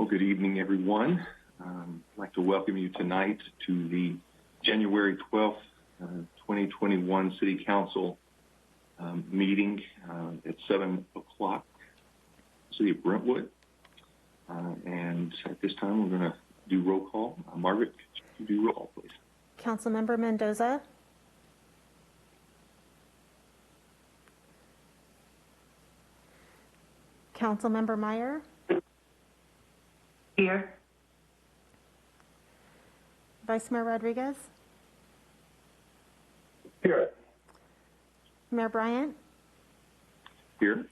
Well, good evening, everyone. I'd like to welcome you tonight to the January 12th, 2021 City Council meeting at 7 o'clock, City of Brentwood. And at this time, we're going to do roll call. Margaret, could you do roll call, please? Councilmember Mendoza. Councilmember Meyer. Here. Vice Mayor Rodriguez. Here. Mayor Bryant. Here.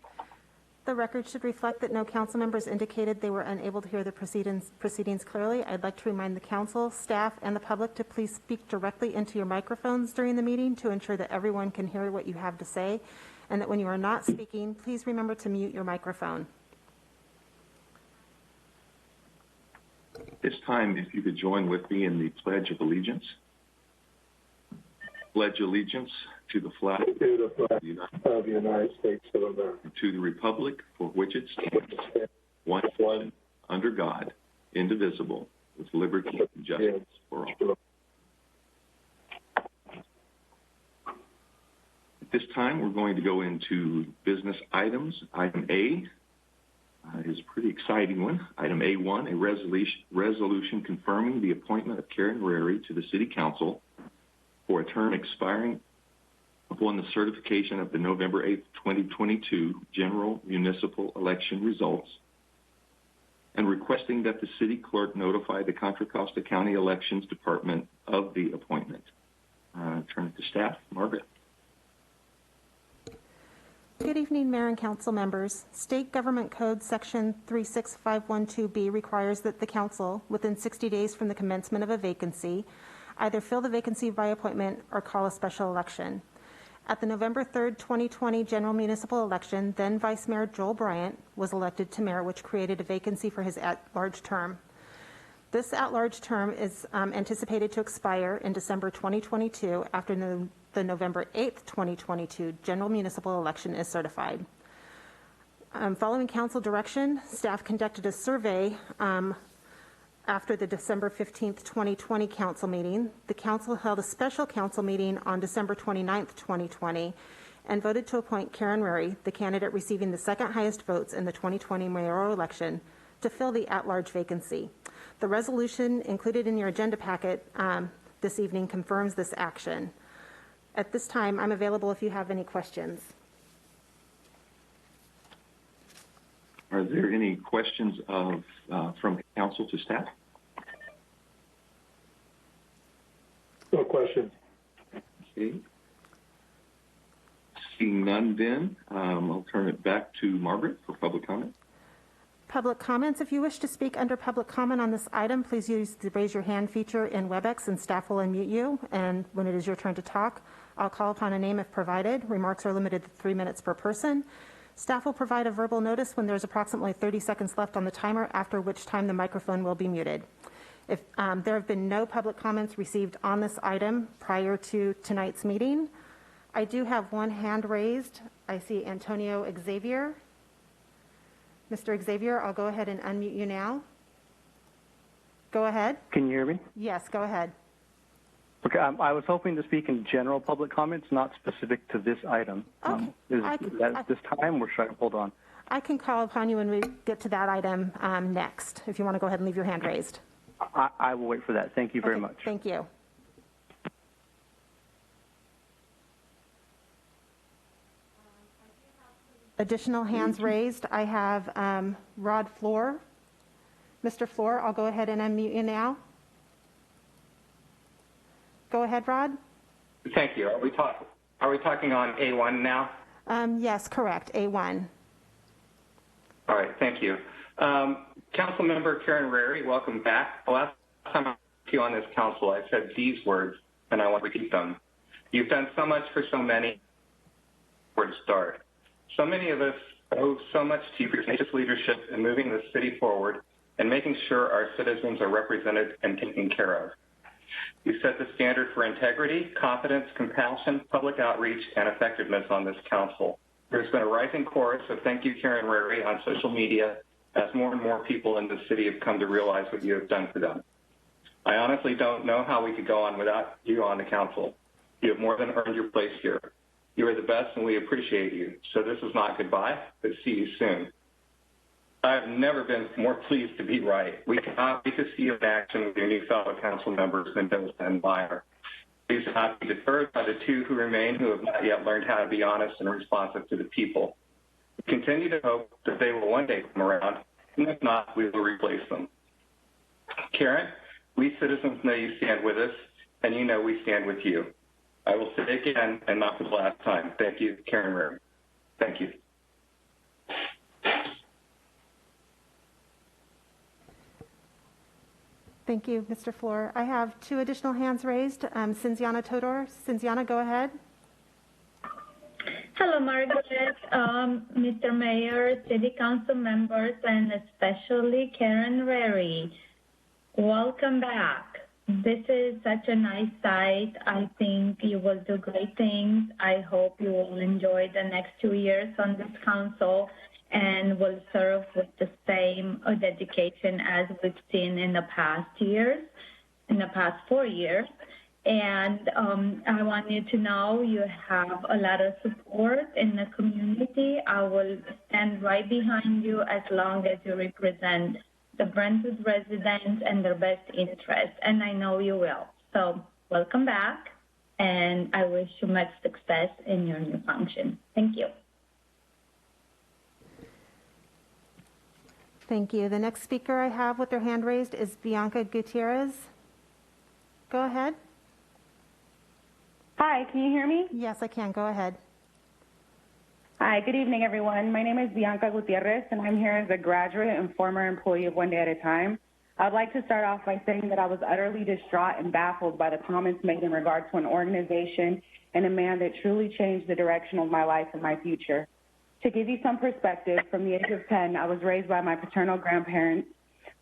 The record should reflect that no council members indicated they were unable to hear the proceedings clearly. I'd like to remind the council, staff, and the public to please speak directly into your microphones during the meeting to ensure that everyone can hear what you have to say, and that when you are not speaking, please remember to mute your microphone. This time, if you could join with me in the Pledge of Allegiance. Pledge allegiance to the flag of the United States of America, and to the republic for which it stands, one under God, indivisible, with liberty and justice for all. At this time, we're going to go into business items. Item A is a pretty exciting one. Item A.1 A Resolution confirming the appointment of Karen Rarey to the City Council for a term expiring upon the certification of the November 8th, 2022 General Municipal Election results, and requesting that the City Clerk notify the Contra Costa County Elections Department of the appointment. Turn it to staff. Margaret. Good evening, Mayor and Council members. State Government Code Section 36512B requires that the Council, within 60 days from the commencement of a vacancy, either fill the vacancy by appointment or call a special election. At the November 3rd, 2020 General Municipal Election, then Vice Mayor Joel Bryant was elected to mayor, which created a vacancy for his at-large term. This at-large term is anticipated to expire in December 2022 after the November 8th, 2022 General Municipal Election is certified. Following council direction, staff conducted a survey after the December 15th, 2020 council meeting. The council held a special council meeting on December 29th, 2020, and voted to appoint Karen Rarey, the candidate receiving the second highest votes in the 2020 mayoral election, to fill the at-large vacancy. The resolution included in your agenda packet this evening confirms this action. At this time, I'm available if you have any questions. Are there any questions from council to staff? No questions. Okay. Seeing none, then I'll turn it back to Margaret for public comment. Public comments. If you wish to speak under public comment on this item, please use the raise your hand feature in WebEx and staff will unmute you. And when it is your turn to talk, I'll call upon a name if provided. Remarks are limited to 3 minutes per person. Staff will provide a verbal notice when there's approximately 30 seconds left on the timer, after which time the microphone will be muted. If there have been no public comments received on this item prior to tonight's meeting, I do have one hand raised. I see Antonio Xavier. Mr. Xavier, I'll go ahead and unmute you now. Go ahead. Can you hear me? Yes, go ahead. Okay, I was hoping to speak in general public comments, not specific to this item. Okay. Is that at this time, or should I hold on? I can call upon you when we get to that item next, if you want to go ahead and leave your hand raised. I will wait for that. Thank you very much. Thank you. Additional hands raised. I have Rod Floor. Mr. Floor, I'll go ahead and unmute you now. Go ahead, Rod. Thank you. Are we talking on A1 now? Yes, correct. A1. All right. Thank you. Councilmember Karen Rarey, welcome back. The last time I was with you on this council, I said these words, and I want to repeat them. You've done so much for so many. Where to start? So many of us owe so much to you for your tenacious leadership in moving the city forward and making sure our citizens are represented and taken care of. You set the standard for integrity, confidence, compassion, public outreach, and effectiveness on this council. There's been a rising chorus of thank you, Karen Rarey, on social media as more and more people in the city have come to realize what you have done for them. I honestly don't know how we could go on without you on the council. You have more than earned your place here. You are the best, and we appreciate you. So this is not goodbye, but see you soon. I have never been more pleased to be right. We cannot wait to see you in action with your new fellow council members, Mendoza and Meyer. Please do not be deterred by the two who remain who have not yet learned how to be honest and responsive to the people. We continue to hope that they will one day come around, and if not, we will replace them. Karen, we citizens know you stand with us, and you know we stand with you. I will say again, and not for the last time, thank you, Karen Rarey. Thank you. Thank you, Mr. Floor. I have two additional hands raised. Cinziana Todor. Cinziana, go ahead. Hello, Margaret, Mr. Mayor, City Council members, and especially Karen Rarey. Welcome back. This is such a nice site. I think you will do great things. I hope you will enjoy the next 2 years on this council and will serve with the same dedication as we've seen in the past years, in the past 4 years. And I want you to know you have a lot of support in the community. I will stand right behind you as long as you represent the Brentwood residents and their best interests, and I know you will. So welcome back, and I wish you much success in your new function. Thank you. Thank you. The next speaker I have with their hand raised is Bianca Gutierrez. Go ahead. Hi, can you hear me? Yes, I can. Go ahead. Hi, good evening, everyone. My name is Bianca Gutierrez, and I'm here as a graduate and former employee of One Day at a Time. I'd like to start off by saying that I was utterly distraught and baffled by the comments made in regard to an organization and a man that truly changed the direction of my life and my future. To give you some perspective, from the age of 10, I was raised by my paternal grandparents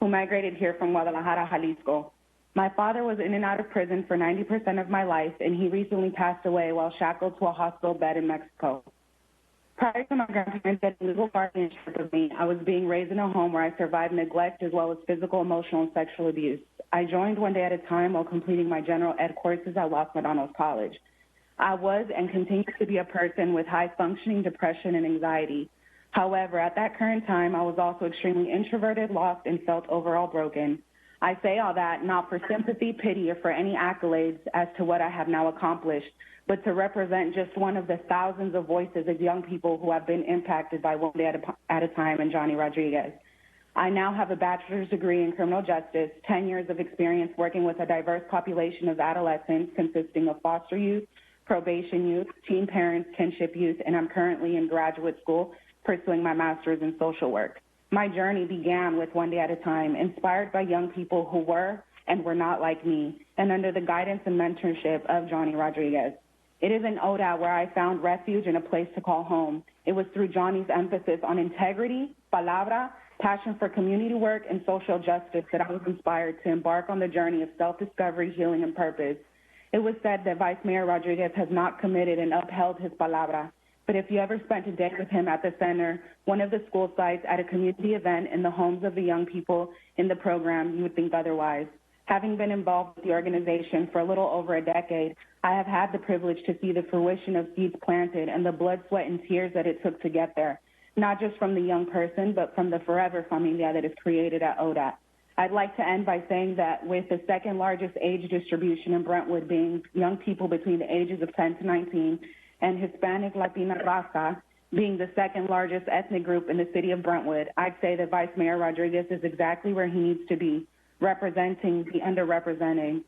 who migrated here from Guadalajara, Jalisco. My father was in and out of prison for 90% of my life, and he recently passed away while shackled to a hospital bed in Mexico. Prior to my grandparents getting legal guardianship of me, I was being raised in a home where I survived neglect as well as physical, emotional, and sexual abuse. I joined One Day at a Time while completing my general ed courses at Los Medanos College. I was and continue to be a person with high-functioning depression and anxiety. However, at that current time, I was also extremely introverted, lost, and felt overall broken. I say all that not for sympathy, pity, or for any accolades as to what I have now accomplished, but to represent just one of the thousands of voices of young people who have been impacted by One Day at a Time and Johnny Rodriguez. I now have a bachelor's degree in criminal justice, 10 years of experience working with a diverse population of adolescents consisting of foster youth, probation youth, teen parents, kinship youth, and I'm currently in graduate school pursuing my master's in social work. My journey began with One Day at a Time, inspired by young people who were and were not like me, and under the guidance and mentorship of Johnny Rodriguez. It is in ODAT where I found refuge and a place to call home. It was through Johnny's emphasis on integrity, palabra, passion for community work, and social justice that I was inspired to embark on the journey of self-discovery, healing, and purpose. It was said that Vice Mayor Rodriguez has not committed and upheld his palabra. But if you ever spent a day with him at the center, one of the school sites, at a community event, in the homes of the young people in the program, you would think otherwise. Having been involved with the organization for a little over a decade, I have had the privilege to see the fruition of seeds planted and the blood, sweat, and tears that it took to get there, not just from the young person, but from the forever familia that is created at ODAT. I'd like to end by saying that with the second largest age distribution in Brentwood being young people between the ages of 10 to 19, and Hispanic Latina Raza being the second largest ethnic group in the city of Brentwood, I'd say that Vice Mayor Rodriguez is exactly where he needs to be, representing the underrepresented.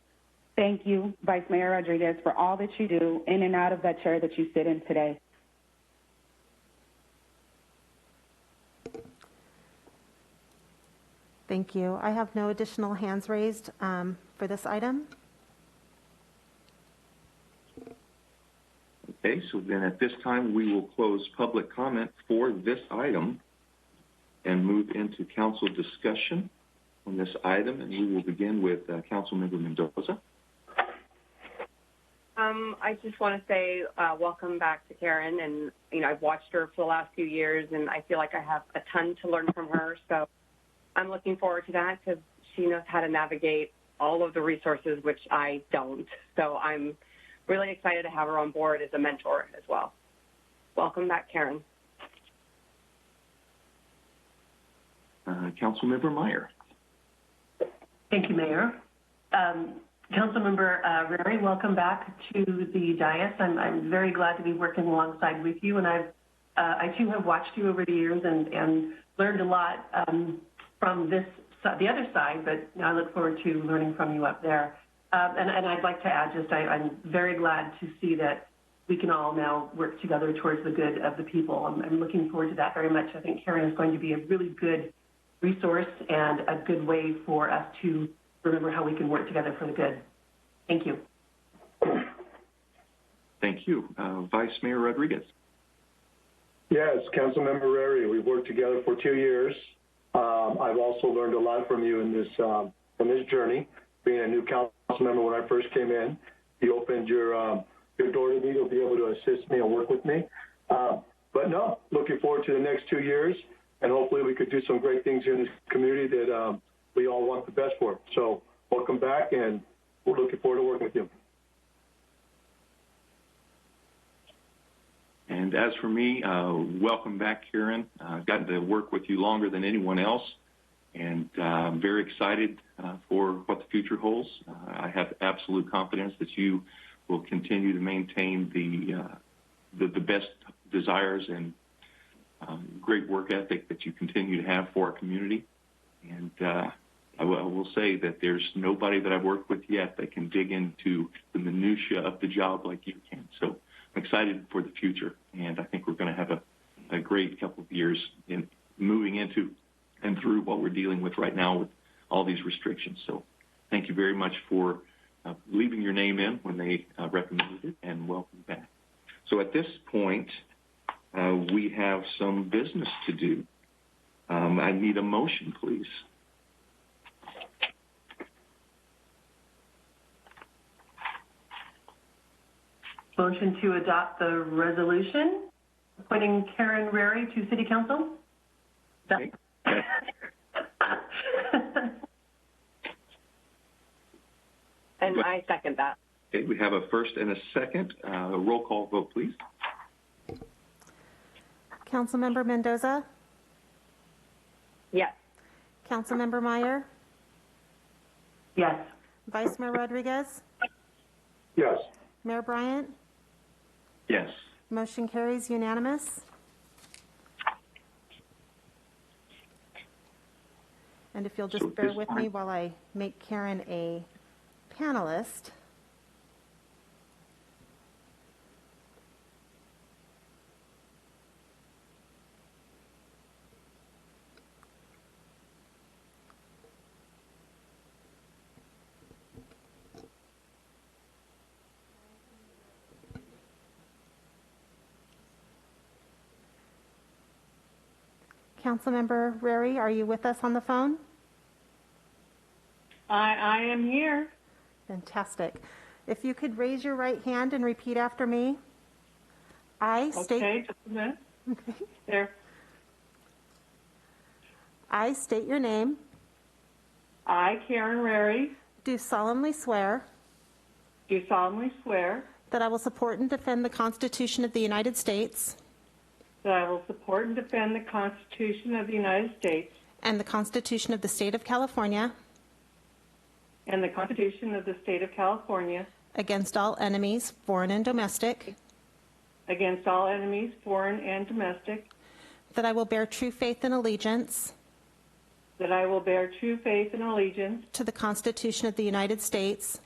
Thank you, Vice Mayor Rodriguez, for all that you do in and out of that chair that you sit in today. Thank you. I have no additional hands raised for this item. Okay, so then at this time, we will close public comment for this item and move into council discussion on this item, and we will begin with Councilmember Mendoza. I just want to say welcome back to Karen. And, you know, I've watched her for the last few years, and I feel like I have a ton to learn from her. So I'm looking forward to that because she knows how to navigate all of the resources, which I don't. So I'm really excited to have her on board as a mentor as well. Welcome back, Karen. Councilmember Meyer. Thank you, Mayor. Councilmember Rarey, welcome back to the dais. I'm very glad to be working alongside with you, and I too have watched you over the years and learned a lot from the other side, but I look forward to learning from you up there. And I'd like to add I'm very glad to see that we can all now work together towards the good of the people. I'm looking forward to that very much. I think Karen is going to be a really good resource and a good way for us to remember how we can work together for the good. Thank you. Thank you. Vice Mayor Rodriguez. Yes, Councilmember Rarey, we've worked together for 2 years. I've also learned a lot from you in this journey. Being a new council member when I first came in, you opened your door to me to be able to assist me and work with me. But no, looking forward to the next 2 years, and hopefully we could do some great things here in this community that we all want the best for. So welcome back, and we're looking forward to working with you. And as for me, welcome back, Karen. I've gotten to work with you longer than anyone else, and I'm very excited for what the future holds. I have absolute confidence that you will continue to maintain the best desires and great work ethic that you continue to have for our community. And I will say that there's nobody that I've worked with yet that can dig into the minutia of the job like you can. So I'm excited for the future, and I think we're going to have a great couple of years in moving into and through what we're dealing with right now with all these restrictions. So thank you very much for leaving your name in when they recommended it, and welcome back. So at this point, we have some business to do. I need a motion, please. Motion to adopt the resolution appointing Karen Rarey to City Council. Okay. And I second that. Okay, we have a first and a second. Roll call vote, please. Councilmember Mendoza? Yes. Councilmember Meyer? Yes. Vice Mayor Rodriguez? Yes. Mayor Bryant? Yes. Motion carries unanimous. And if you'll just bear with me while I make Karen a panelist. Councilmember Rarey, are you with us on the phone? I am here. Fantastic. If you could raise your right hand and repeat after me. Okay, just a minute. Okay. There. I state your name. I, Karen Rarey, Do solemnly swear do solemnly swear that I will support and defend the Constitution of the United States that I will support and defend the Constitution of the United States and the Constitution of the State of California and the Constitution of the State of California against all enemies, foreign and domestic, against all enemies, foreign and domestic, that I will bear true faith and allegiance that I will bear true faith and allegiance to the Constitution of the United States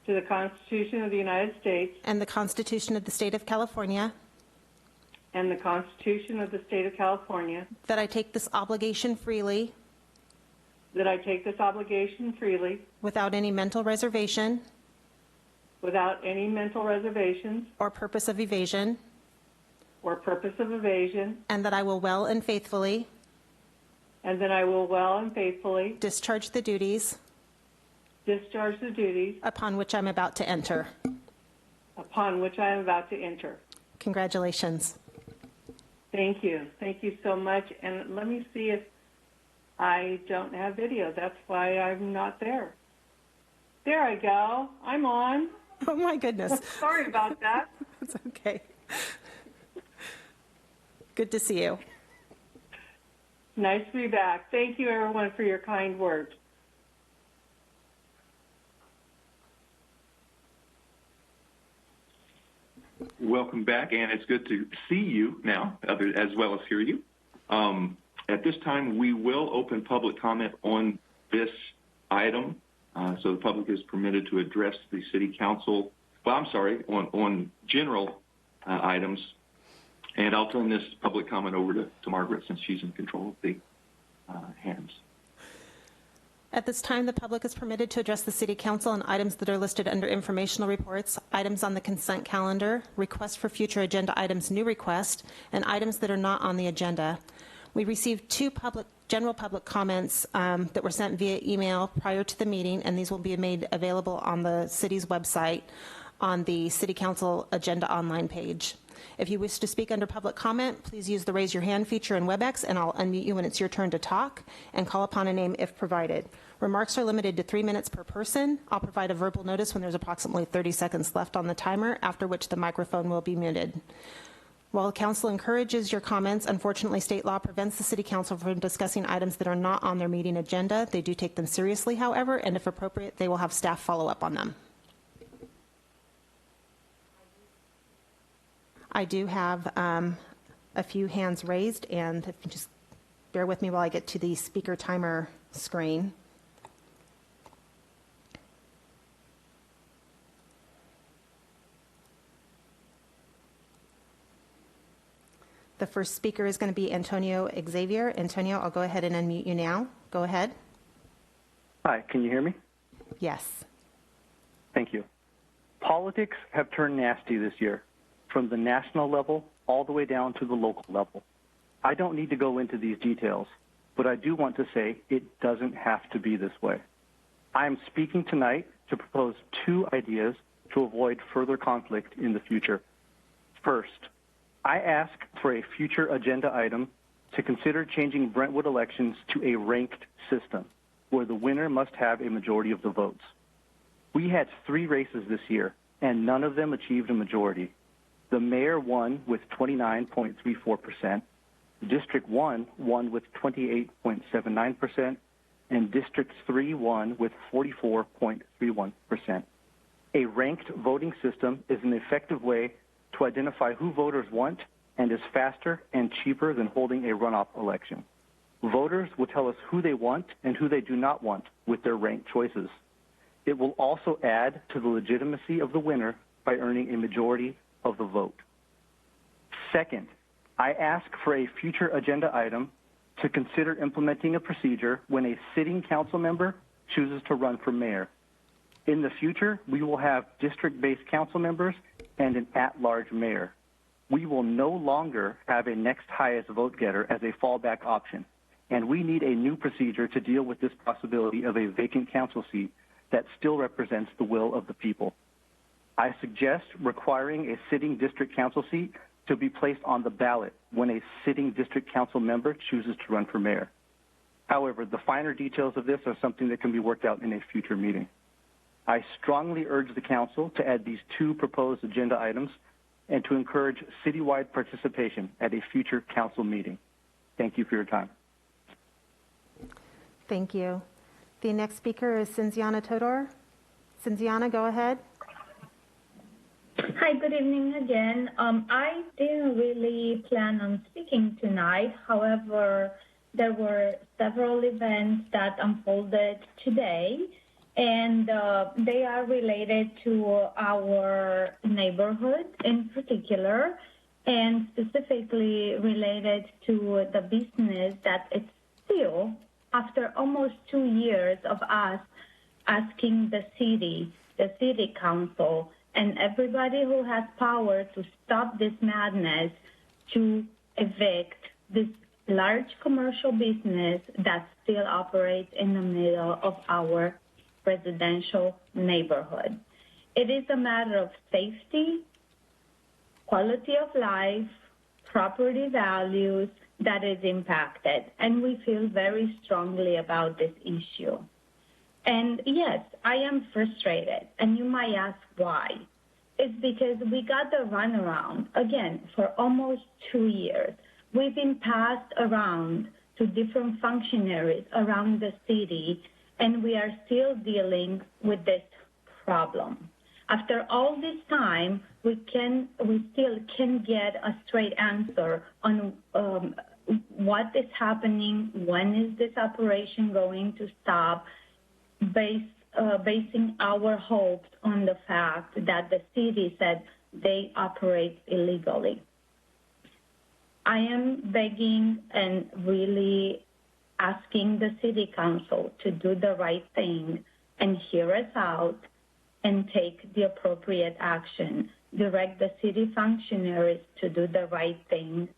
to the Constitution of the United States and the Constitution of the State of California, and the Constitution of the State of California, that I take this obligation freely that I take this obligation freely without any mental reservation without any mental reservations or purpose of evasion, or purpose of evasion, and that I will well and faithfully and that I will well and faithfully discharge the duties discharge the duties upon which I'm about to enter. upon which I am about to enter. Congratulations. Thank you. Thank you so much. And let me see if I don't have video. That's why I'm not there. There I go. I'm on. Oh, my goodness. Sorry about that. It's okay. Good to see you. Nice to be back. Thank you, everyone, for your kind words. Welcome back, and it's good to see you now, as well as hear you. At this time, we will open public comment on this item, so the public is permitted to address the City Council. Well, I'm sorry, on general items, and I'll turn this public comment over to Margaret since she's in control of the hands. At this time, the public is permitted to address the City Council on items that are listed under informational reports, items on the consent calendar, requests for future agenda items, new request, and items that are not on the agenda. We received two general public comments that were sent via email prior to the meeting, and these will be made available on the city's website on the City Council Agenda Online page. If you wish to speak under public comment, please use the raise your hand feature in WebEx, and I'll unmute you when it's your turn to talk and call upon a name if provided. Remarks are limited to 3 minutes per person. I'll provide a verbal notice when there's approximately 30 seconds left on the timer, after which the microphone will be muted. While council encourages your comments, unfortunately, state law prevents the City Council from discussing items that are not on their meeting agenda. They do take them seriously, however, and if appropriate, they will have staff follow up on them. I do have a few hands raised, and if you just bear with me while I get to the speaker timer screen. The first speaker is going to be Antonio Xavier. Antonio, I'll go ahead and unmute you now. Go ahead. Hi, can you hear me? Yes. Thank you. Politics have turned nasty this year, from the national level all the way down to the local level. I don't need to go into these details, but I do want to say it doesn't have to be this way. I am speaking tonight to propose two ideas to avoid further conflict in the future. First, I ask for a future agenda item to consider changing Brentwood elections to a ranked system, where the winner must have a majority of the votes. We had 3 races this year, and none of them achieved a majority. The mayor won with 29.34%, District 1 won with 28.79%, and District 3 won with 44.31%. A ranked voting system is an effective way to identify who voters want and is faster and cheaper than holding a runoff election. Voters will tell us who they want and who they do not want with their ranked choices. It will also add to the legitimacy of the winner by earning a majority of the vote. Second, I ask for a future agenda item to consider implementing a procedure when a sitting council member chooses to run for mayor. In the future, we will have district-based council members and an at-large mayor. We will no longer have a next highest vote getter as a fallback option, and we need a new procedure to deal with this possibility of a vacant council seat that still represents the will of the people. I suggest requiring a sitting district council seat to be placed on the ballot when a sitting district council member chooses to run for mayor. However, the finer details of this are something that can be worked out in a future meeting. I strongly urge the council to add these two proposed agenda items and to encourage citywide participation at a future council meeting. Thank you for your time. Thank you. The next speaker is Cinziana Todor. Cinziana, go ahead. Hi, good evening again. I didn't really plan on speaking tonight. However, there were several events that unfolded today, and they are related to our neighborhood in particular, and specifically related to the business that it's still, after almost 2 years of us asking the city council, and everybody who has power to stop this madness to evict this large commercial business that still operates in the middle of our residential neighborhood. It is a matter of safety, quality of life, property values that is impacted, and we feel very strongly about this issue. And yes, I am frustrated, and you might ask why. It's because we got the runaround, again, for almost 2 years. We've been passed around to different functionaries around the city, and we are still dealing with this problem. After all this time, we still can get a straight answer on what is happening, when is this operation going to stop, basing our hopes on the fact that the city said they operate illegally. I am begging and really asking the City Council to do the right thing and hear us out and take the appropriate action. Direct the city functionaries to do the right thing,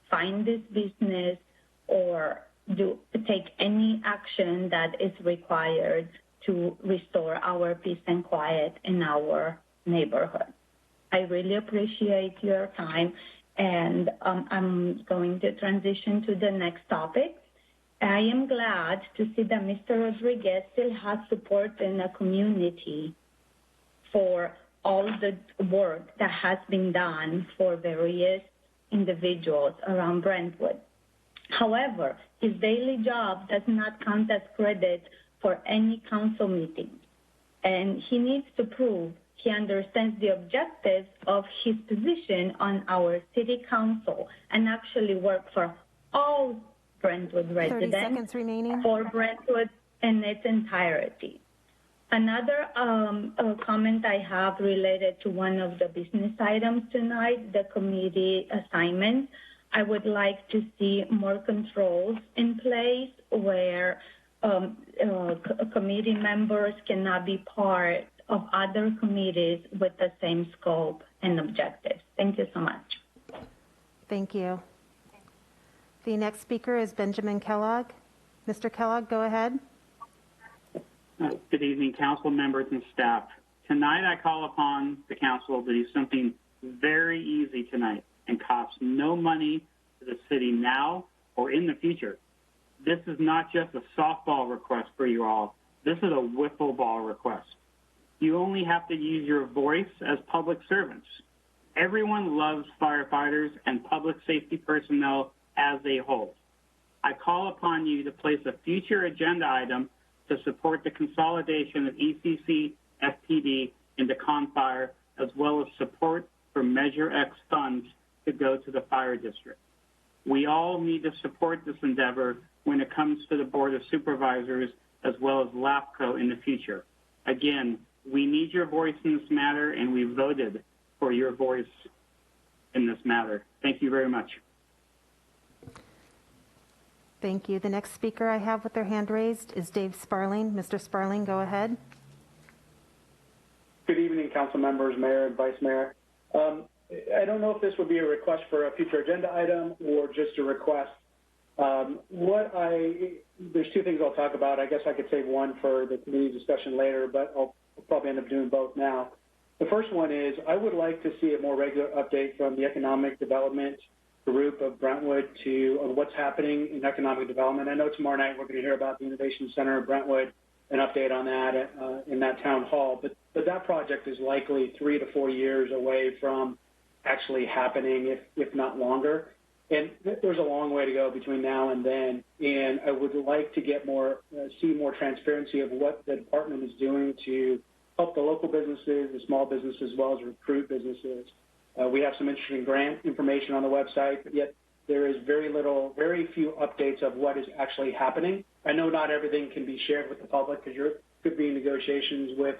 find this business, or take any action that is required to restore our peace and quiet in our neighborhood. I really appreciate your time, and I'm going to transition to the next topic. I am glad to see that Mr. Rodriguez still has support in the community for all the work that has been done for various individuals around Brentwood. However, his daily job does not count as credit for any council meeting, and he needs to prove he understands the objectives of his position on our city council and actually work for all Brentwood residents. 30 seconds remaining. For Brentwood in its entirety. Another comment I have related to one of the business items tonight, the committee assignment. I would like to see more controls in place where committee members cannot be part of other committees with the same scope and objectives. Thank you so much. Thank you. The next speaker is Benjamin Kellogg. Mr. Kellogg, go ahead. Good evening, council members and staff. Tonight I call upon the council to do something very easy tonight and costs no money to the city now or in the future. This is not just a softball request for you all. This is a wiffle ball request. You only have to use your voice as public servants. Everyone loves firefighters and public safety personnel as a whole. I call upon you to place a future agenda item to support the consolidation of ECC, FPD into ConFire, as well as support for Measure X funds to go to the fire district. We all need to support this endeavor when it comes to the Board of Supervisors as well as LAFCO in the future. Again, we need your voice in this matter, and we voted for your voice in this matter. Thank you very much. Thank you. The next speaker I have with their hand raised is Dave Sparling. Mr. Sparling, go ahead. Good evening, council members, mayor and vice mayor. I don't know if this would be a request for a future agenda item or just a request. There's two things I'll talk about. I guess I could save one for the committee discussion later, but I'll probably end up doing both now. The first one is I would like to see a more regular update from the economic development group of Brentwood on what's happening in economic development. I know tomorrow night we're going to hear about the Innovation Center of Brentwood, an update on that in that town hall. But that project is likely 3 to 4 years away from actually happening, if not longer. And there's a long way to go between now and then. And I would like to get see more transparency of what the department is doing to help the local businesses, the small businesses, as well as recruit businesses. We have some interesting grant information on the website, but yet there is very few updates of what is actually happening. I know not everything can be shared with the public because you could be in negotiations with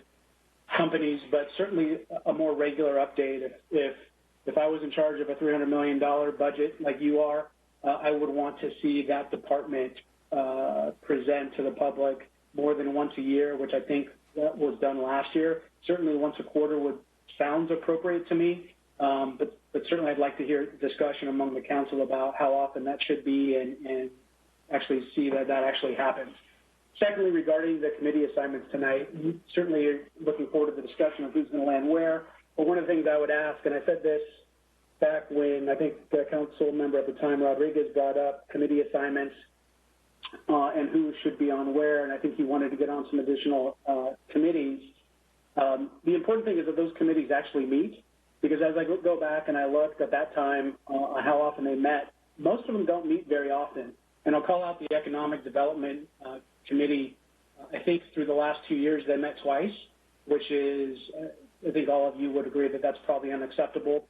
companies, but certainly a more regular update. If I was in charge of a $300 million budget like you are, I would want to see that department present to the public more than once a year, which I think that was done last year. Certainly once a quarter sounds appropriate to me. But certainly I'd like to hear discussion among the council about how often that should be and actually see that actually happens. Secondly, regarding the committee assignments tonight, certainly looking forward to the discussion of who's going to land where. But one of the things I would ask, and I said this back when I think the council member at the time, Rodriguez, brought up committee assignments and who should be on where, and I think he wanted to get on some additional committees. The important thing is that those committees actually meet, because as I go back and I looked at that time how often they met, most of them don't meet very often. And I'll call out the Economic Development Committee. I think through the last 2 years they met twice, which is, I think all of you would agree that that's probably unacceptable.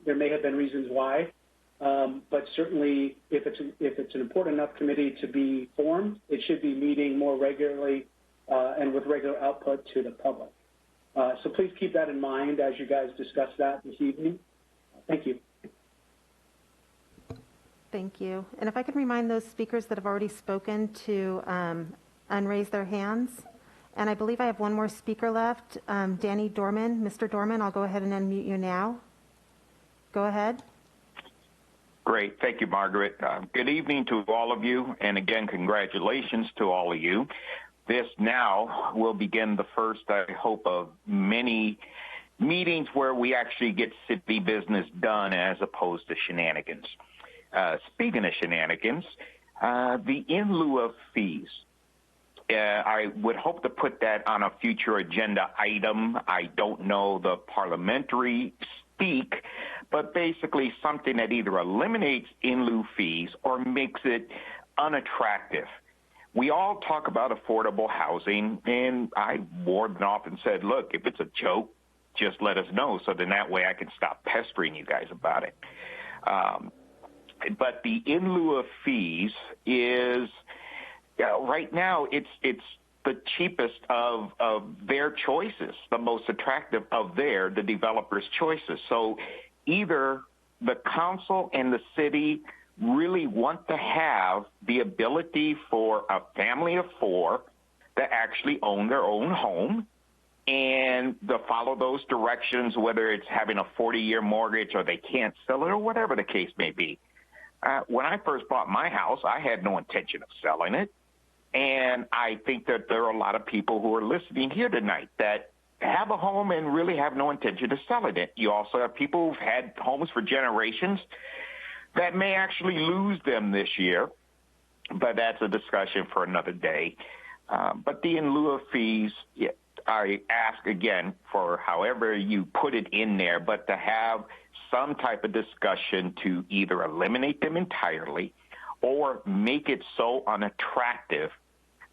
There may have been reasons why, but certainly if it's an important enough committee to be formed, it should be meeting more regularly and with regular output to the public. So please keep that in mind as you guys discuss that this evening. Thank you. Thank you. And if I could remind those speakers that have already spoken to unraise their hands. And I believe I have one more speaker left, Danny Dorman. Mr. Dorman, I'll go ahead and unmute you now. Go ahead. Great. Thank you, Margaret. Good evening to all of you. And again, congratulations to all of you. This now will begin the first, I hope, of many meetings where we actually get city business done as opposed to shenanigans. Speaking of shenanigans, the in lieu of fees. I would hope to put that on a future agenda item. I don't know the parliamentary speak, but basically something that either eliminates in lieu fees or makes it unattractive. We all talk about affordable housing, and I more than often said, look, if it's a joke, just let us know, so then that way I can stop pestering you guys about it. But the in lieu of fees is, right now, it's the cheapest of their choices, the most attractive of the developer's choices. So either the council and the city really want to have the ability for a family of four to actually own their own home and to follow those directions, whether it's having a 40-year mortgage or they can't sell it or whatever the case may be. When I first bought my house, I had no intention of selling it. And I think that there are a lot of people who are listening here tonight that have a home and really have no intention of selling it. You also have people who've had homes for generations that may actually lose them this year, but that's a discussion for another day. But the in lieu of fees, I ask again for however you put it in there, but to have some type of discussion to either eliminate them entirely or make it so unattractive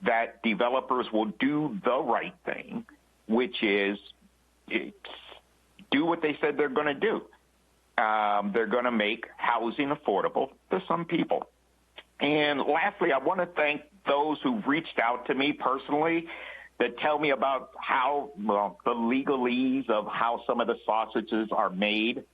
that developers will do the right thing, which is do what they said they're going to do. They're going to make housing affordable to some people. And lastly, I want to thank those who've reached out to me personally that tell me about how, well, the legalese of how some of the sausages are made.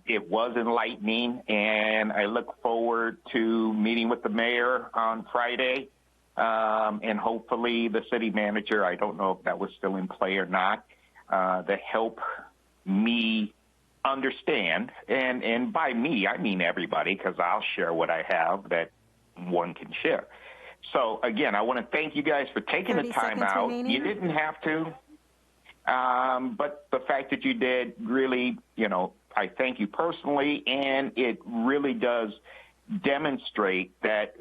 It was enlightening, and I look forward to meeting with the mayor on Friday, and hopefully the city manager, I don't know if that was still in play or not, to help me understand, and by me, I mean everybody, because I'll share what I have that one can share. So, again, I want to thank you guys for taking the time out. Remaining. You didn't have to, but the fact that you did really, I thank you personally, and it really does demonstrate that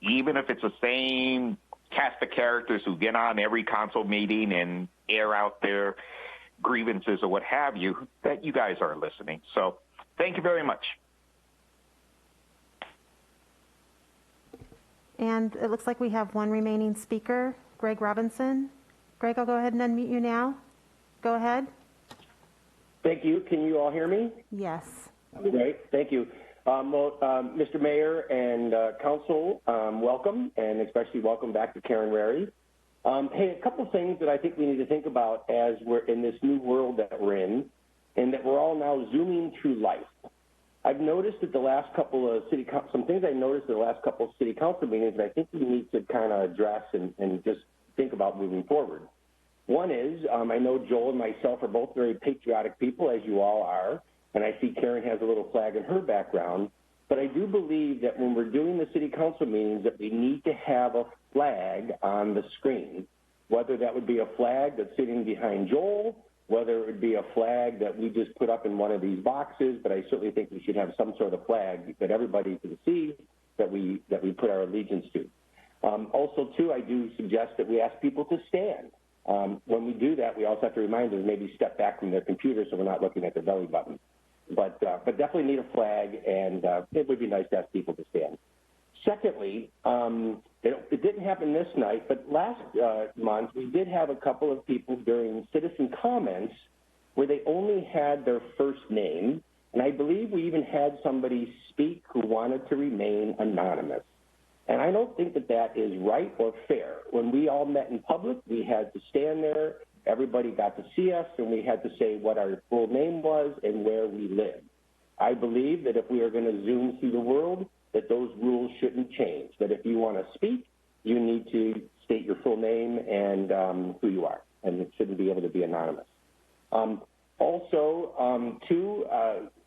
even if it's the same cast of characters who get on every council meeting and air out their grievances or what have you, that you guys are listening. So thank you very much. And it looks like we have one remaining speaker, Greg Robinson. Greg, I'll go ahead and unmute you now. Go ahead. Thank you. Can you all hear me? Yes. Great. Thank you. Mr. Mayor and Council, welcome, and especially welcome back to Karen Rarey. Hey, a couple of things that I think we need to think about as we're in this new world that we're in, and that we're all now zooming through life. I've noticed that the last couple of some things I noticed in the last couple of city council meetings that I think we need to kind of address and just think about moving forward. One is, I know Joel and myself are both very patriotic people, as you all are, and I see Karen has a little flag in her background, But I do believe that when we're doing the city council meetings that we need to have a flag on the screen, whether that would be a flag that's sitting behind Joel, whether it would be a flag that we just put up in one of these boxes, but I certainly think we should have some sort of flag that everybody can see that we put our allegiance to. Also, too, I do suggest that we ask people to stand. When we do that, we also have to remind them to maybe step back from their computer so we're not looking at their belly button. But definitely need a flag, and it would be nice to ask people to stand. Secondly, it didn't happen this night, but last month we did have a couple of people during citizen comments where they only had their first name, and I believe we even had somebody speak who wanted to remain anonymous. And I don't think that that is right or fair. When we all met in public, we had to stand there, everybody got to see us, and we had to say what our full name was and where we lived. I believe that if we are going to Zoom through the world, that those rules shouldn't change, that if you want to speak, you need to state your full name and who you are, and it shouldn't be able to be anonymous.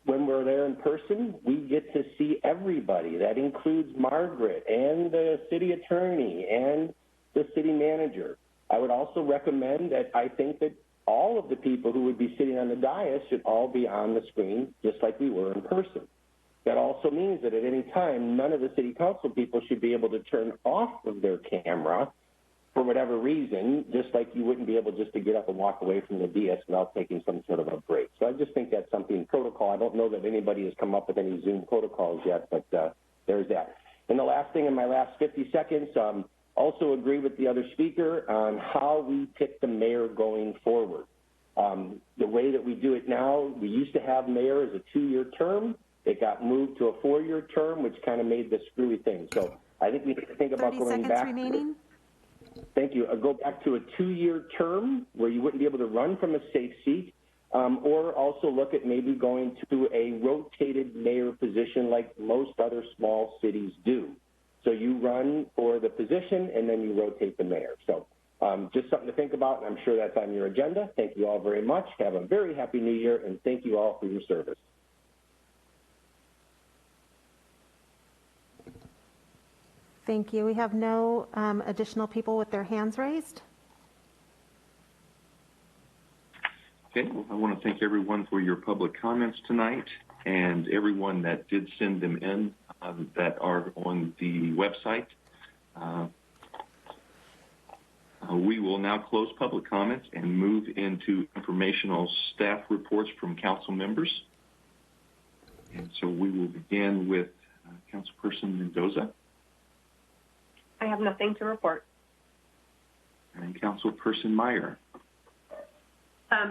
When we're there in person, we get to see everybody. That includes Margaret and the city attorney and the city manager. I would also recommend that I think that all of the people who would be sitting on the dais should all be on the screen just like we were in person. That also means that at any time, none of the city council people should be able to turn off of their camera for whatever reason, just like you wouldn't be able just to get up and walk away from the dais without taking some sort of a break. So I just think that's something protocol. I don't know that anybody has come up with any Zoom protocols yet, but there's that. And the last thing in my last 50 seconds, also agree with the other speaker on how we pick the mayor going forward. The way that we do it now, we used to have mayor as a 2-year term. It got moved to a 4-year term, which kind of made the screwy thing. So I think we need to think about going back. 30 seconds remaining. Thank you. Go back to a 2-year term where you wouldn't be able to run from a safe seat, or also look at maybe going to a rotated mayor position like most other small cities do. So you run for the position and then you rotate the mayor. So just something to think about, and I'm sure that's on your agenda. Thank you all very much. Have a very happy New Year, and thank you all for your service. Thank you. We have no additional people with their hands raised. Okay, well, I want to thank everyone for your public comments tonight, and everyone that did send them in that are on the website. We will now close public comments and move into informational staff reports from council members. And so we will begin with Councilperson Mendoza. I have nothing to report. And Councilperson Meyer.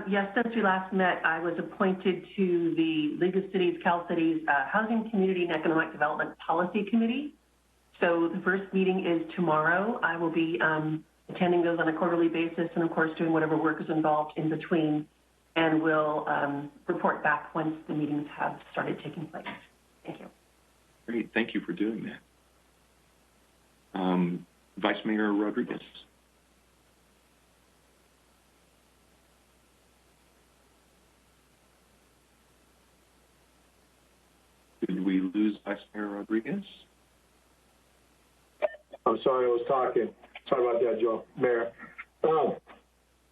Yes, since we last met, I was appointed to the League of Cities, Cal Cities Housing, Community, and Economic Development Policy Committee. So the first meeting is tomorrow. I will be attending those on a quarterly basis and, of course, doing whatever work is involved in between, and will report back once the meetings have started taking place. Thank you. Great. Thank you for doing that. Vice Mayor Rodriguez. Did we lose Vice Mayor Rodriguez? I'm sorry, I was talking. Sorry about that, Joe. Mayor.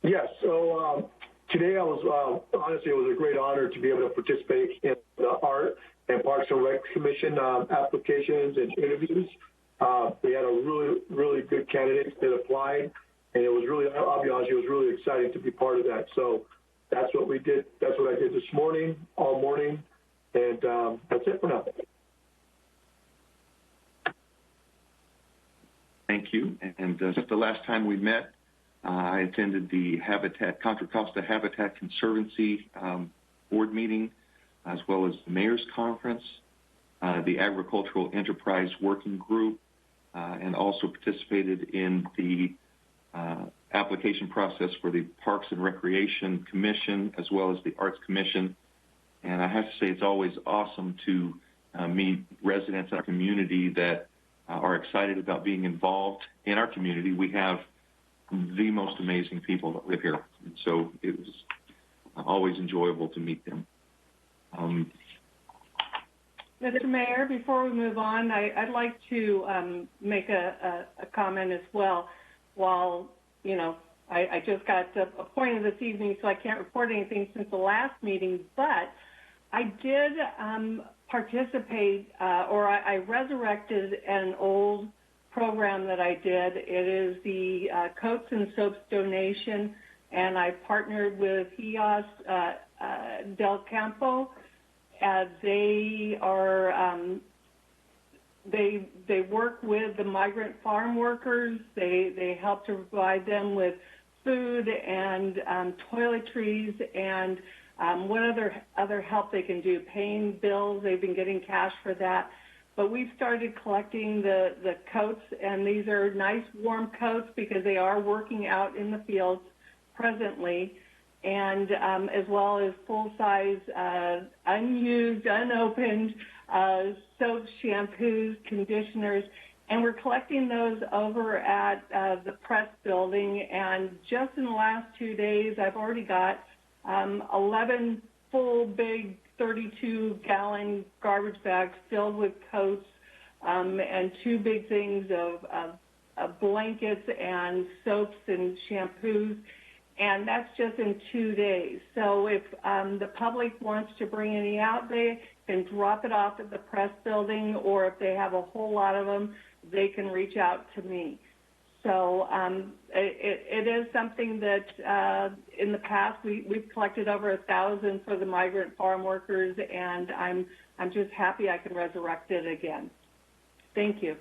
Yes, so today I was, honestly, it was a great honor to be able to participate in the Art and Parks and Rec Commission applications and interviews. We had a really, really good candidates that applied, and it was really, I'll be honest, it was really exciting to be part of that. So that's what we did. That's what I did this morning, all morning, and that's it for now. Thank you. And since the last time we met, I attended the Contra Costa Habitat Conservancy board meeting, as well as the Mayor's Conference, the Agricultural Enterprise Working Group, and also participated in the application process for the Parks and Recreation Commission, as well as the Arts Commission. And I have to say, it's always awesome to meet residents in our community that are excited about being involved in our community. We have the most amazing people that live here, and so it was always enjoyable to meet them. Mr. Mayor, before we move on, I'd like to make a comment as well. While, you know, I just got appointed this evening, so I can't report anything since the last meeting, but I did participate, or I resurrected an old program that I did. It is the Coats and Soaps donation, and I partnered with HIAS Del Campo. They are they work with the migrant farm workers. They help to provide them with food and toiletries and what other help they can do, paying bills. They've been getting cash for that. But we've started collecting the coats, and these are nice warm coats because they are working out in the fields presently, and as well as full-size, unused, unopened soaps, shampoos, conditioners, and we're collecting those over at the press building. And just in the last 2 days, I've already got 11 full, big 32-gallon garbage bags filled with coats and 2 big things of blankets and soaps and shampoos. And that's just in 2 days. So if the public wants to bring any out, they can drop it off at the press building, or if they have a whole lot of them, they can reach out to me. So it is something that in the past we've collected over 1,000 for the migrant farm workers, and I'm just happy I can resurrect it again. Thank you.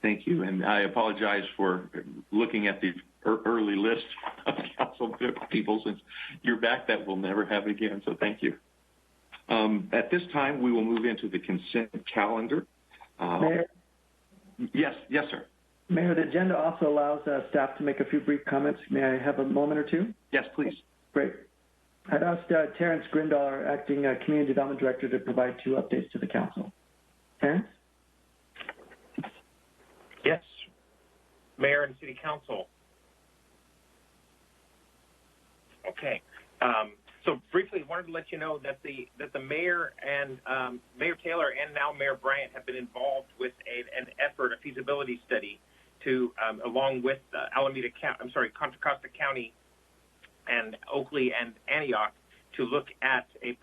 Thank you, and I apologize for looking at the early list of council people. Since you're back, that will never happen again, so thank you. At this time, we will move into the consent calendar. Mayor? Yes, sir. Mayor, the agenda also allows staff to make a few brief comments. May I have a moment or two? Yes, please. Great. I'd ask Terrence Grindal, our acting Community Development Director, to provide 2 updates to the council. Terrence? Yes. Mayor and City Council. Okay. So briefly, wanted to let you know that the mayor and Mayor Taylor and now Mayor Bryant have been involved with an effort, a feasibility study, to along with Contra Costa County and Oakley and Antioch, to look at an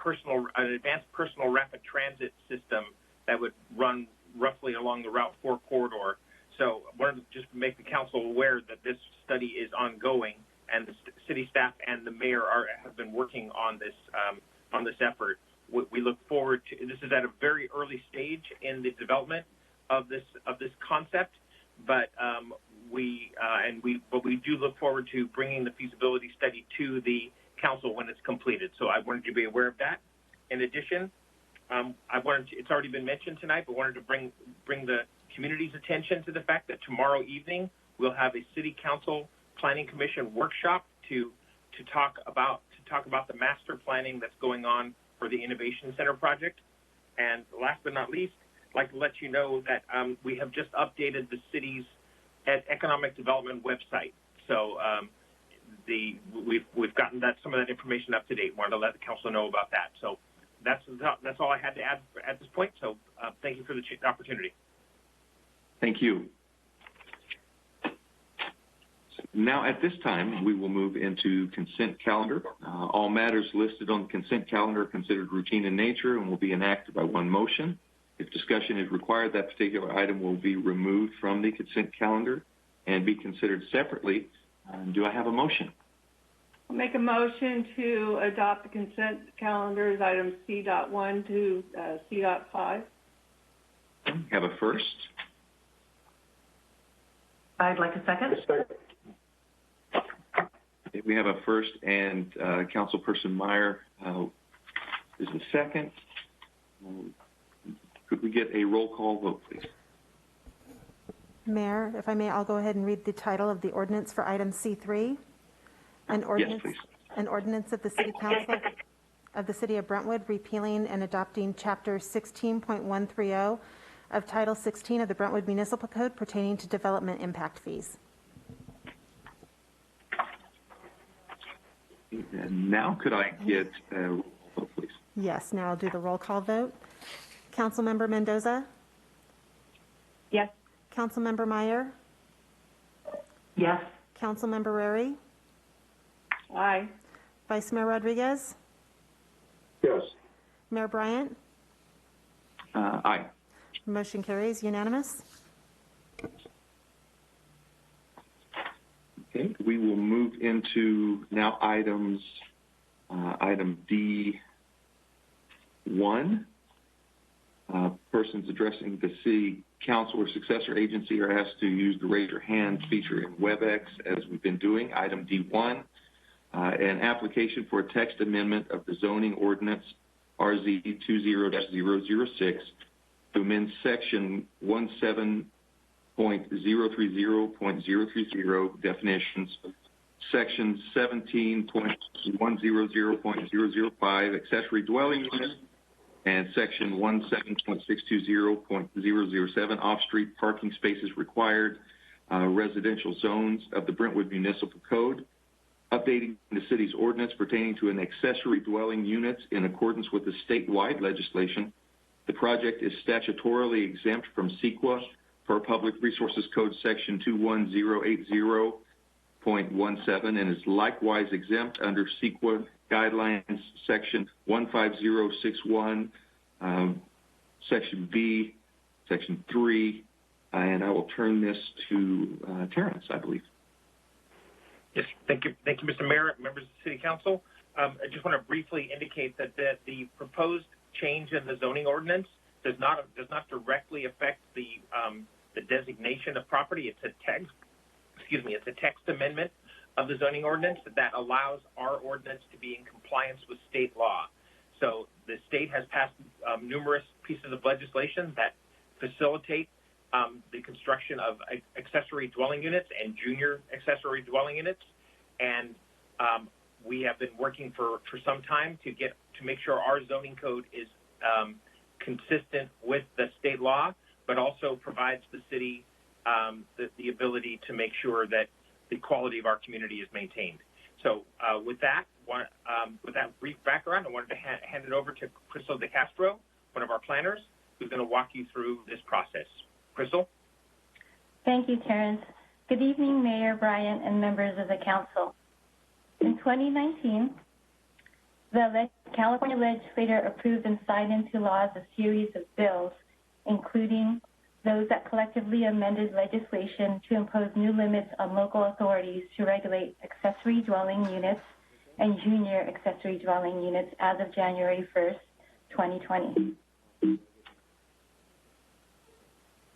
advanced personal rapid transit system that would run roughly along the Route 4 corridor. So I wanted to just make the council aware that this study is ongoing, and the city staff and the mayor have been working on this effort. We look forward to, this is at a very early stage in the development of this concept, but we do look forward to bringing the feasibility study to the council when it's completed. So I wanted you to be aware of that. In addition, it's already been mentioned tonight, but wanted to bring the community's attention to the fact that tomorrow evening we'll have a city council planning commission workshop to talk about the master planning that's going on for the Innovation Center project. And last but not least, I'd like to let you know that we have just updated the city's economic development website. So we've gotten some of that information up to date. Wanted to let the council know about that. So that's all I had to add at this point. So thank you for the opportunity. Thank you. Now, at this time, we will move into consent calendar. All matters listed on the consent calendar are considered routine in nature and will be enacted by one motion. If discussion is required, that particular item will be removed from the consent calendar and be considered separately. Do I have a motion? I'll make a motion to adopt the consent calendars, items C.1 to C.5. Have a first. I'd like a second. We have a first, and Councilperson Meyer is the second. Could we get a roll call vote, please? Mayor, if I may, I'll go ahead and read the title of the ordinance for item C3. An ordinance, yes, please. An ordinance of the City Council of the City of Brentwood repealing and adopting Chapter 16.130 of Title 16 of the Brentwood Municipal Code pertaining to development impact fees. And now could I get a roll call vote, please? Yes, now I'll do the roll call vote. Councilmember Mendoza? Yes. Councilmember Meyer? Yes. Councilmember Rarey? Aye. Vice Mayor Rodriguez? Yes. Mayor Bryant? Aye. Motion carries unanimous. Okay, we will move into now items, item D1. Persons addressing the city council or successor agency are asked to use the raise your hand feature in WebEx as we've been doing. Item D1, an application for a text amendment of the Zoning Ordinance RZ 20-006 to amend section 17.030.030 definitions, section 17.100.005 accessory dwelling units, and section 17.620.007 off-street parking spaces required residential zones of the Brentwood Municipal Code, updating the city's ordinance pertaining to an accessory dwelling units in accordance with the statewide legislation. The project is statutorily exempt from CEQA per Public Resources Code section 21080.17 and is likewise exempt under CEQA Guidelines Section 15061, Section B, Section 3, and I will turn this to Terrence, I believe. Yes, thank you, Mr. Mayor, members of the City Council. I just want to briefly indicate that the proposed change in the zoning ordinance does not directly affect the designation of property. It's a text amendment of the zoning ordinance that allows our ordinance to be in compliance with state law. So the state has passed numerous pieces of legislation that facilitate the construction of accessory dwelling units and junior accessory dwelling units, and we have been working for some time to make sure our zoning code is consistent with the state law, but also provides the city the ability to make sure that the quality of our community is maintained. So with that brief background, I wanted to hand it over to Crystal De Castro, one of our planners, who's going to walk you through this process. Crystal? Thank you, Terrence. Good evening, Mayor Bryant and members of the Council. In 2019, the California legislature approved and signed into laws a series of bills, including those that collectively amended legislation to impose new limits on local authorities to regulate accessory dwelling units and junior accessory dwelling units as of January 1st, 2020.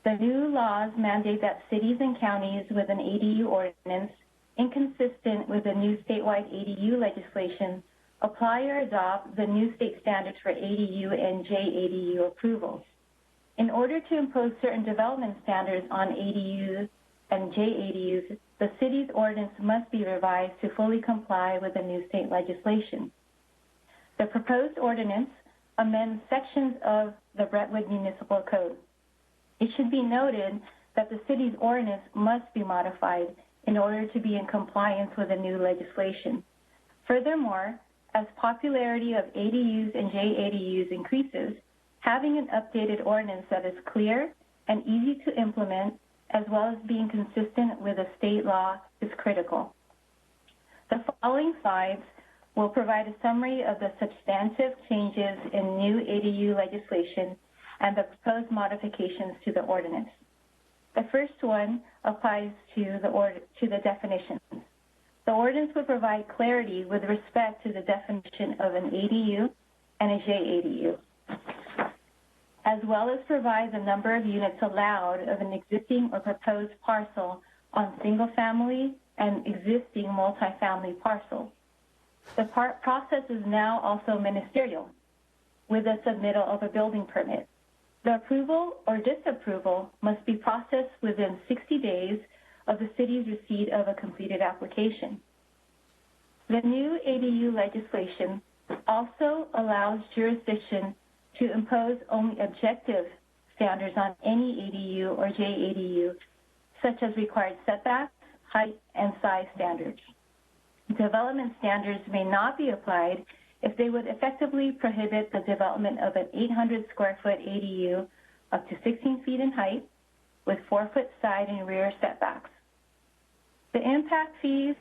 The new laws mandate that cities and counties with an ADU ordinance inconsistent with the new statewide ADU legislation apply or adopt the new state standards for ADU and JADU approvals. In order to impose certain development standards on ADUs and JADUs, the city's ordinance must be revised to fully comply with the new state legislation. The proposed ordinance amends sections of the Brentwood Municipal Code. It should be noted that the city's ordinance must be modified in order to be in compliance with the new legislation. Furthermore, as popularity of ADUs and JADUs increases, having an updated ordinance that is clear and easy to implement, as well as being consistent with the state law, is critical. The following slides will provide a summary of the substantive changes in new ADU legislation and the proposed modifications to the ordinance. The first one applies to the definitions. The ordinance will provide clarity with respect to the definition of an ADU and a JADU, as well as provide the number of units allowed of an existing or proposed parcel on single-family and existing multifamily parcels. The process is now also ministerial, with the submittal of a building permit. The approval or disapproval must be processed within 60 days of the city's receipt of a completed application. The new ADU legislation also allows jurisdiction to impose only objective standards on any ADU or JADU, such as required setbacks, height, and size standards. Development standards may not be applied if they would effectively prohibit the development of an 800 square foot ADU up to 16 feet in height with 4-foot side and rear setbacks. The impact fees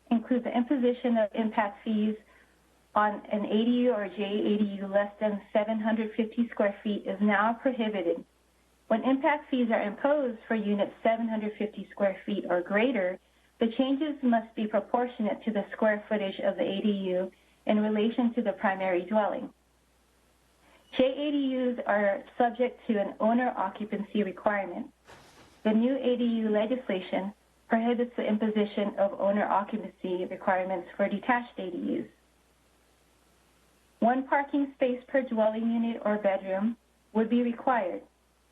include the imposition of impact fees on an ADU or JADU less than 750 square feet is now prohibited. When impact fees are imposed for units 750 square feet or greater, the changes must be proportionate to the square footage of the ADU in relation to the primary dwelling. JADUs are subject to an owner occupancy requirement. The new ADU legislation prohibits the imposition of owner occupancy requirements for detached ADUs. 1 parking space per dwelling unit or bedroom would be required.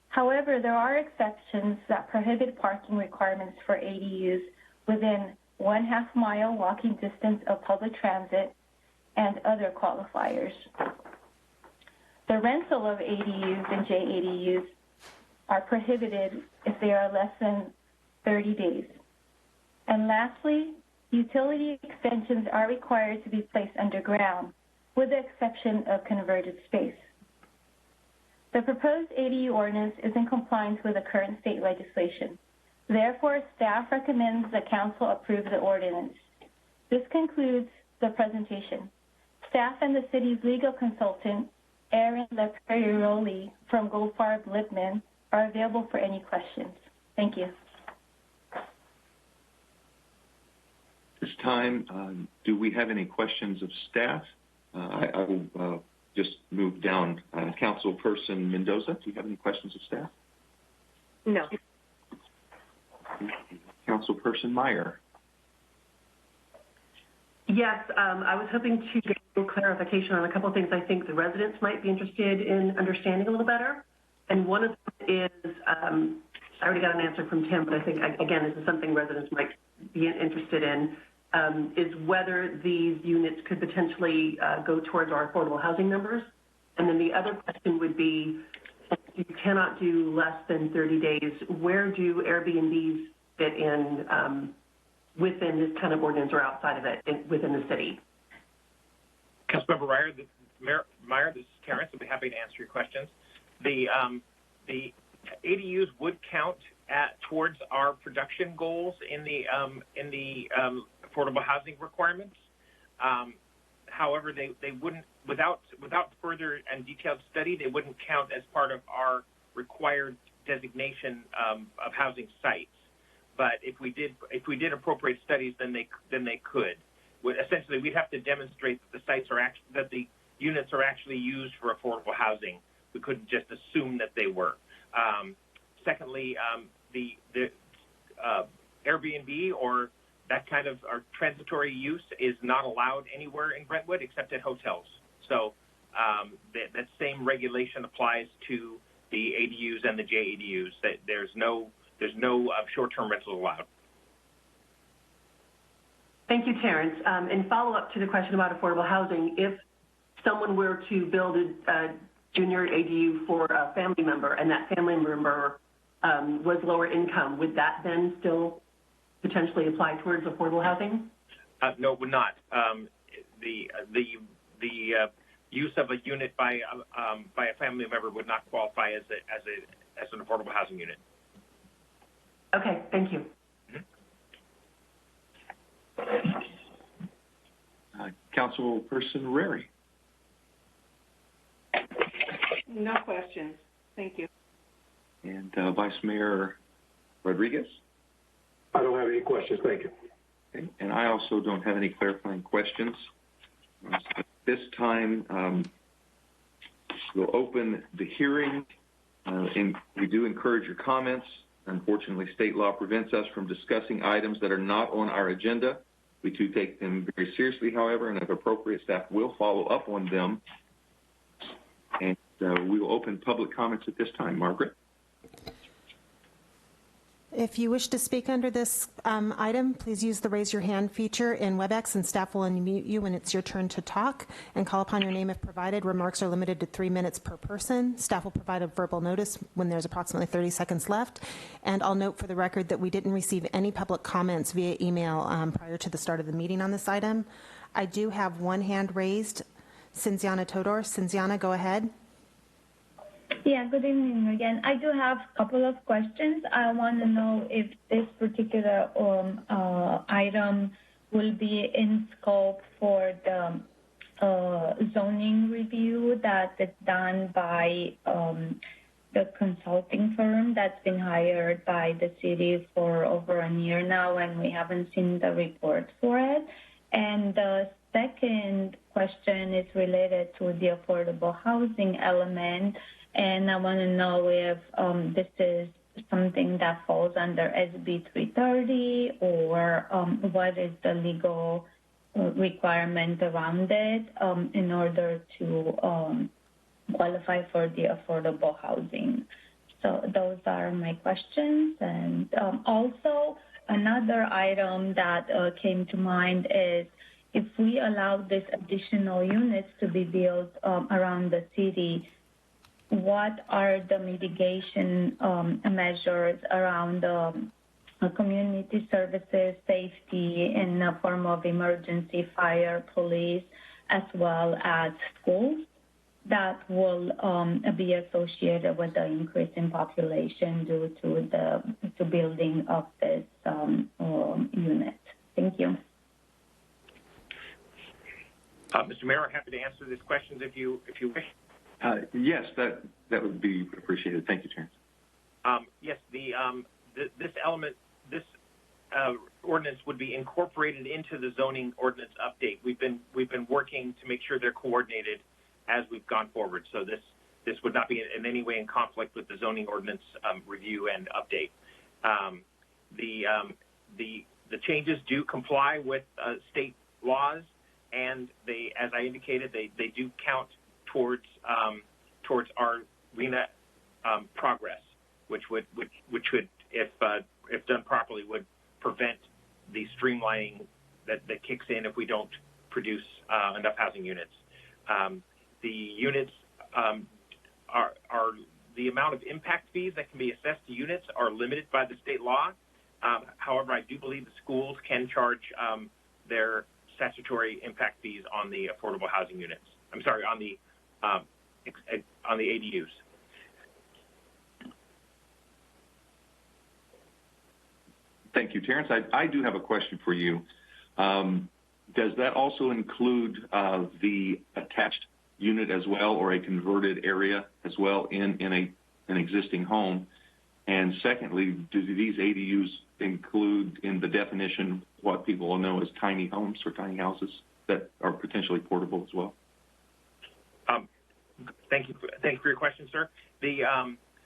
However, there are exceptions that prohibit parking requirements for ADUs within 1/2 mile walking distance of public transit and other qualifiers. The rental of ADUs and JADUs are prohibited if they are less than 30 days. And lastly, utility extensions are required to be placed underground, with the exception of converted space. The proposed ADU ordinance is in compliance with the current state legislation. Therefore, staff recommends the council approve the ordinance. This concludes the presentation. Staff and the city's legal consultant, A.1 A from Goldfarb Lippman, are available for any questions. Thank you. This time, do we have any questions of staff? I will just move down. Councilperson Mendoza, do you have any questions of staff? No. Councilperson Meyer. Yes, I was hoping to get clarification on a couple of things I think the residents might be interested in understanding a little better. And one of them is, I already got an answer from Tim, but I think, again, this is something residents might be interested in, is whether these units could potentially go towards our affordable housing numbers. And then the other question would be, if you cannot do less than 30 days, where do Airbnbs fit in within this kind of ordinance or outside of it within the city? Councilmember Meyer, this is Terrence. I'll be happy to answer your questions. The ADUs would count towards our production goals in the affordable housing requirements. However, they wouldn't, without further and detailed study, they wouldn't count as part of our required designation of housing sites. But if we did appropriate studies, then they could. Essentially, we'd have to demonstrate that the sites are that the units are actually used for affordable housing. We couldn't just assume that they were. Secondly, the Airbnb or that kind of transitory use is not allowed anywhere in Brentwood except at hotels. So that same regulation applies to the ADUs and the JADUs. That there's no short-term rentals allowed. Thank you, Terrence. In follow-up to the question about affordable housing, if someone were to build a junior ADU for a family member and that family member was lower income, would that then still potentially apply towards affordable housing? No, it would not. The use of a unit by a family member would not qualify as an affordable housing unit. Okay, thank you. Councilperson Rarey. No questions. Thank you. And Vice Mayor Rodriguez? I don't have any questions. Thank you. Okay. And I also don't have any clarifying questions. At this time, we'll open the hearing. And we do encourage your comments. Unfortunately, state law prevents us from discussing items that are not on our agenda. We do take them very seriously, however, and if appropriate, staff will follow up on them. And we will open public comments at this time. Margaret? If you wish to speak under this item, please use the raise your hand feature in WebEx, and staff will unmute you when it's your turn to talk and call upon your name if provided. Remarks are limited to 3 minutes per person. Staff will provide a verbal notice when there's approximately 30 seconds left. And I'll note for the record that we didn't receive any public comments via email prior to the start of the meeting on this item. I do have one hand raised. Cynthiana Todor. Cynthiana, go ahead. Yeah, good evening again. I do have a couple of questions. I want to know if this particular item will be in scope for the zoning review that is done by the consulting firm that's been hired by the city for over a year now, and we haven't seen the report for it. And the second question is related to the affordable housing element, and I want to know if this is something that falls under SB 330 or what is the legal requirement around it in order to qualify for the affordable housing. So those are my questions. And also another item that came to mind is if we allow these additional units to be built around the city, what are the mitigation measures around community services, safety in the form of emergency, fire, police, as well as schools that will be associated with the increase in population due to the building of this unit? Thank you. Mr. Mayor, I'm happy to answer these questions if you wish. Yes, that would be appreciated. Thank you, Terrence. Yes, this element, this ordinance would be incorporated into the zoning ordinance update. We've been working to make sure they're coordinated as we've gone forward. So this would not be in any way in conflict with the zoning ordinance review and update. The changes do comply with state laws, and they, as I indicated, they do count towards our RENA progress, which would, if done properly, would prevent the streamlining that kicks in if we don't produce enough housing units. The units are the amount of impact fees that can be assessed to units are limited by the state law. However, I do believe the schools can charge their statutory impact fees on the affordable housing units. I'm sorry, on the ADUs. Thank you, Terrence. I do have a question for you. Does that also include the attached unit as well, or a converted area as well in an existing home? And secondly, do these ADUs include in the definition what people will know as tiny homes or tiny houses that are potentially portable as well? Thank you for your question, sir.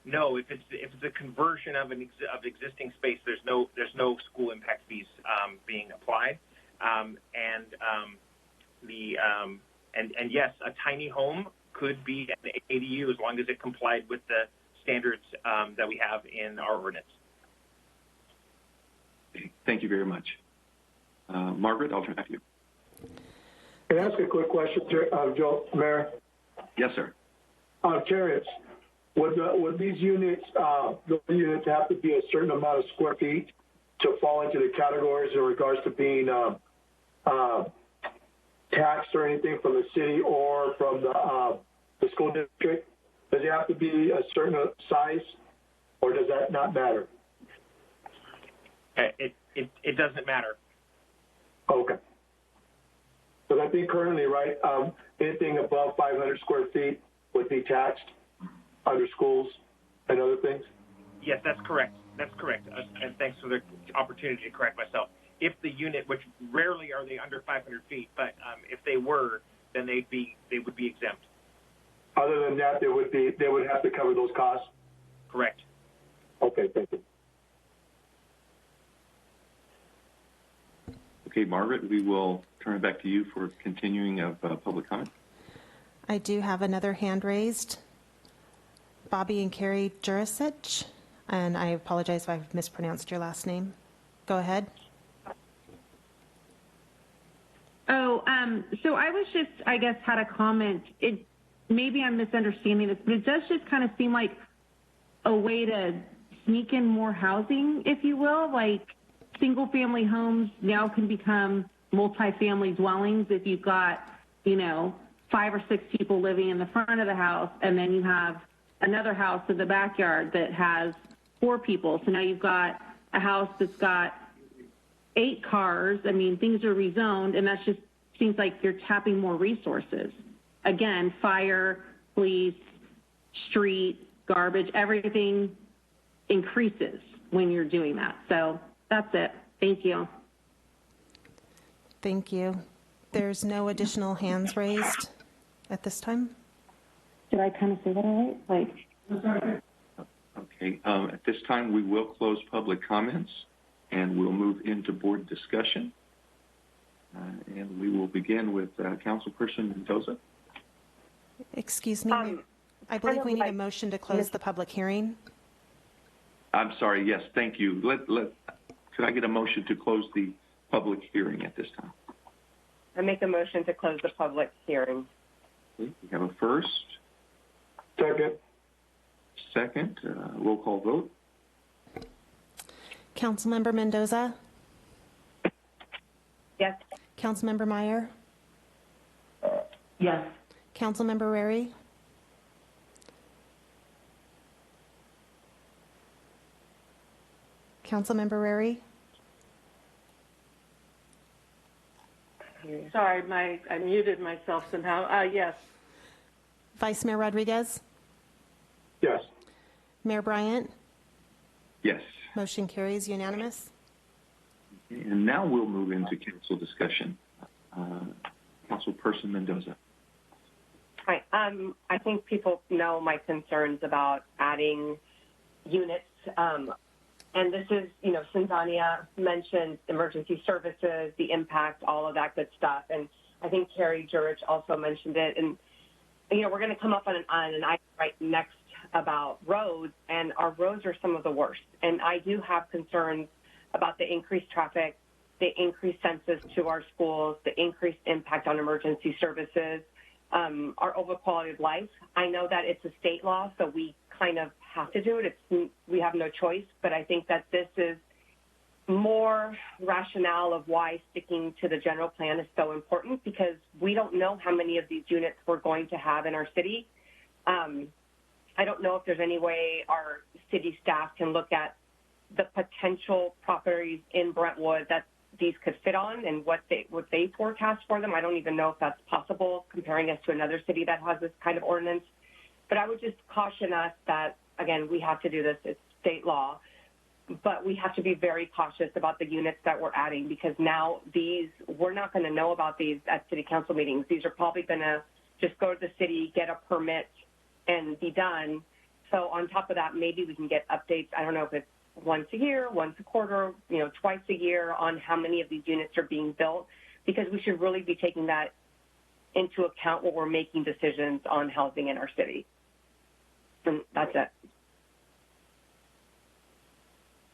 No, if it's a conversion of existing space, there's no school impact fees being applied, and yes, a tiny home could be an ADU as long as it complied with the standards that we have in our ordinance. Thank you very much. Margaret, I'll turn back to you. Can I ask a quick question, Joe, Mayor? Yes, sir. Terrence, would these units, the units have to be a certain amount of square feet to fall into the categories in regards to being taxed or anything from the city or from the school district? Does it have to be a certain size, or does that not matter? It doesn't matter. Okay. But I think currently, right, anything above 500 square feet would be taxed under schools and other things? Yes, that's correct. That's correct. And thanks for the opportunity to correct myself. If the unit, which rarely are they under 500 feet, but if they were, then they would be exempt. Other than that, they would have to cover those costs? Correct. Okay, thank you. Okay, Margaret, we will turn it back to you for continuing of public comment. I do have another hand raised. Bobby and Carrie Jurisic, and I apologize if I've mispronounced your last name. Go ahead. So I was just, I guess, had a comment. Maybe I'm misunderstanding this, but it does just kind of seem like a way to sneak in more housing, if you will, like single-family homes now can become multifamily dwellings if you've got, 5 or 6 people living in the front of the house, and then you have another house in the backyard that has 4 people. So now you've got a house that's got 8 cars. I mean, things are rezoned, and that just seems like you're tapping more resources. Again, fire, police, street, garbage, everything increases when you're doing that. So that's it. Thank you. Thank you. There's no additional hands raised at this time. Did I kind of say that all right? Okay. At this time, we will close public comments, and we'll move into board discussion. And we will begin with Councilperson Mendoza. Excuse me. I believe we need a motion to close the public hearing. I'm sorry. Yes, thank you. Could I get a motion to close the public hearing at this time? I make a motion to close the public hearing. Okay, we have a first. Second. Roll call vote. Councilmember Mendoza? Yes. Councilmember Meyer? Yes. Councilmember Rarey? Councilmember Rarey? Sorry, I muted myself somehow. Yes. Vice Mayor Rodriguez? Yes. Mayor Bryant? Yes. Motion carries unanimous. And now we'll move into council discussion. Councilperson Mendoza. Hi. I think people know my concerns about adding units. And this is, since Anya mentioned emergency services, the impact, all of that good stuff. And I think Carrie Jurich also mentioned it. And, we're going to come up on an item right next about roads, and our roads are some of the worst. And I do have concerns about the increased traffic, the increased census to our schools, the increased impact on emergency services, our overall quality of life. I know that it's a state law, so we kind of have to do it. We have no choice, but I think that this is more rationale of why sticking to the general plan is so important, because we don't know how many of these units we're going to have in our city. I don't know if there's any way our city staff can look at the potential properties in Brentwood that these could fit on and what they forecast for them. I don't even know if that's possible, comparing us to another city that has this kind of ordinance. But I would just caution us that, again, we have to do this. It's state law. But we have to be very cautious about the units that we're adding, because now we're not going to know about these at city council meetings. These are probably going to just go to the city, get a permit, and be done. So on top of that, maybe we can get updates. I don't know if it's once a year, once a quarter, twice a year on how many of these units are being built, because we should really be taking that into account when we're making decisions on housing in our city. And that's it.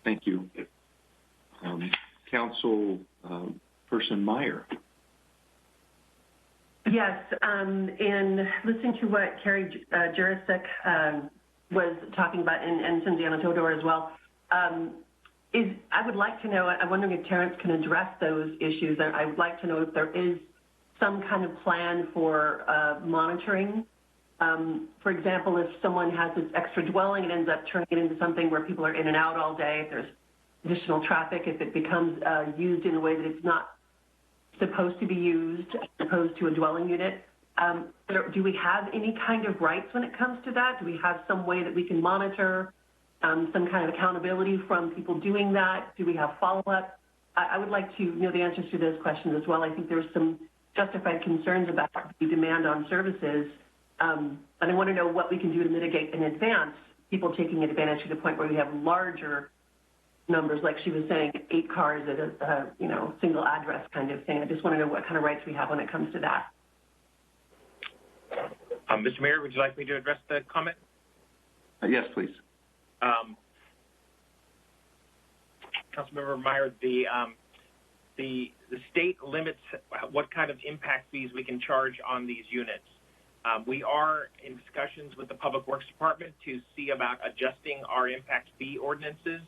Thank you. Councilperson Meyer. Yes, in listening to what Carrie Jurich was talking about, and Cynthia Todor as well, I would like to know, I'm wondering if Terrence can address those issues. I would like to know if there is some kind of plan for monitoring. For example, if someone has this extra dwelling and ends up turning it into something where people are in and out all day, if there's additional traffic, if it becomes used in a way that it's not supposed to be used as opposed to a dwelling unit, do we have any kind of rights when it comes to that? Do we have some way that we can monitor, some kind of accountability from people doing that? Do we have follow-up? I would like to know the answers to those questions as well. I think there's some justified concerns about the demand on services, and I want to know what we can do to mitigate in advance people taking advantage to the point where we have larger numbers, like she was saying, 8 cars at a single address kind of thing. I just want to know what kind of rights we have when it comes to that. Mr. Mayor, would you like me to address the comment? Yes, please. Councilmember Meyer, the state limits what kind of impact fees we can charge on these units. We are in discussions with the Public Works Department to see about adjusting our impact fee ordinances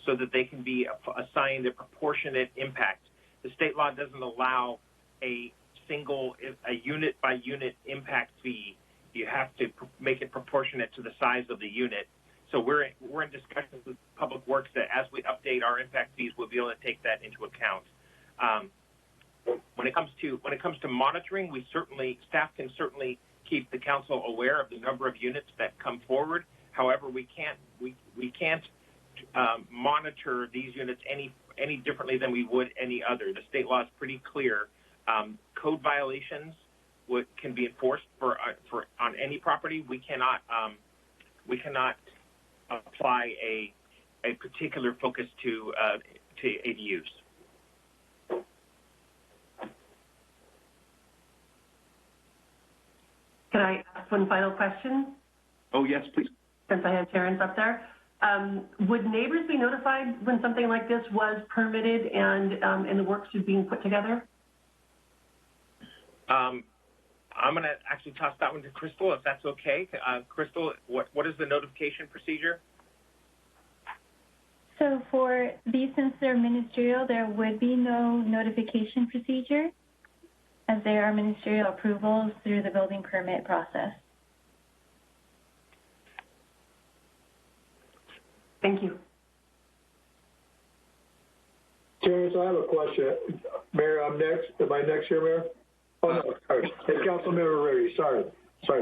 so that they can be assigned a proportionate impact. The state law doesn't allow a a unit by unit impact fee. You have to make it proportionate to the size of the unit. So we're in discussions with Public Works that as we update our impact fees, we'll be able to take that into account. When it comes to monitoring, staff can certainly keep the council aware of the number of units that come forward. However, we can't monitor these units any differently than we would any other. The state law is pretty clear. Code violations can be enforced on any property. We cannot apply a particular focus to ADUs. Can I ask one final question? Oh, yes, please. Since I have Terrence up there. Would neighbors be notified when something like this was permitted and the works are being put together? I'm going to actually toss that one to Crystal, if that's okay. Crystal, what is the notification procedure? So for these, since they're ministerial, there would be no notification procedure, as they are ministerial approvals through the building permit process. Thank you. Terrence, I have a question. Mayor, I'm next. Am I next here, Mayor? Oh, no, sorry. Hey, Councilmember Rarey, sorry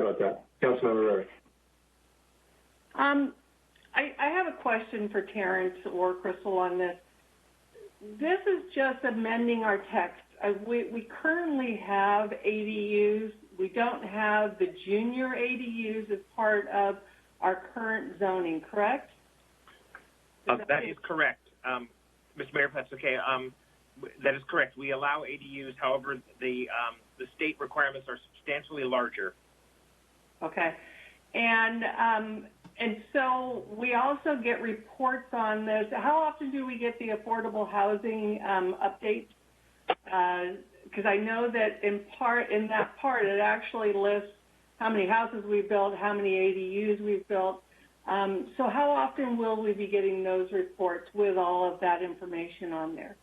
about that. Councilmember Rarey. I have a question for Terrence or Crystal on this. This is just amending our text. We currently have ADUs. We don't have the junior ADUs as part of our current zoning, correct? That is correct. Mr. Mayor, if that's okay. That is correct. We allow ADUs. However, the state requirements are substantially larger. Okay. And so we also get reports on this. How often do we get the affordable housing updates? Because I know that in that part, it actually lists how many houses we've built, how many ADUs we've built. So how often will we be getting those reports with all of that information on there?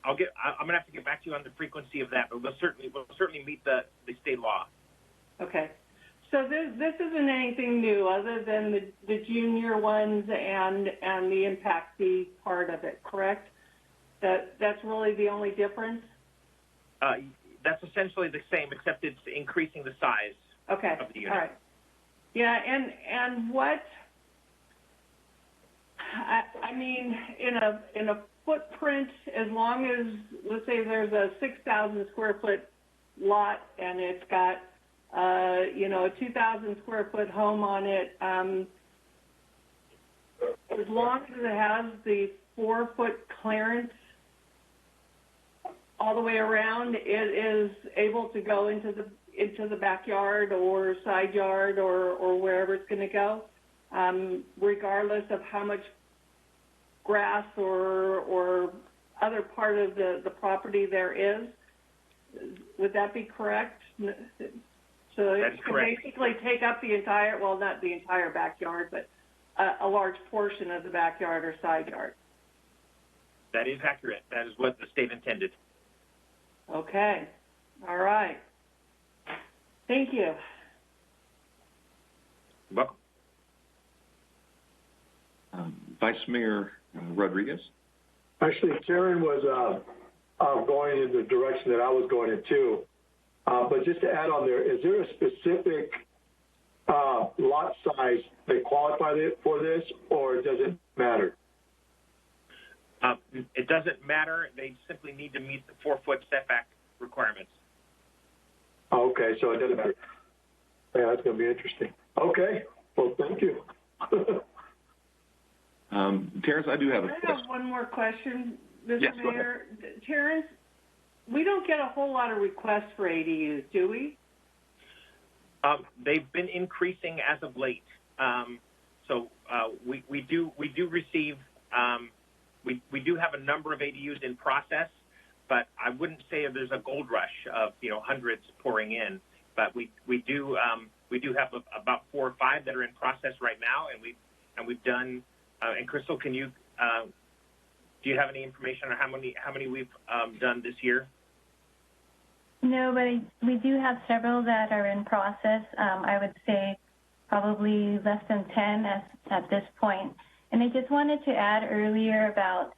I'm going to have to get back to you on the frequency of that, but we'll certainly meet the state law. Okay. So this isn't anything new other than the junior ones and the impact fee part of it, correct? That's really the only difference? That's essentially the same, except it's increasing the size of the unit. All right. Yeah, and what, I mean, in a footprint, as long as, let's say there's a 6,000 square foot lot and it's got, a 2,000 square foot home on it, as long as it has the 4-foot clearance all the way around, it is able to go into the backyard or side yard or wherever it's going to go, regardless of how much grass or other part of the property there is. Would that be correct? So it can basically take up the entire, well, not the entire backyard, but a large portion of the backyard or side yard. That is accurate. That is what the state intended. Okay. All right. Thank you. You're welcome. Vice Mayor Rodriguez. Actually, Karen was going in the direction that I was going in too. But just to add on there, is there a specific lot size that qualify for this, or does it matter? It doesn't matter. They simply need to meet the 4-foot setback requirements. Okay, so it doesn't matter. Yeah, that's going to be interesting. Okay, well, thank you. Terrence, I do have a question. I have one more question, Mr. Yes, Mayor. Terrence, we don't get a whole lot of requests for ADUs, do we? They've been increasing as of late. So we do receive. We do have a number of ADUs in process, but I wouldn't say there's a gold rush of hundreds pouring in. But we do have about 4 or 5 that are in process right now, and we've done. And Crystal, can you Do you have any information on how many we've done this year? No, but we do have several that are in process. I would say probably less than 10 at this point. And I just wanted to add earlier about,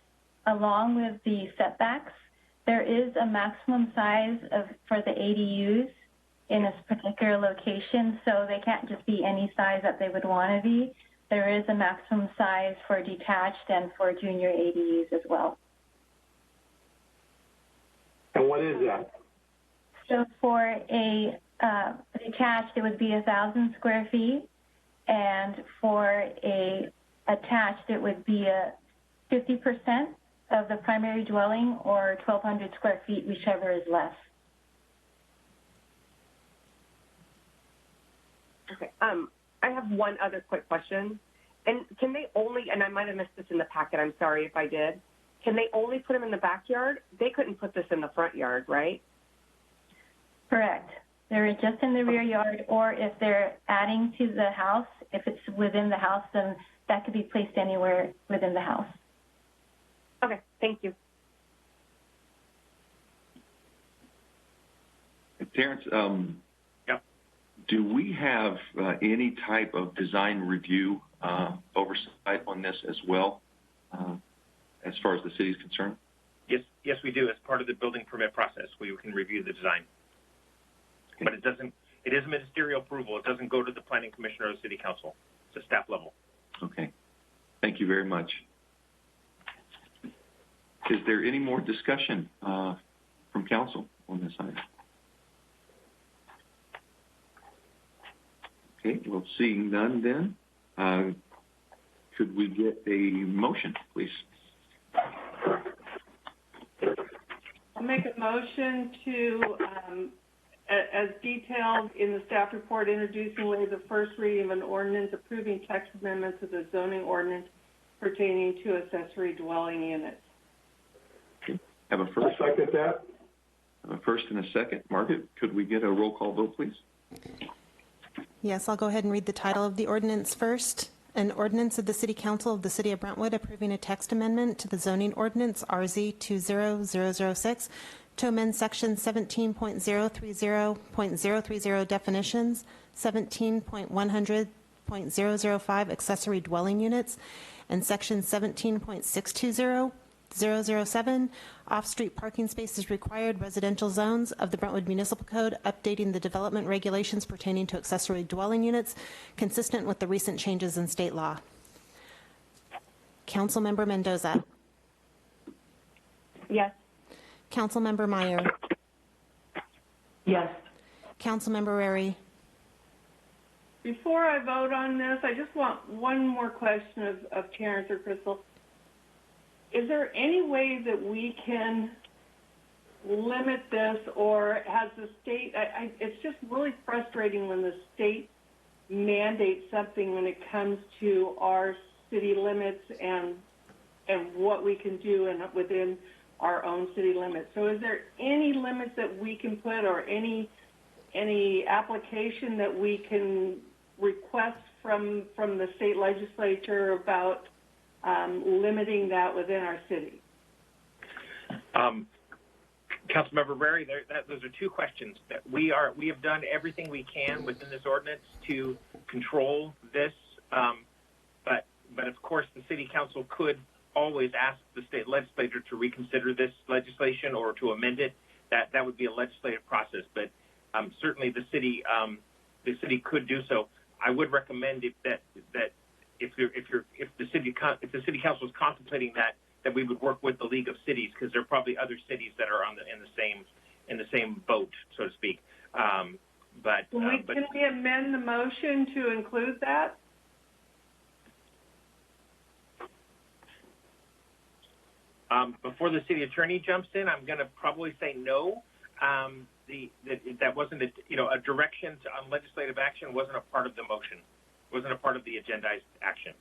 along with the setbacks, there is a maximum size for the ADUs in a particular location, so they can't just be any size that they would want to be. There is a maximum size for detached and for junior ADUs as well. And what is that? So for a detached, it would be 1,000 square feet, and for a attached, it would be 50% of the primary dwelling, or 1,200 square feet, whichever is less. Okay. I have one other quick question. And can they only, and I might have missed this in the packet, I'm sorry if I did, can they only put them in the backyard? They couldn't put this in the front yard, right? Correct. They're just in the rear yard, or if they're adding to the house, if it's within the house, then that could be placed anywhere within the house. Okay, thank you. Terrence, do we have any type of design review oversight on this as well, as far as the city is concerned? Yes, we do. As part of the building permit process, we can review the design. Okay. But it is ministerial approval. It doesn't go to the planning commission or the city council. It's a staff level. Okay. Thank you very much. Is there any more discussion from council on this item? Okay, well, seeing none then, could we get a motion, please? I'll make a motion to, as detailed in the staff report, introducing waive the first reading of an ordinance approving text amendments to the zoning ordinance pertaining to accessory dwelling units. Okay, have a first. I second that. Have a first and a second. Margaret, could we get a roll call vote, please? Yes, I'll go ahead and read the title of the ordinance first. An ordinance of the City Council of the City of Brentwood approving a text amendment to the zoning ordinance RZ 20006 to amend section 17.030.030 definitions, 17.100.005 accessory dwelling units, and section 17.620.007 off-street parking spaces required residential zones of the Brentwood Municipal Code, updating the development regulations pertaining to accessory dwelling units consistent with the recent changes in state law. Councilmember Mendoza. Yes. Councilmember Meyer. Yes. Councilmember Rarey. Before I vote on this, I just want one more question of Terrence or Crystal. Is there any way that we can limit this, or has the state, it's just really frustrating when the state mandates something when it comes to our city limits and what we can do within our own city limits. So is there any limits that we can put, or any application that we can request from the state legislature about limiting that within our city? Councilmember Rarey, those are two questions. That we have done everything we can within this ordinance to control this, but of course the city council could always ask the state legislature to reconsider this legislation or to amend it. That would be a legislative process, but certainly the city could do so. I would recommend that if the city council is contemplating that we would work with the League of Cities, because there are probably other cities that are in the same boat, so to speak. Can we amend the motion to include that? Before the city attorney jumps in, I'm going to probably say no. That wasn't a direction on legislative action wasn't a part of the motion, wasn't a part of the agendized action.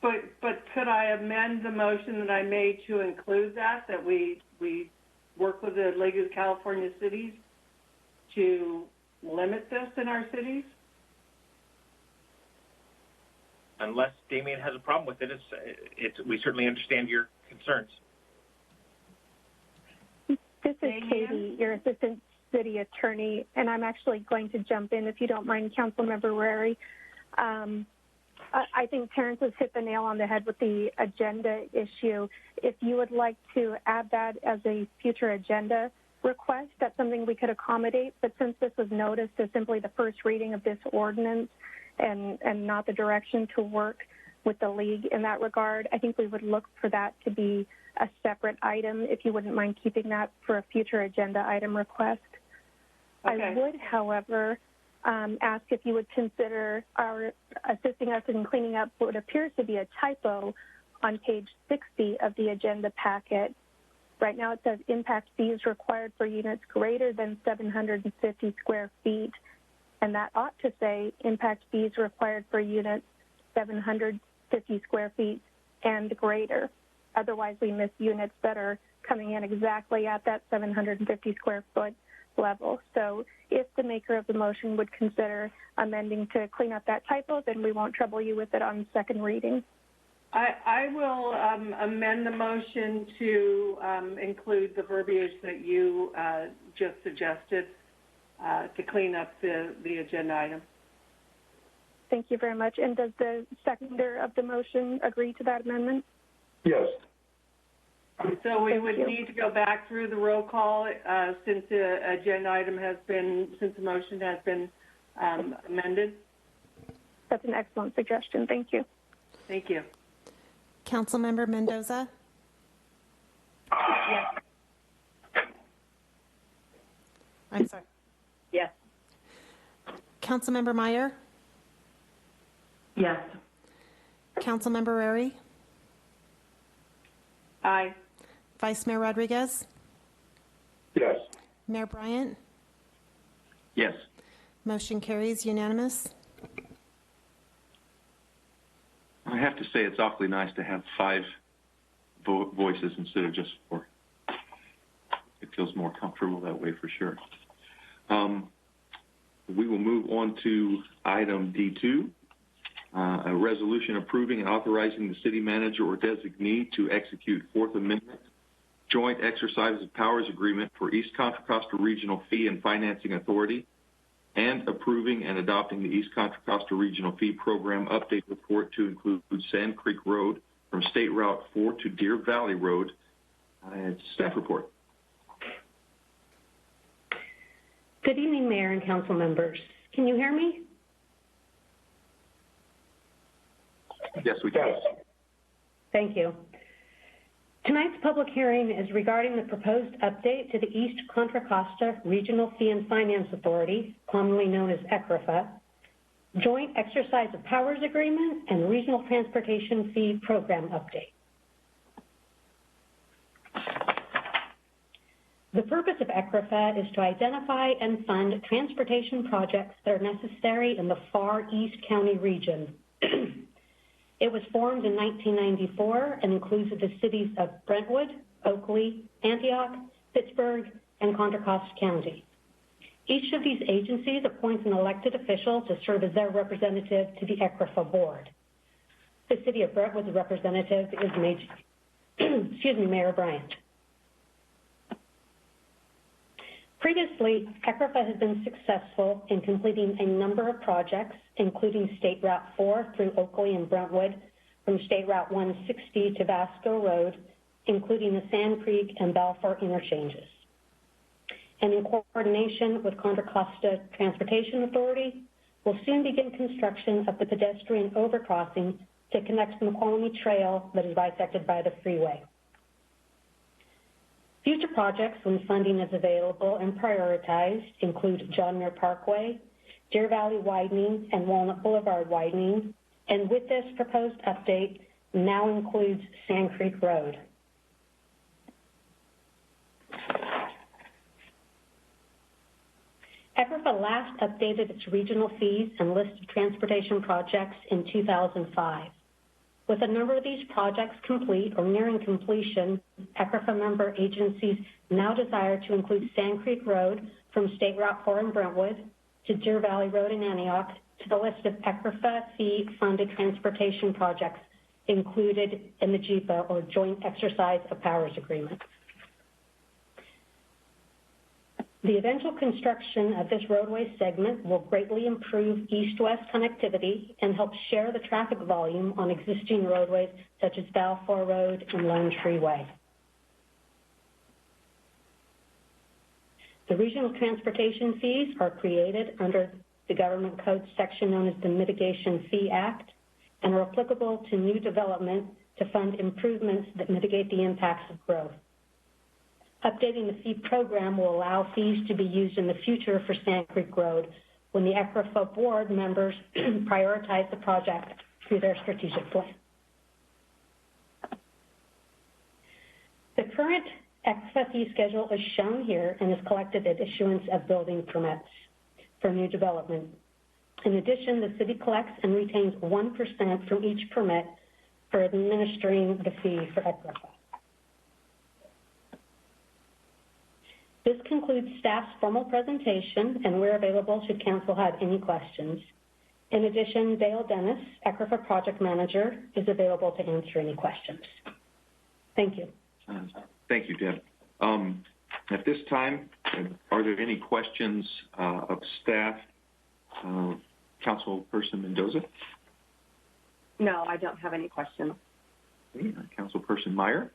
But could I amend the motion that I made to include that we work with the League of California Cities to limit this in our cities? unless Damien has a problem with it, we certainly understand your concerns. This is Katie, your Assistant City Attorney, and I'm actually going to jump in, if you don't mind, Councilmember Rarey. I think Terrence has hit the nail on the head with the agenda issue. If you would like to add that as a future agenda request, that's something we could accommodate, but since this was noticed as simply the first reading of this ordinance and not the direction to work with the league in that regard, I think we would look for that to be a separate item, if you wouldn't mind keeping that for a future agenda item request. Okay. I would, however, ask if you would consider assisting us in cleaning up what appears to be a typo on page 60 of the agenda packet. Right now it says impact fees required for units greater than 750 square feet, and that ought to say impact fees required for units 750 square feet and greater. Otherwise, we miss units that are coming in exactly at that 750 square foot level. So if the maker of the motion would consider amending to clean up that typo, then we won't trouble you with it on second reading. I will amend the motion to include the verbiage that you just suggested to clean up the agenda item. Thank you very much. And does the seconder of the motion agree to that amendment? Yes. So we would need to go back through the roll call since the agenda item since the motion has been amended. That's an excellent suggestion. Thank you. Thank you. Councilmember Mendoza? Yes. I'm sorry. Yes. Councilmember Meyer? Yes. Councilmember Rarey? Aye. Vice Mayor Rodriguez? Yes. Mayor Bryant? Yes. Motion carries unanimous. I have to say it's awfully nice to have 5 voices instead of just 4. It feels more comfortable that way for sure. We will move on to item D2, a resolution approving and authorizing the city manager or designee to execute Fourth Amendment Joint Exercise of Powers Agreement for East Contra Costa Regional Fee and Financing Authority, and approving and adopting the East Contra Costa Regional Fee Program Update Report to include Sand Creek Road from State Route 4 to Deer Valley Road. It's staff report. Good evening, Mayor and Council members. Can you hear me? Yes, we can. Thank you. Tonight's public hearing is regarding the proposed update to the East Contra Costa Regional Fee and Finance Authority, commonly known as ECRFA, Joint Exercise of Powers Agreement, and Regional Transportation Fee Program Update. The purpose of ECRFA is to identify and fund transportation projects that are necessary in the Far East County region. It was formed in 1994 and includes the cities of Brentwood, Oakley, Antioch, Pittsburgh, and Contra Costa County. Each of these agencies appoints an elected official to serve as their representative to the ECRFA board. The city of Brentwood's representative is Mayor Bryant. Previously, ECRFA has been successful in completing a number of projects, including State Route 4 through Oakley and Brentwood, from State Route 160 to Vasco Road, including the Sand Creek and Balfour interchanges. And in coordination with Contra Costa Transportation Authority, will soon begin construction of the pedestrian overcrossing to connect the Snoqualmie Trail that is bisected by the freeway. Future projects, when funding is available and prioritized, include John Muir Parkway, Deer Valley widening, and Walnut Boulevard widening, and with this proposed update, now includes Sand Creek Road. ECRFA last updated its regional fees and list of transportation projects in 2005. With a number of these projects complete or nearing completion, ECRFA member agencies now desire to include Sand Creek Road from State Route 4 in Brentwood to Deer Valley Road in Antioch to the list of ECRFA fee-funded transportation projects included in the JEPA, or Joint Exercise of Powers Agreement. The eventual construction of this roadway segment will greatly improve east-west connectivity and help share the traffic volume on existing roadways such as Balfour Road and Lone Tree Way. The regional transportation fees are created under the Government Code section known as the Mitigation Fee Act and are applicable to new development to fund improvements that mitigate the impacts of growth. Updating the fee program will allow fees to be used in the future for Sand Creek Road when the ECRFA board members prioritize the project through their strategic plan. The current ECRFA fee schedule is shown here and is collected at issuance of building permits for new development. In addition, the city collects and retains 1% from each permit for administering the fee for ECRFA. This concludes staff's formal presentation, and we're available should council have any questions. In addition, Dale Dennis, ECRFA project manager, is available to answer any questions. Thank you. Thank you, Deb. At this time, are there any questions of staff? Councilperson Mendoza? No, I don't have any questions. Okay. Councilperson Meyer?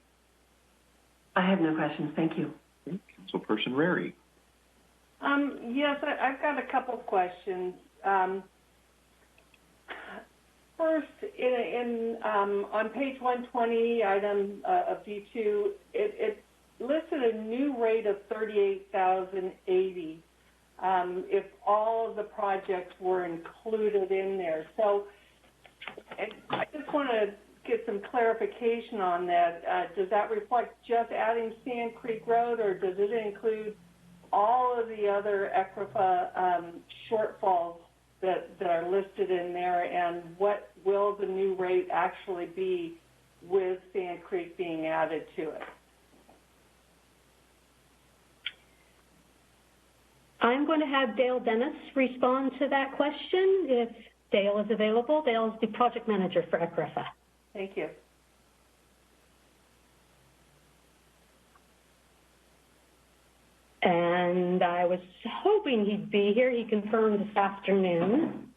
I have no questions. Thank you. Okay. Councilperson Rarey? Yes, I've got a couple of questions. First, on page 120, item of D2, it listed a new rate of $38,080 if all of the projects were included in there. So I just want to get some clarification on that. Does that reflect just adding Sand Creek Road, or does it include all of the other ECRFA shortfalls that are listed in there, and what will the new rate actually be with Sand Creek being added to it? I'm going to have Dale Dennis respond to that question if Dale is available. Dale is the project manager for ECRFA. Thank you. And I was hoping he'd be here. He confirmed this afternoon.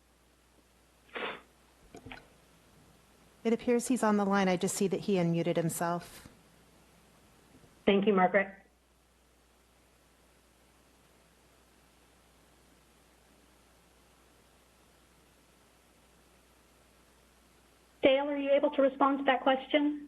It appears he's on the line. I just see that he unmuted himself. Thank you, Margaret. Dale, are you able to respond to that question?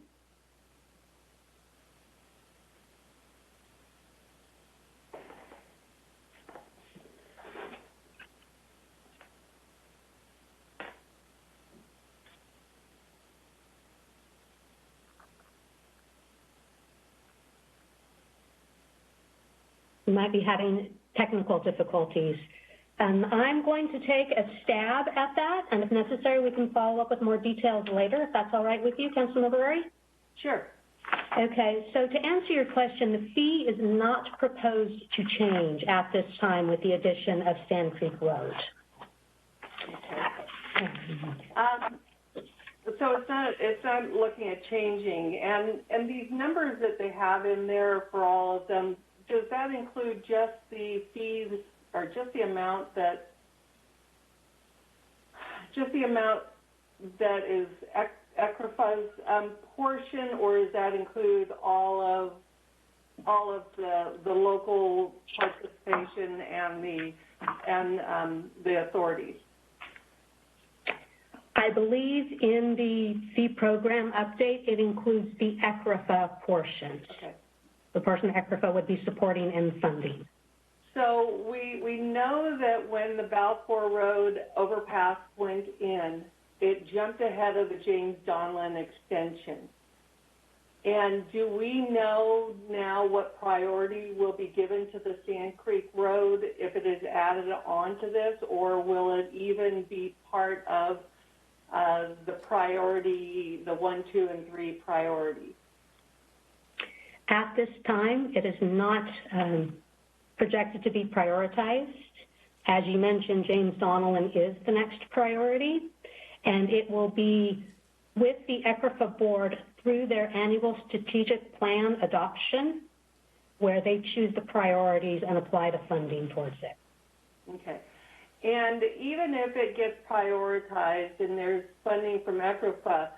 We might be having technical difficulties. I'm going to take a stab at that, and if necessary, we can follow up with more details later, if that's all right with you, Councilmember Rarey? Sure. Okay, so to answer your question, the fee is not proposed to change at this time with the addition of Sand Creek Road. So it's not looking at changing, and these numbers that they have in there for all of them, does that include just the fees or just the amount that is ECRFA's portion, or does that include all of the local participation and the authorities? I believe in the fee program update, it includes the ECRFA portion. Okay. The portion ECRFA would be supporting and funding. So we know that when the Balfour Road overpass went in, it jumped ahead of the James Donlin extension. And do we know now what priority will be given to the Sand Creek Road if it is added onto this, or will it even be part of the priority, the 1, 2, and 3 priority? At this time, it is not projected to be prioritized. As you mentioned, James Donnellan is the next priority, and it will be with the ECRFA board through their annual strategic plan adoption, where they choose the priorities and apply the funding towards it. Okay. And even if it gets prioritized and there's funding from ECRFA,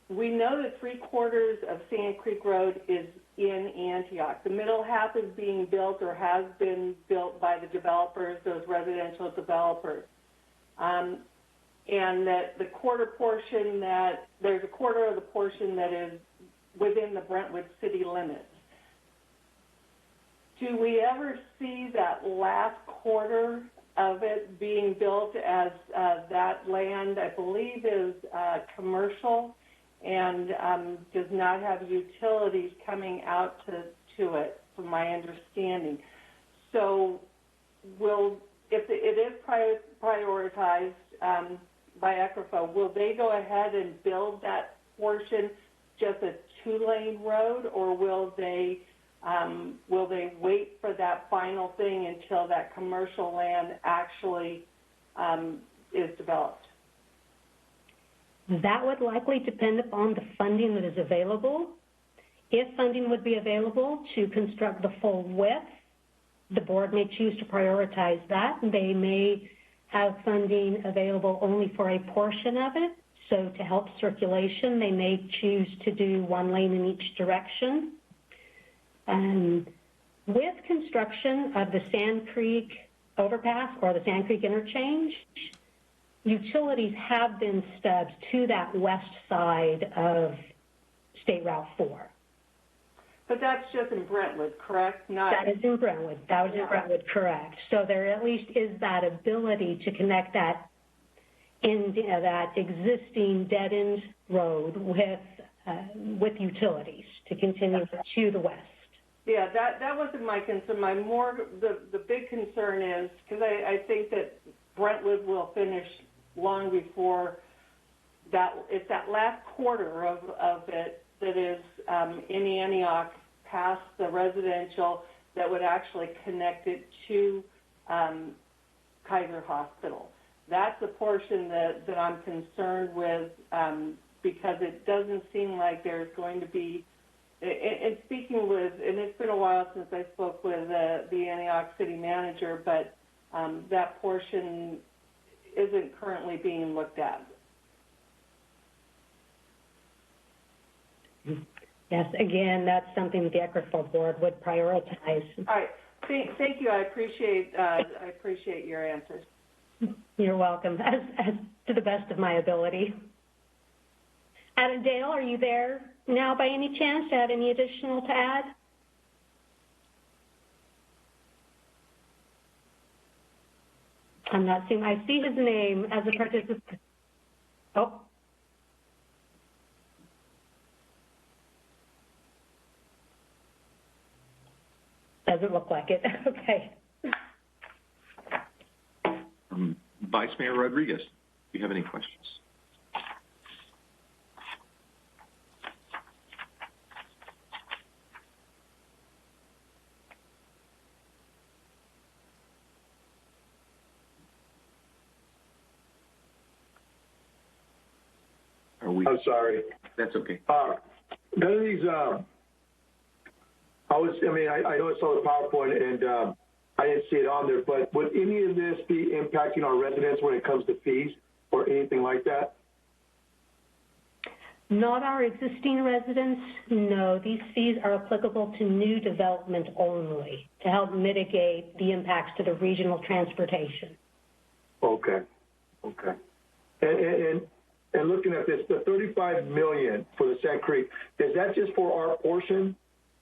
we know that 3/4 of Sand Creek Road is in Antioch. The middle half is being built or has been built by the developers, those residential developers. And that the quarter portion that, there's a quarter of the portion that is within the Brentwood city limits. Do we ever see that last quarter of it being built as that land, I believe, is commercial and does not have utilities coming out to it, from my understanding. So if it is prioritized by ECRFA, will they go ahead and build that portion just a 2-lane road, or will they wait for that final thing until that commercial land actually is developed? That would likely depend upon the funding that is available. If funding would be available to construct the full width, the board may choose to prioritize that. They may have funding available only for a portion of it. So to help circulation, they may choose to do 1 lane in each direction. And with construction of the Sand Creek overpass or the Sand Creek interchange, utilities have been stubbed to that west side of State Route 4. But that's just in Brentwood, correct? That is in Brentwood. That was in Brentwood, correct. So there at least is that ability to connect that that existing dead-end road with utilities to continue to the west. Yeah, that wasn't my concern. The big concern is, because I think that Brentwood will finish long before that. It's that last quarter of it that is in Antioch, past the residential, that would actually connect it to Kaiser Hospital. That's the portion that I'm concerned with, because it doesn't seem like there's going to be, and speaking with, and it's been a while since I spoke with the Antioch city manager, but that portion isn't currently being looked at. Yes, again, that's something that the ECRFA board would prioritize. All right, thank you. I appreciate your answers. You're welcome, as to the best of my ability. Adam Dale, are you there now by any chance to have any additional to add? I'm not seeing, I see his name as a participant. Oh. Doesn't look like it. Okay. Vice Mayor Rodriguez, do you have any questions? I'm sorry. That's okay. None of these, I know I saw the PowerPoint and I didn't see it on there, but would any of this be impacting our residents when it comes to fees or anything like that? Not our existing residents, no. These fees are applicable to new development only to help mitigate the impacts to the regional transportation. Okay. And looking at this, the $35 million for the Sand Creek, is that just for our portion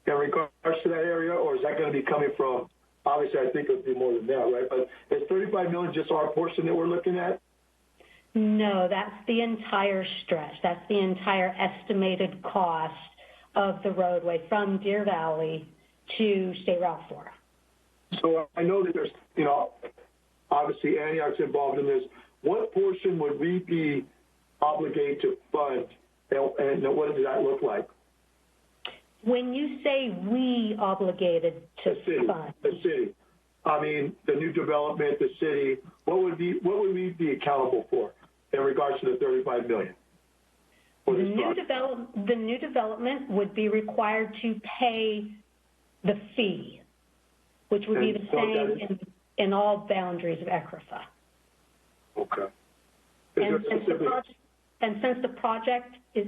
in regards to that area, or is that going to be coming from, obviously I think it would be more than that, right? But is $35 million just our portion that we're looking at? No, that's the entire stretch. That's the entire estimated cost of the roadway from Deer Valley to State Route 4. So I know that there's, obviously Antioch's involved in this. What portion would we be obligated to fund, and what does that look like? When you say we obligated to fund. The city. I mean, the new development, the city, what would we be accountable for in regards to the $35 million? The new development would be required to pay the fee, which would be the same in all boundaries of ECRFA. Okay. And since the project is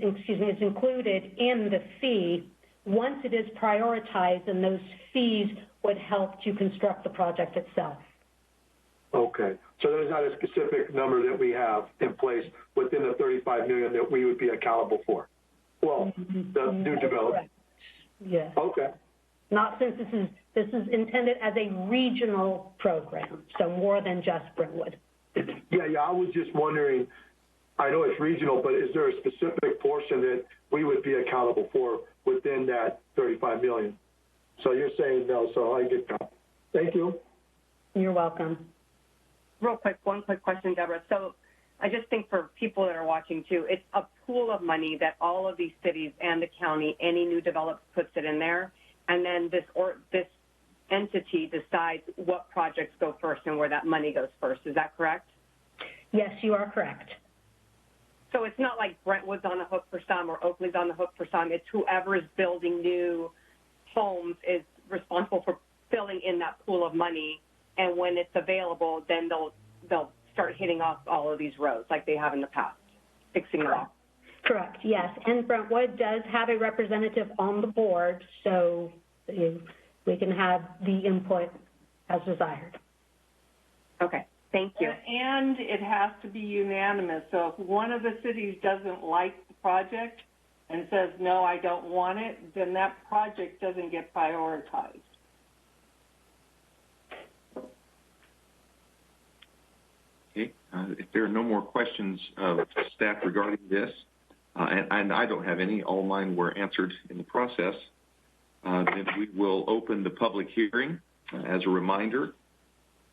included in the fee, once it is prioritized, then those fees would help to construct the project itself. Okay. So there's not a specific number that we have in place within the $35 million that we would be accountable for. Well, the new development. Yes. Okay. Not since this is intended as a regional program, so more than just Brentwood. Yeah. I was just wondering, I know it's regional, but is there a specific portion that we would be accountable for within that $35 million? So you're saying no, so I get that. Thank you. You're welcome. Real quick, one quick question, Deborah. So I just think for people that are watching too, it's a pool of money that all of these cities and the county, any new development puts it in there, and then this entity decides what projects go first and where that money goes first. Is that correct? Yes, you are correct. So it's not like Brentwood's on the hook for some or Oakley's on the hook for some. It's whoever is building new homes is responsible for filling in that pool of money, and when it's available, then they'll start hitting off all of these roads like they have in the past, fixing it all. Correct, yes. And Brentwood does have a representative on the board, so we can have the input as desired. Okay, thank you. And it has to be unanimous. So if one of the cities doesn't like the project and says, no, I don't want it, then that project doesn't get prioritized. Okay. If there are no more questions of staff regarding this, and I don't have any, all mine were answered in the process, then we will open the public hearing. As a reminder,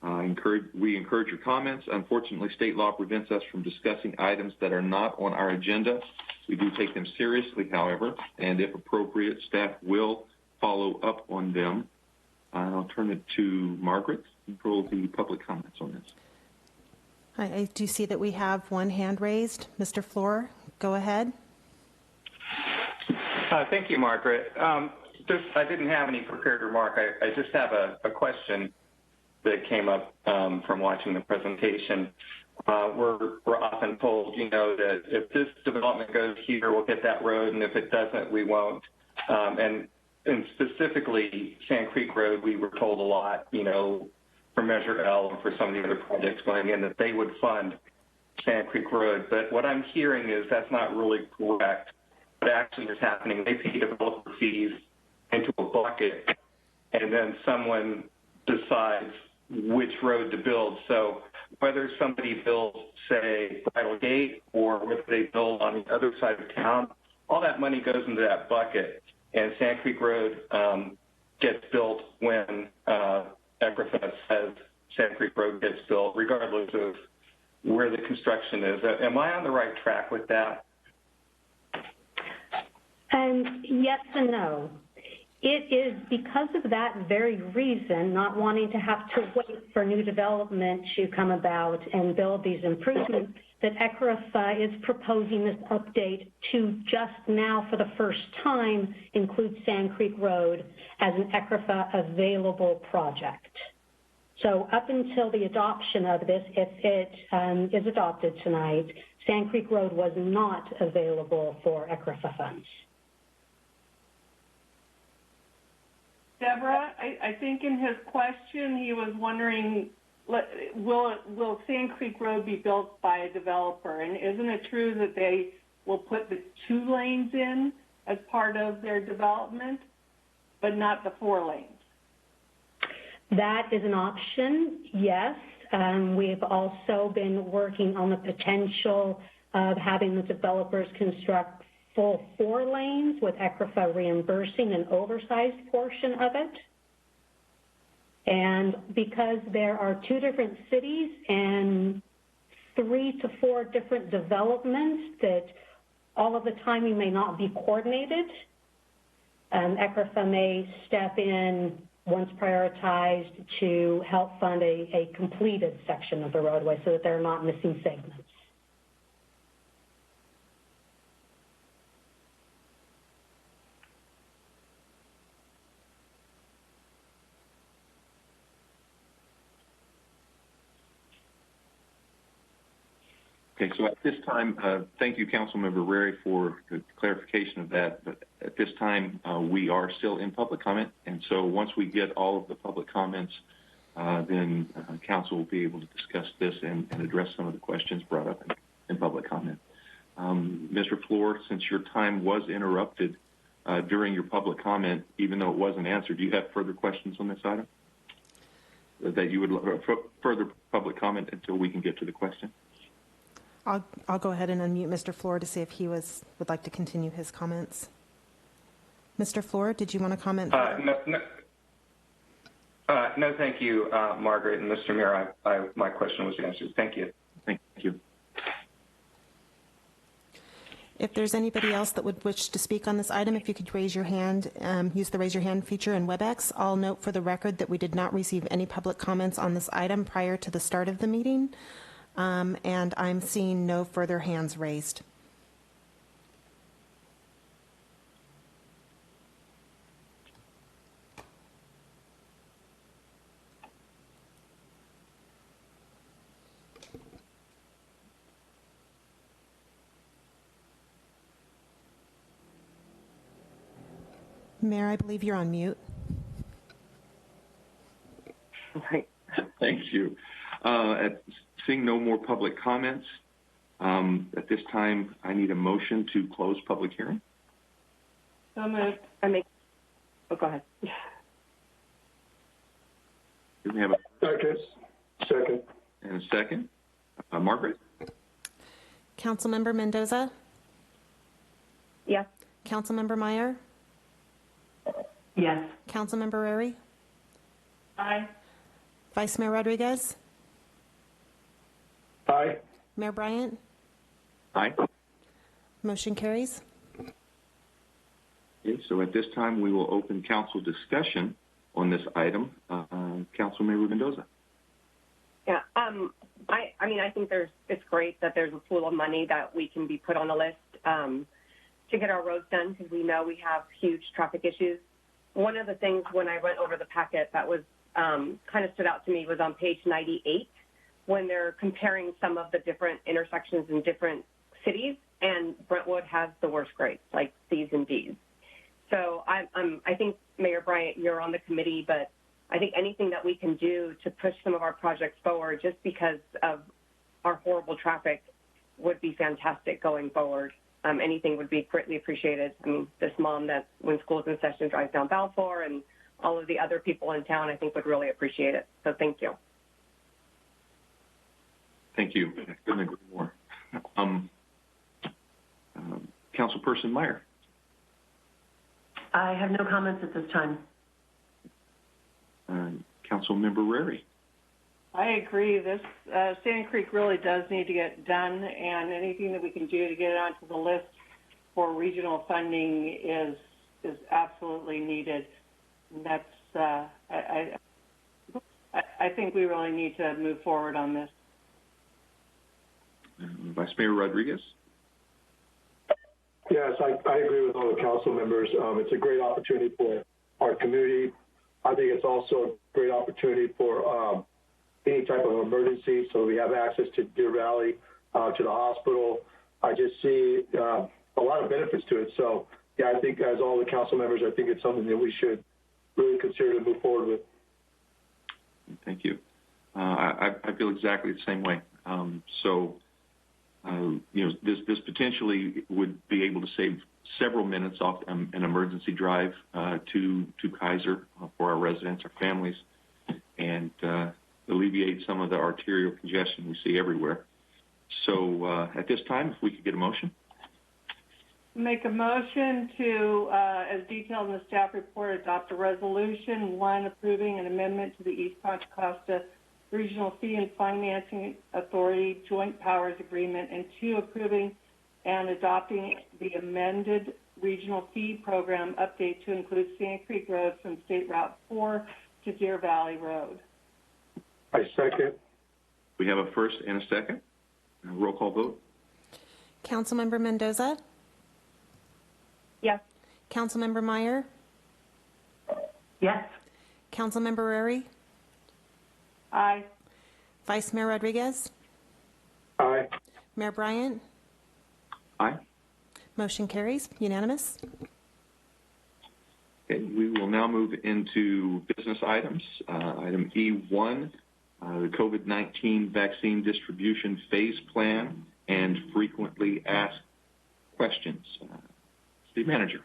we encourage your comments. Unfortunately, state law prevents us from discussing items that are not on our agenda. We do take them seriously, however, and if appropriate, staff will follow up on them. I'll turn it to Margaret to control the public comments on this. I do see that we have one hand raised. Mr. Floor, go ahead. Thank you, Margaret. I didn't have any prepared remark. I just have a question that came up from watching the presentation. We're often told, that if this development goes here, we'll get that road, and if it doesn't, we won't. And specifically, Sand Creek Road, we were told a lot, for Measure L and for some of the other projects going in, that they would fund Sand Creek Road. But what I'm hearing is that's not really correct. What actually is happening, they pay developer fees into a bucket, and then someone decides which road to build. So whether somebody builds, say, Bridal Gate, or whether they build on the other side of town, all that money goes into that bucket. And Sand Creek Road gets built when ECRFA says Sand Creek Road gets built, regardless of where the construction is. Am I on the right track with that? Yes and no. It is because of that very reason, not wanting to have to wait for new development to come about and build these improvements, that ECRFA is proposing this update to just now, for the first time, include Sand Creek Road as an ECRFA available project. So up until the adoption of this, if it is adopted tonight, Sand Creek Road was not available for ECRFA funds. Deborah, I think in his question he was wondering, will Sand Creek Road be built by a developer? And isn't it true that they will put the 2 lanes in as part of their development, but not the 4 lanes? That is an option, yes. We've also been working on the potential of having the developers construct full 4 lanes with ECRFA reimbursing an oversized portion of it. And because there are 2 different cities and 3 to 4 different developments that all of the timing may not be coordinated, ECRFA may step in once prioritized to help fund a completed section of the roadway so that they're not missing segments. Okay, so at this time, thank you, Councilmember Rarey, for the clarification of that. But at this time, we are still in public comment, and so once we get all of the public comments, then Council will be able to discuss this and address some of the questions brought up in public comment. Mr. Floor, since your time was interrupted during your public comment, even though it wasn't answered, do you have further questions on this item? That you would further public comment until we can get to the question? I'll go ahead and unmute Mr. Floor to see if he would like to continue his comments. Mr. Floor, did you want to comment? No, thank you, Margaret and Mr. Mayor. My question was answered. Thank you. Thank you. If there's anybody else that would wish to speak on this item, if you could raise your hand, use the raise your hand feature in WebEx. I'll note for the record that we did not receive any public comments on this item prior to the start of the meeting. And I'm seeing no further hands raised. Mayor, I believe you're on mute. Thank you. Seeing no more public comments, at this time, I need a motion to close public hearing. So moved. Go ahead. Do we have a Second. And a second? Margaret? Councilmember Mendoza? Yes. Councilmember Meyer? Yes. Councilmember Rarey? Aye. Vice Mayor Rodriguez? Aye. Mayor Bryant? Aye. Motion carries. Okay, so at this time, we will open council discussion on this item. Councilmember Mendoza. Yeah, I mean, I think it's great that there's a pool of money that we can be put on a list to get our roads done, because we know we have huge traffic issues. One of the things when I went over the packet that was kind of stood out to me was on page 98, when they're comparing some of the different intersections in different cities, and Brentwood has the worst grades, like C's and D's. So I think, Mayor Bryant, you're on the committee, but I think anything that we can do to push some of our projects forward just because of our horrible traffic would be fantastic going forward. Anything would be greatly appreciated. I mean, this mom that when school's in session drives down Balfour, and all of the other people in town, I think would really appreciate it. So thank you. Thank you. I couldn't agree more. Councilperson Meyer. I have no comments at this time. Councilmember Rarey. I agree. This Sand Creek really does need to get done, and anything that we can do to get it onto the list for regional funding is absolutely needed. And that's I think we really need to move forward on this. Vice Mayor Rodriguez. Yes, I agree with all the council members. It's a great opportunity for our community. I think it's also a great opportunity for any type of emergency, so we have access to Deer Valley, to the hospital. I just see a lot of benefits to it. So, yeah, I think as all the council members, I think it's something that we should really consider to move forward with. Thank you. I feel exactly the same way. You know, this potentially would be able to save several minutes off an emergency drive to Kaiser for our residents, our families, and alleviate some of the arterial congestion we see everywhere. So at this time, if we could get a motion. Make a motion to, as detailed in the staff report, adopt a resolution, 1, approving an amendment to the East Contra Costa Regional Fee and Financing Authority Joint Powers Agreement, and 2, approving and adopting the amended Regional Fee Program update to include Sand Creek Road from State Route 4 to Deer Valley Road. I second. We have a first and a second. Roll call vote. Councilmember Mendoza? Yes. Councilmember Meyer? Yes. Councilmember Rarey? Aye. Vice Mayor Rodriguez? Aye. Mayor Bryant? Aye. Motion carries. Unanimous. Okay, we will now move into business items. Item E1, the COVID-19 vaccine distribution phase plan and frequently asked questions. City Manager.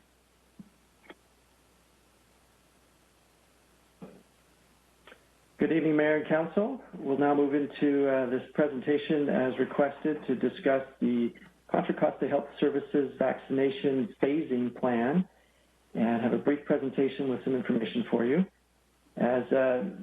Good evening, Mayor and Council. We'll now move into this presentation as requested to discuss the Contra Costa Health Services vaccination phasing plan and have a brief presentation with some information for you. As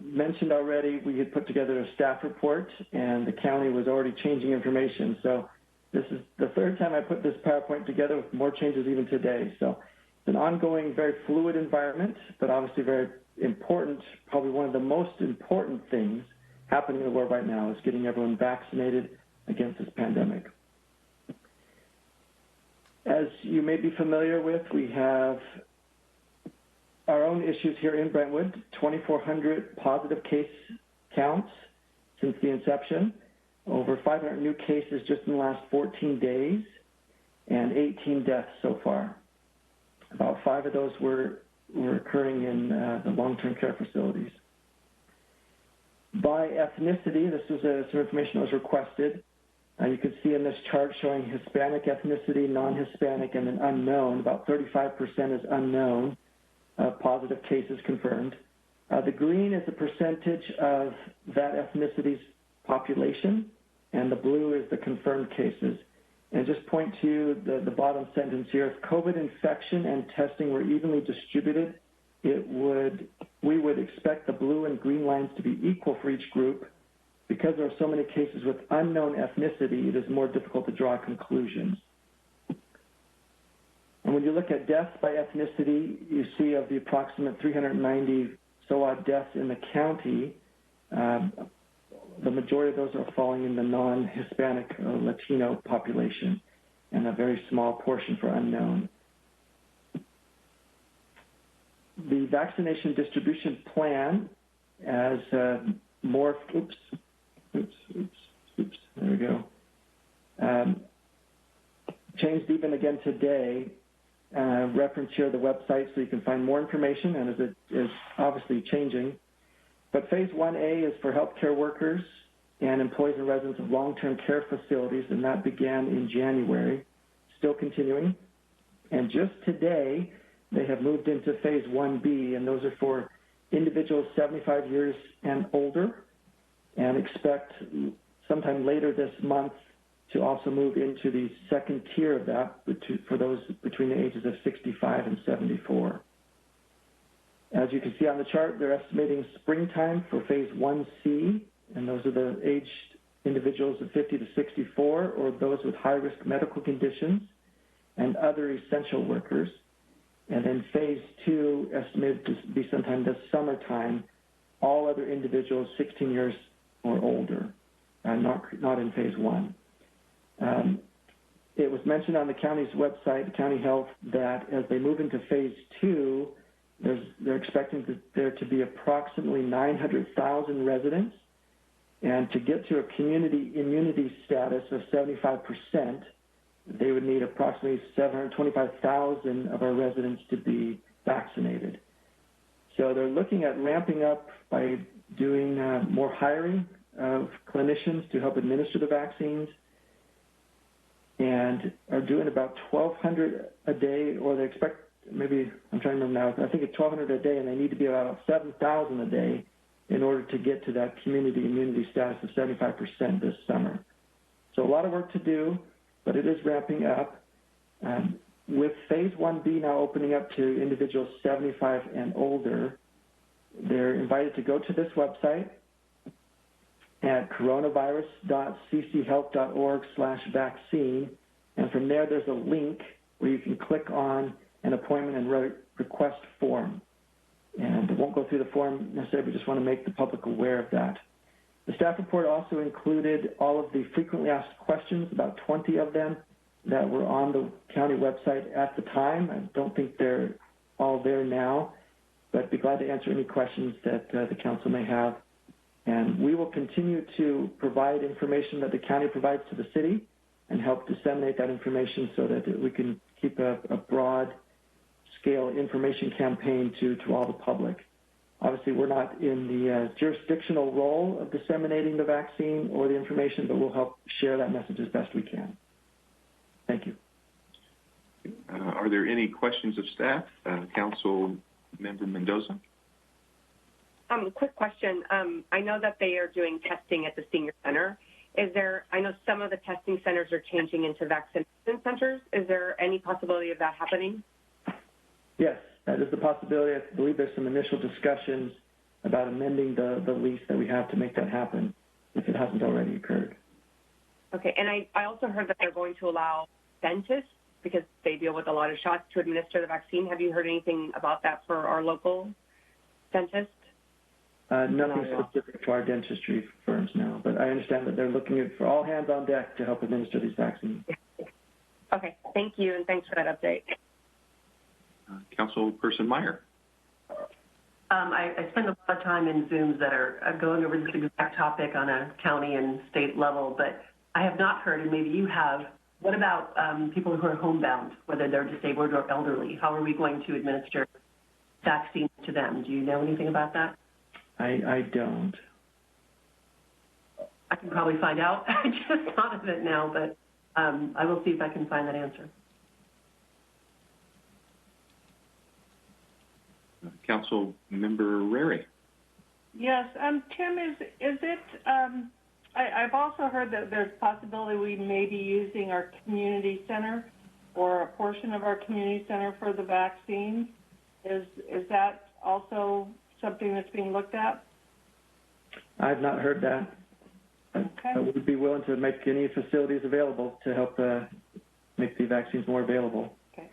mentioned already, we had put together a staff report and the county was already changing information. So this is the third time I put this PowerPoint together with more changes even today. So it's an ongoing, very fluid environment, but obviously very important, probably one of the most important things happening in the world right now is getting everyone vaccinated against this pandemic. As you may be familiar with, we have our own issues here in Brentwood, 2,400 positive case counts since the inception, over 500 new cases just in the last 14 days, and 18 deaths so far. About 5 of those were occurring in the long-term care facilities. By ethnicity, this was some information that was requested. You can see in this chart showing Hispanic ethnicity, non-Hispanic, and then unknown. About 35% is unknown, positive cases confirmed. The green is the percentage of that ethnicity's population, and the blue is the confirmed cases. And just point to the bottom sentence here. If COVID infection and testing were evenly distributed, we would expect the blue and green lines to be equal for each group. Because there are so many cases with unknown ethnicity, it is more difficult to draw conclusions. And when you look at deaths by ethnicity, you see of the approximate 390 so odd deaths in the county, the majority of those are falling in the non-Hispanic Latino population, and a very small portion for unknown. The vaccination distribution plan as morphed, there we go, changed even again today. Reference here the website so you can find more information, and as it is obviously changing. But phase 1A is for healthcare workers and employees and residents of long-term care facilities, and that began in January, still continuing. And just today, they have moved into phase 1B, and those are for individuals 75 years and older, and expect sometime later this month to also move into the second tier of that for those between the ages of 65 and 74. As you can see on the chart, they're estimating springtime for phase 1C, and those are the aged individuals of 50 to 64 or those with high-risk medical conditions and other essential workers. And then phase 2 estimated to be sometime this summertime, all other individuals 16 years or older, not in phase 1. It was mentioned on the county's website, the county health, that as they move into phase 2, they're expecting there to be approximately 900,000 residents, and to get to a community immunity status of 75%, they would need approximately 725,000 of our residents to be vaccinated. So they're looking at ramping up by doing more hiring of clinicians to help administer the vaccines, and are doing about 1,200 a day, or they expect maybe, I'm trying to remember now, I think it's 1,200 a day, and they need to be about 7,000 a day in order to get to that community immunity status of 75% this summer. So a lot of work to do, but it is ramping up. With phase 1B now opening up to individuals 75 and older, they're invited to go to this website at coronavirus.cchealth.org/vaccine, and from there there's a link where you can click on an appointment and request form. And I won't go through the form necessarily, but just want to make the public aware of that. The staff report also included all of the frequently asked questions, about 20 of them, that were on the county website at the time. I don't think they're all there now, but I'd be glad to answer any questions that the council may have. And we will continue to provide information that the county provides to the city and help disseminate that information so that we can keep a broad scale information campaign to all the public. Obviously, we're not in the jurisdictional role of disseminating the vaccine or the information, but we'll help share that message as best we can. Thank you. Are there any questions of staff? Council Member Mendoza? Quick question. I know that they are doing testing at the senior center. I know some of the testing centers are changing into vaccination centers. Is there any possibility of that happening? Yes, that is the possibility. I believe there's some initial discussions about amending the lease that we have to make that happen if it hasn't already occurred. Okay, and I also heard that they're going to allow dentists, because they deal with a lot of shots, to administer the vaccine. Have you heard anything about that for our local dentists? Nothing specific to our dentistry firms now, but I understand that they're looking for all hands on deck to help administer these vaccines. Okay, thank you, and thanks for that update. Councilperson Meyer. I spend a lot of time in Zooms that are going over this exact topic on a county and state level, but I have not heard, and maybe you have, what about people who are homebound, whether they're disabled or elderly? How are we going to administer vaccines to them? Do you know anything about that? I don't. I can probably find out. I just thought of it now, but I will see if I can find that answer. Council Member Rarey. Yes, Tim, is it, I've also heard that there's a possibility we may be using our community center or a portion of our community center for the vaccines. Is that also something that's being looked at? I've not heard that. Okay. I would be willing to make any facilities available to help make the vaccines more available. Okay.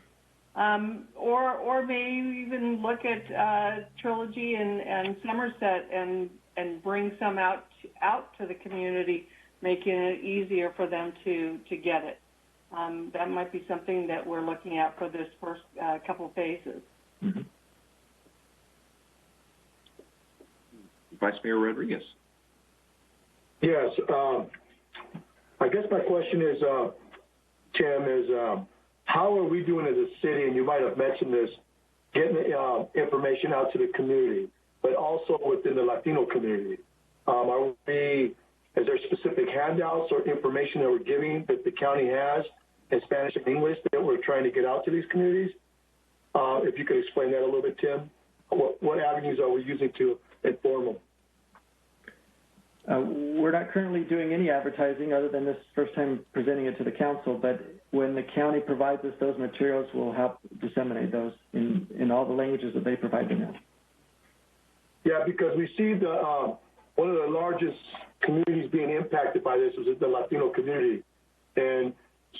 Or maybe even look at Trilogy and Somerset and bring some out to the community, making it easier for them to get it. That might be something that we're looking at for this first couple phases. Mm-hmm. Vice Mayor Rodriguez. Yes. I guess my question is, Tim, is how are we doing as a city, and you might have mentioned this, getting information out to the community, but also within the Latino community? Is there specific handouts or information that we're giving that the county has in Spanish and English that we're trying to get out to these communities? If you could explain that a little bit, Tim. What avenues are we using to inform them? We're not currently doing any advertising other than this first time presenting it to the council, but when the county provides us those materials, we'll help disseminate those in all the languages that they provide them in. Yeah, because we see one of the largest communities being impacted by this is the Latino community. And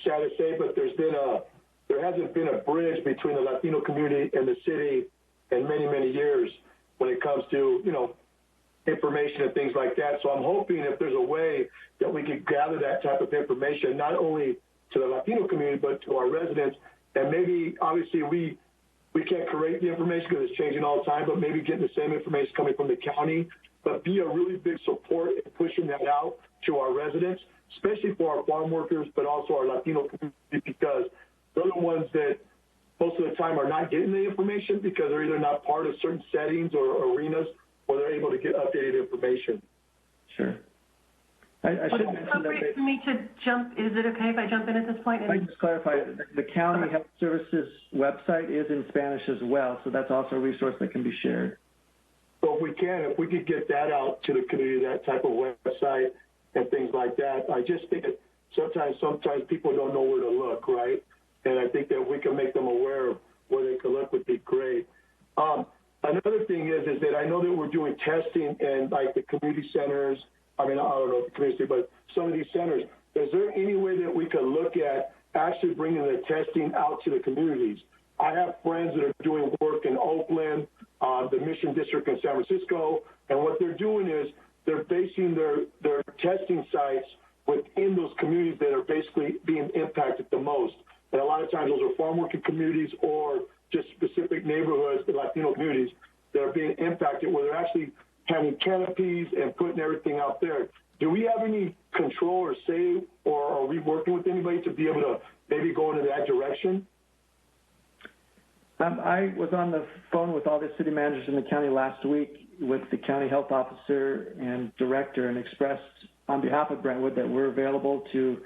sad to say, but there hasn't been a bridge between the Latino community and the city in many, many years when it comes to, information and things like that. So I'm hoping if there's a way that we could gather that type of information, not only to the Latino community, but to our residents. And maybe, obviously, we can't create the information because it's changing all the time, but maybe getting the same information coming from the county, but be a really big support in pushing that out to our residents, especially for our farm workers, but also our Latino community, because they're the ones that most of the time are not getting the information because they're either not part of certain settings or arenas where they're able to get updated information. Sure. I should mention that for me to jump. Is it okay if I jump in at this point? I just clarify, the County Health Services website is in Spanish as well, so that's also a resource that can be shared. So if we could get that out to the community, that type of website and things like that, I just think that sometimes people don't know where to look, right? And I think that we can make them aware of where they can look would be great. Another thing is that I know that we're doing testing in like the community centers. I mean, I don't know if the community, but some of these centers. Is there any way that we could look at actually bringing the testing out to the communities. I have friends that are doing work in Oakland, the Mission District in San Francisco, and what they're doing is they're basing their testing sites within those communities that are basically being impacted the most. And a lot of times those are farm working communities or just specific neighborhoods, the Latino communities that are being impacted where they're actually having canopies and putting everything out there. Do we have any control or say, or are we working with anybody to be able to maybe go into that direction? I was on the phone with all the city managers in the county last week with the county health officer and director and expressed on behalf of Brentwood that we're available to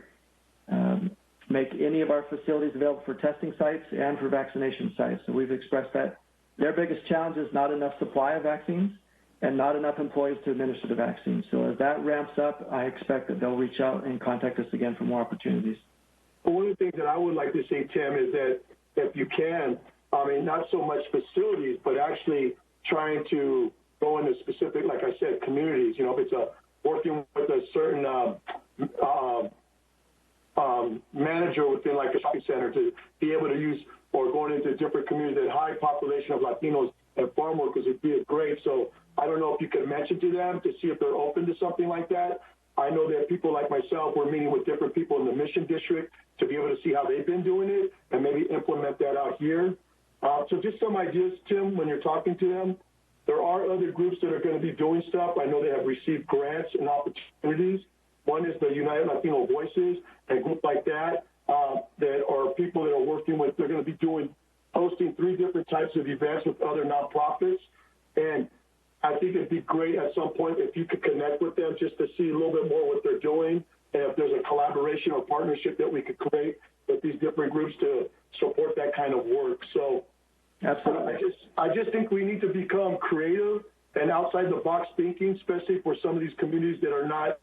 make any of our facilities available for testing sites and for vaccination sites. So we've expressed that their biggest challenge is not enough supply of vaccines and not enough employees to administer the vaccine. So as that ramps up, I expect that they'll reach out and contact us again for more opportunities. Well, one of the things that I would like to see, Tim, is that if you can, I mean, not so much facilities, but actually trying to go into specific, like I said, communities. You know, if it's working with a certain manager within like a shopping center to be able to use, or going into different communities that high population of Latinos and farm workers would be great. So I don't know if you could mention to them to see if they're open to something like that. I know that people like myself, we're meeting with different people in the Mission District to be able to see how they've been doing it and maybe implement that out here. So just some ideas, Tim, when you're talking to them. There are other groups that are going to be doing stuff. I know they have received grants and opportunities. One is the United Latino Voices, and a group like that, that are people that are working with, they're going to be hosting 3 different types of events with other nonprofits. And I think it'd be great at some point if you could connect with them just to see a little bit more what they're doing, and if there's a collaboration or partnership that we could create with these different groups to support that kind of work. So absolutely. I just think we need to become creative and outside the box thinking, especially for some of these communities that are not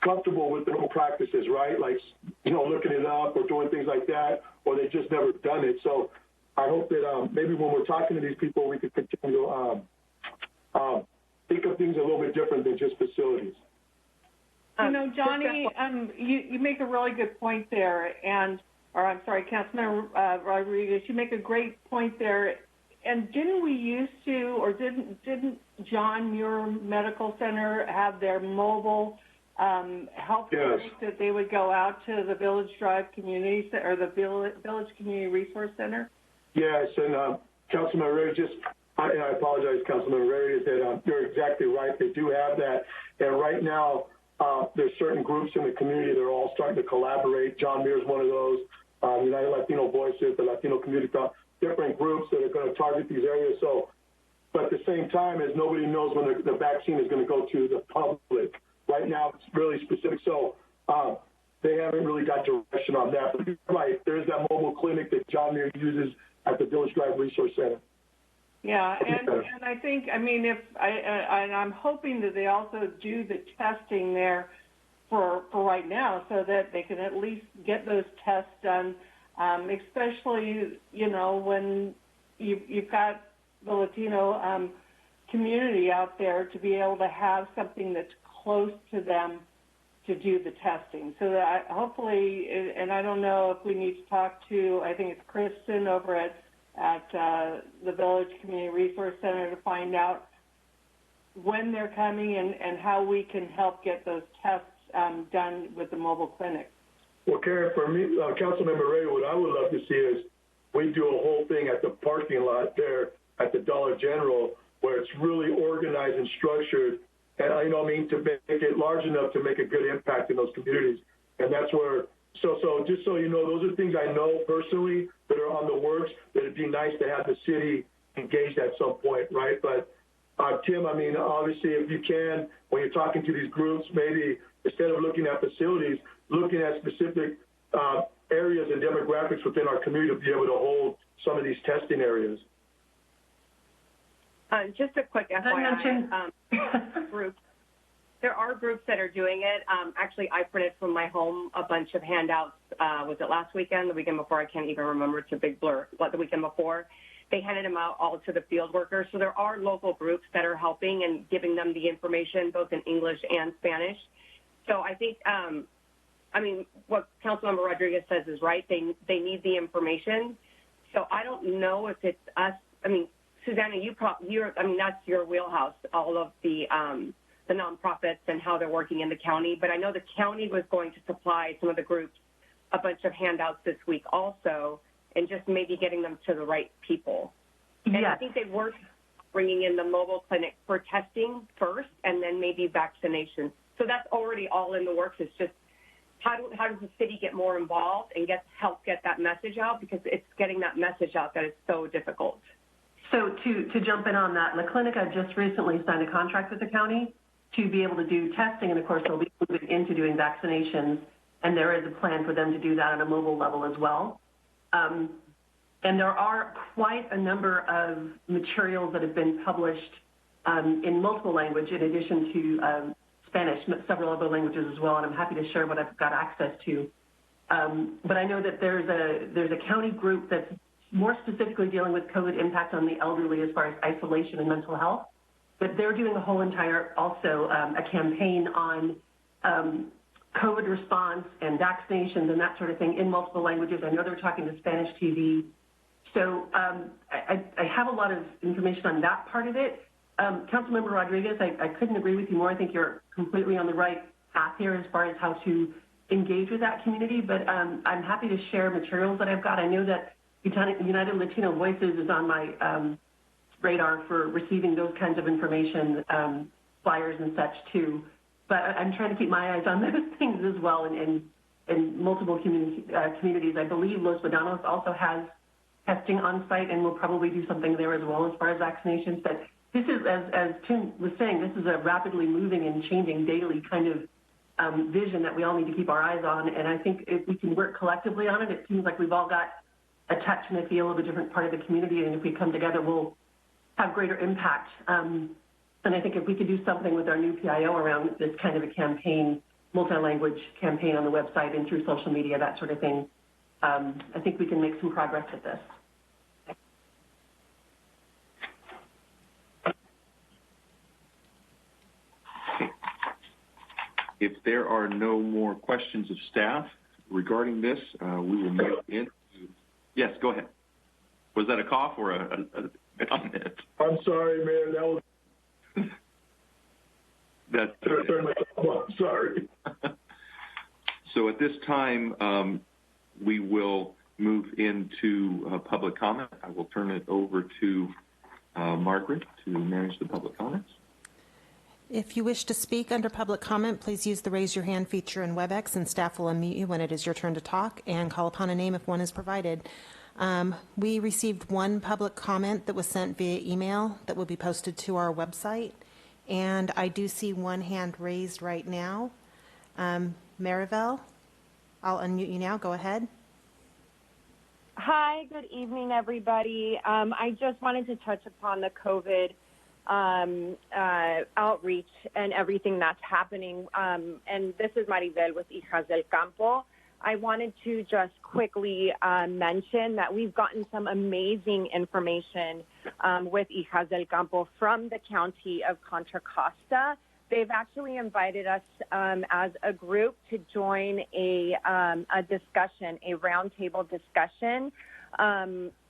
comfortable with their own practices, right? Like, you know, looking it up or doing things like that, or they just never done it. So I hope that maybe when we're talking to these people, we could continue to think of things a little bit different than just facilities. You know, Johnny, you make a really good point there, Councilmember Rodriguez, you make a great point there. And didn't we used to, or didn't John Muir Medical Center have their mobile health clinic that they would go out to the Village Drive Community or the Village Community Resource Center? Yes, and Councilmember Rarey, I apologize, Councilmember Rarey, is that you're exactly right. They do have that, and right now there's certain groups in the community that are all starting to collaborate. John Muir is one of those. United Latino Voices, the Latino Community, different groups that are going to target these areas. So, but at the same time, as nobody knows when the vaccine is going to go to the public. Right now, it's really specific. So they haven't really got direction on that. But you're right, there's that mobile clinic that John Muir uses at the Village Drive Resource Center. Yeah, and I think, I mean, and I'm hoping that they also do the testing there for right now so that they can at least get those tests done, especially, you know, when you've got the Latino community out there to be able to have something that's close to them to do the testing. So that hopefully, and I don't know if we need to talk to, I think it's Kristen over at the Village Community Resource Center to find out when they're coming and how we can help get those tests done with the mobile clinic. Well, Karen, for me, Councilmember Ray, what I would love to see is we do a whole thing at the parking lot there at the Dollar General where it's really organized and structured, and you know what I mean, to make it large enough to make a good impact in those communities. And that's where, so just so you know, those are things I know personally that are on the works that it'd be nice to have the city engaged at some point, right? But Tim, I mean, obviously, if you can, when you're talking to these groups, maybe instead of looking at facilities, looking at specific areas and demographics within our community to be able to hold some of these testing areas. Just a quick FYI, group. There are groups that are doing it. Actually, I printed from my home a bunch of handouts. Was it last weekend, the weekend before? I can't even remember. It's a big blur. What, the weekend before? They handed them out all to the field workers. So there are local groups that are helping and giving them the information, both in English and Spanish. So I think I mean, what Councilmember Rodriguez says is right. They need the information. So I don't know if it's us. I mean, Susanna, that's your wheelhouse, all of the nonprofits and how they're working in the county. But I know the county was going to supply some of the groups a bunch of handouts this week also, and just maybe getting them to the right people. And I think they were bringing in the mobile clinic for testing first and then maybe vaccination. So that's already all in the works. It's just how does the city get more involved and help get that message out, because it's getting that message out that is so difficult. So to jump in on that, La Clinica just recently signed a contract with the county to be able to do testing, and of course they'll be moving into doing vaccinations, and there is a plan for them to do that on a mobile level as well. And there are quite a number of materials that have been published in multiple languages, in addition to Spanish, several other languages as well, and I'm happy to share what I've got access to. But I know that there's a county group that's more specifically dealing with COVID impact on the elderly as far as isolation and mental health. But they're doing a whole entire, also a campaign on COVID response and vaccinations and that sort of thing in multiple languages. I know they're talking to Spanish TV. So I have a lot of information on that part of it. Councilmember Rodriguez, I couldn't agree with you more. I think you're completely on the right path here as far as how to engage with that community. But I'm happy to share materials that I've got. I know that United Latino Voices is on my radar for receiving those kinds of information, flyers and such too. But I'm trying to keep my eyes on those things as well in multiple communities. I believe Los Vedanos also has testing on site, and we'll probably do something there as well as far as vaccinations. But this is, as Tim was saying, this is a rapidly moving and changing daily kind of vision that we all need to keep our eyes on. And I think if we can work collectively on it, it seems like we've all got a touch and a feel of a different part of the community, and if we come together, we'll have greater impact. And I think if we could do something with our new PIO around this kind of a campaign, multi-language campaign on the website and through social media, that sort of thing, I think we can make some progress with this. If there are no more questions of staff regarding this, we will move into. Yes, go ahead. Was that a cough or a comment? I'm sorry, Mayor. That was. That's I'm sorry. So at this time, we will move into public comment. I will turn it over to Margaret to manage the public comments. If you wish to speak under public comment, please use the raise your hand feature in WebEx, and staff will unmute you when it is your turn to talk and call upon a name if one is provided. We received one public comment that was sent via email that will be posted to our website, and I do see one hand raised right now. Maribel, I'll unmute you now. Go ahead. Hi, good evening, everybody. I just wanted to touch upon the COVID outreach and everything that's happening. And this is Maribel with Hijas del Campo. I wanted to just quickly mention that we've gotten some amazing information with Hijas del Campo from the county of Contra Costa. They've actually invited us as a group to join a discussion, a roundtable discussion,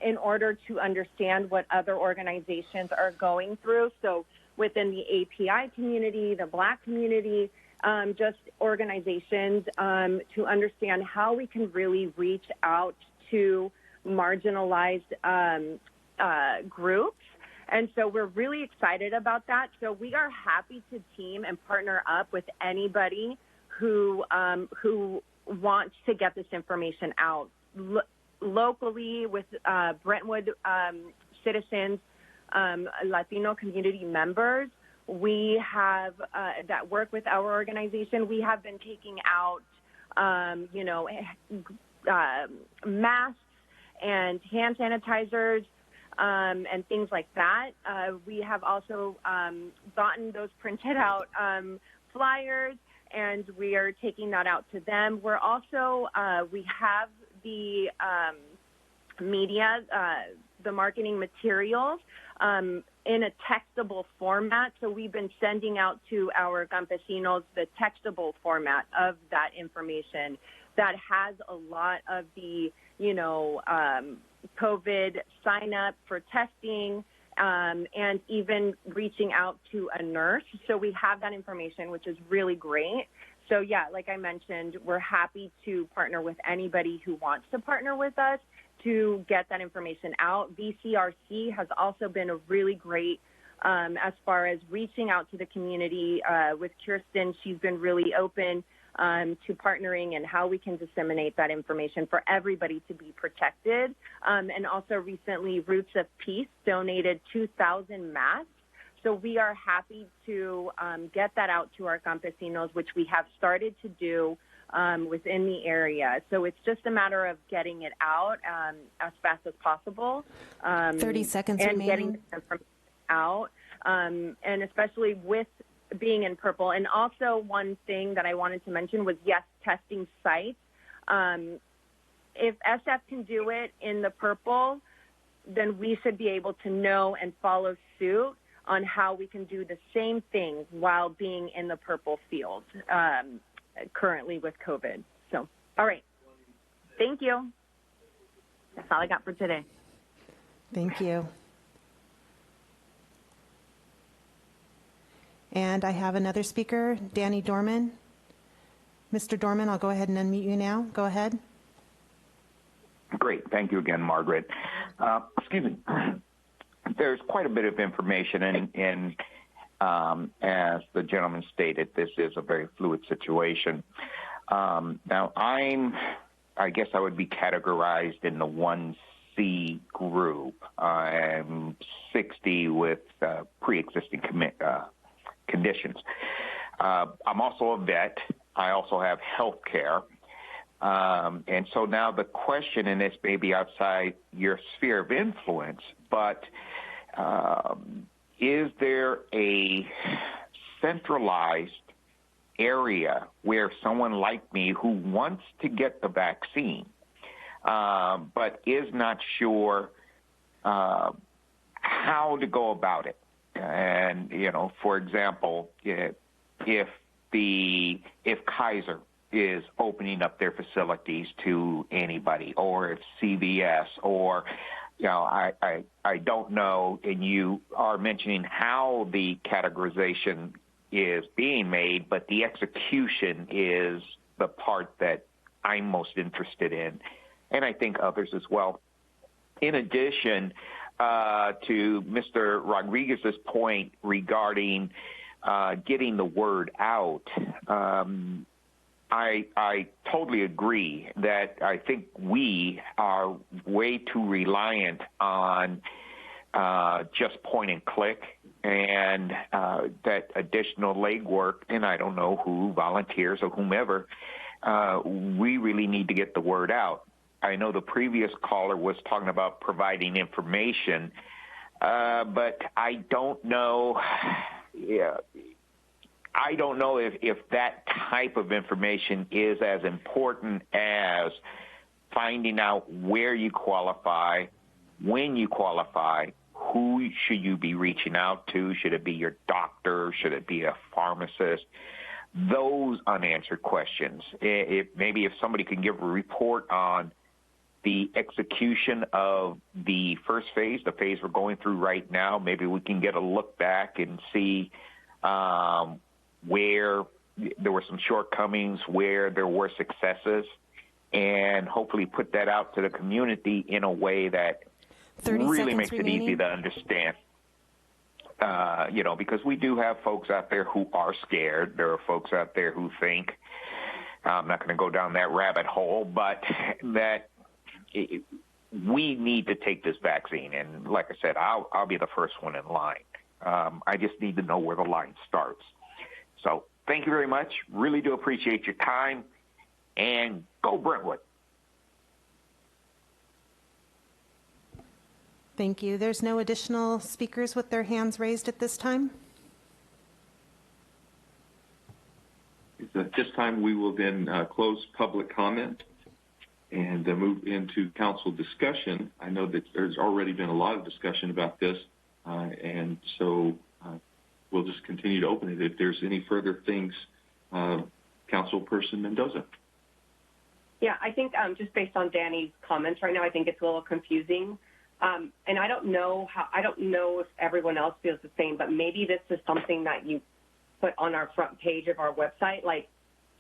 in order to understand what other organizations are going through. So within the API community, the Black community, just organizations to understand how we can really reach out to marginalized groups. And so we're really excited about that. So we are happy to team and partner up with anybody who wants to get this information out. Locally with Brentwood citizens, Latino community members, we have that work with our organization. We have been taking out, masks and hand sanitizers and things like that. We have also gotten those printed out flyers, and we are taking that out to them. We're also, we have the media, the marketing materials in a textable format. So we've been sending out to our campesinos the textable format of that information that has a lot of the, COVID sign up for testing, and even reaching out to a nurse. So we have that information, which is really great. So yeah, like I mentioned, we're happy to partner with anybody who wants to partner with us to get that information out. VCRC has also been a really great as far as reaching out to the community. With Kirsten, she's been really open to partnering and how we can disseminate that information for everybody to be protected. And also recently, Roots of Peace donated 2,000 masks. So we are happy to get that out to our campesinos, which we have started to do within the area. So it's just a matter of getting it out as fast as possible. 30 seconds and remaining. Getting the information out, and especially with being in purple. And also one thing that I wanted to mention was, yes, testing sites. If SF can do it in the purple, then we should be able to know and follow suit on how we can do the same thing while being in the purple field currently with COVID. So, all right. Thank you. That's all I got for today. Thank you. And I have another speaker, Danny Dorman. Mr. Dorman, I'll go ahead and unmute you now. Go ahead. Great. Thank you again, Margaret. Excuse me. There's quite a bit of information, and as the gentleman stated, this is a very fluid situation. Now, I guess I would be categorized in the 1C group. I'm 60 with pre-existing conditions. I'm also a vet. I also have health care. And so now the question, and this may be outside your sphere of influence, but is there a centralized area where someone like me who wants to get the vaccine but is not sure how to go about it? And, for example, if Kaiser is opening up their facilities to anybody, or if CVS, or, I don't know, and you are mentioning how the categorization is being made, but the execution is the part that I'm most interested in, and I think others as well. In addition to Mr. Rodriguez's point regarding getting the word out, I totally agree that I think we are way too reliant on just point and click, and that additional legwork, and I don't know who, volunteers or whomever, we really need to get the word out. I know the previous caller was talking about providing information, but I don't know. I don't know if that type of information is as important as finding out where you qualify, when you qualify, who should you be reaching out to? Should it be your doctor? Should it be a pharmacist? Those unanswered questions. Maybe if somebody can give a report on the execution of the first phase, the phase we're going through right now, maybe we can get a look back and see where there were some shortcomings, where there were successes, and hopefully put that out to the community in a way that really makes it easy to understand. Because we do have folks out there who are scared. There are folks out there who think, I'm not going to go down that rabbit hole, but that we need to take this vaccine. And like I said, I'll be the first one in line. I just need to know where the line starts. So thank you very much. Really do appreciate your time. And go Brentwood. Thank you. There's no additional speakers with their hands raised at this time. At this time, we will then close public comment and move into council discussion. I know that there's already been a lot of discussion about this. and so we'll just continue to open it. If there's any further things, Councilperson Mendoza. Yeah, I think just based on Danny's comments right now, I think it's a little confusing. And I don't know if everyone else feels the same, but maybe this is something that you put on our front page of our website, like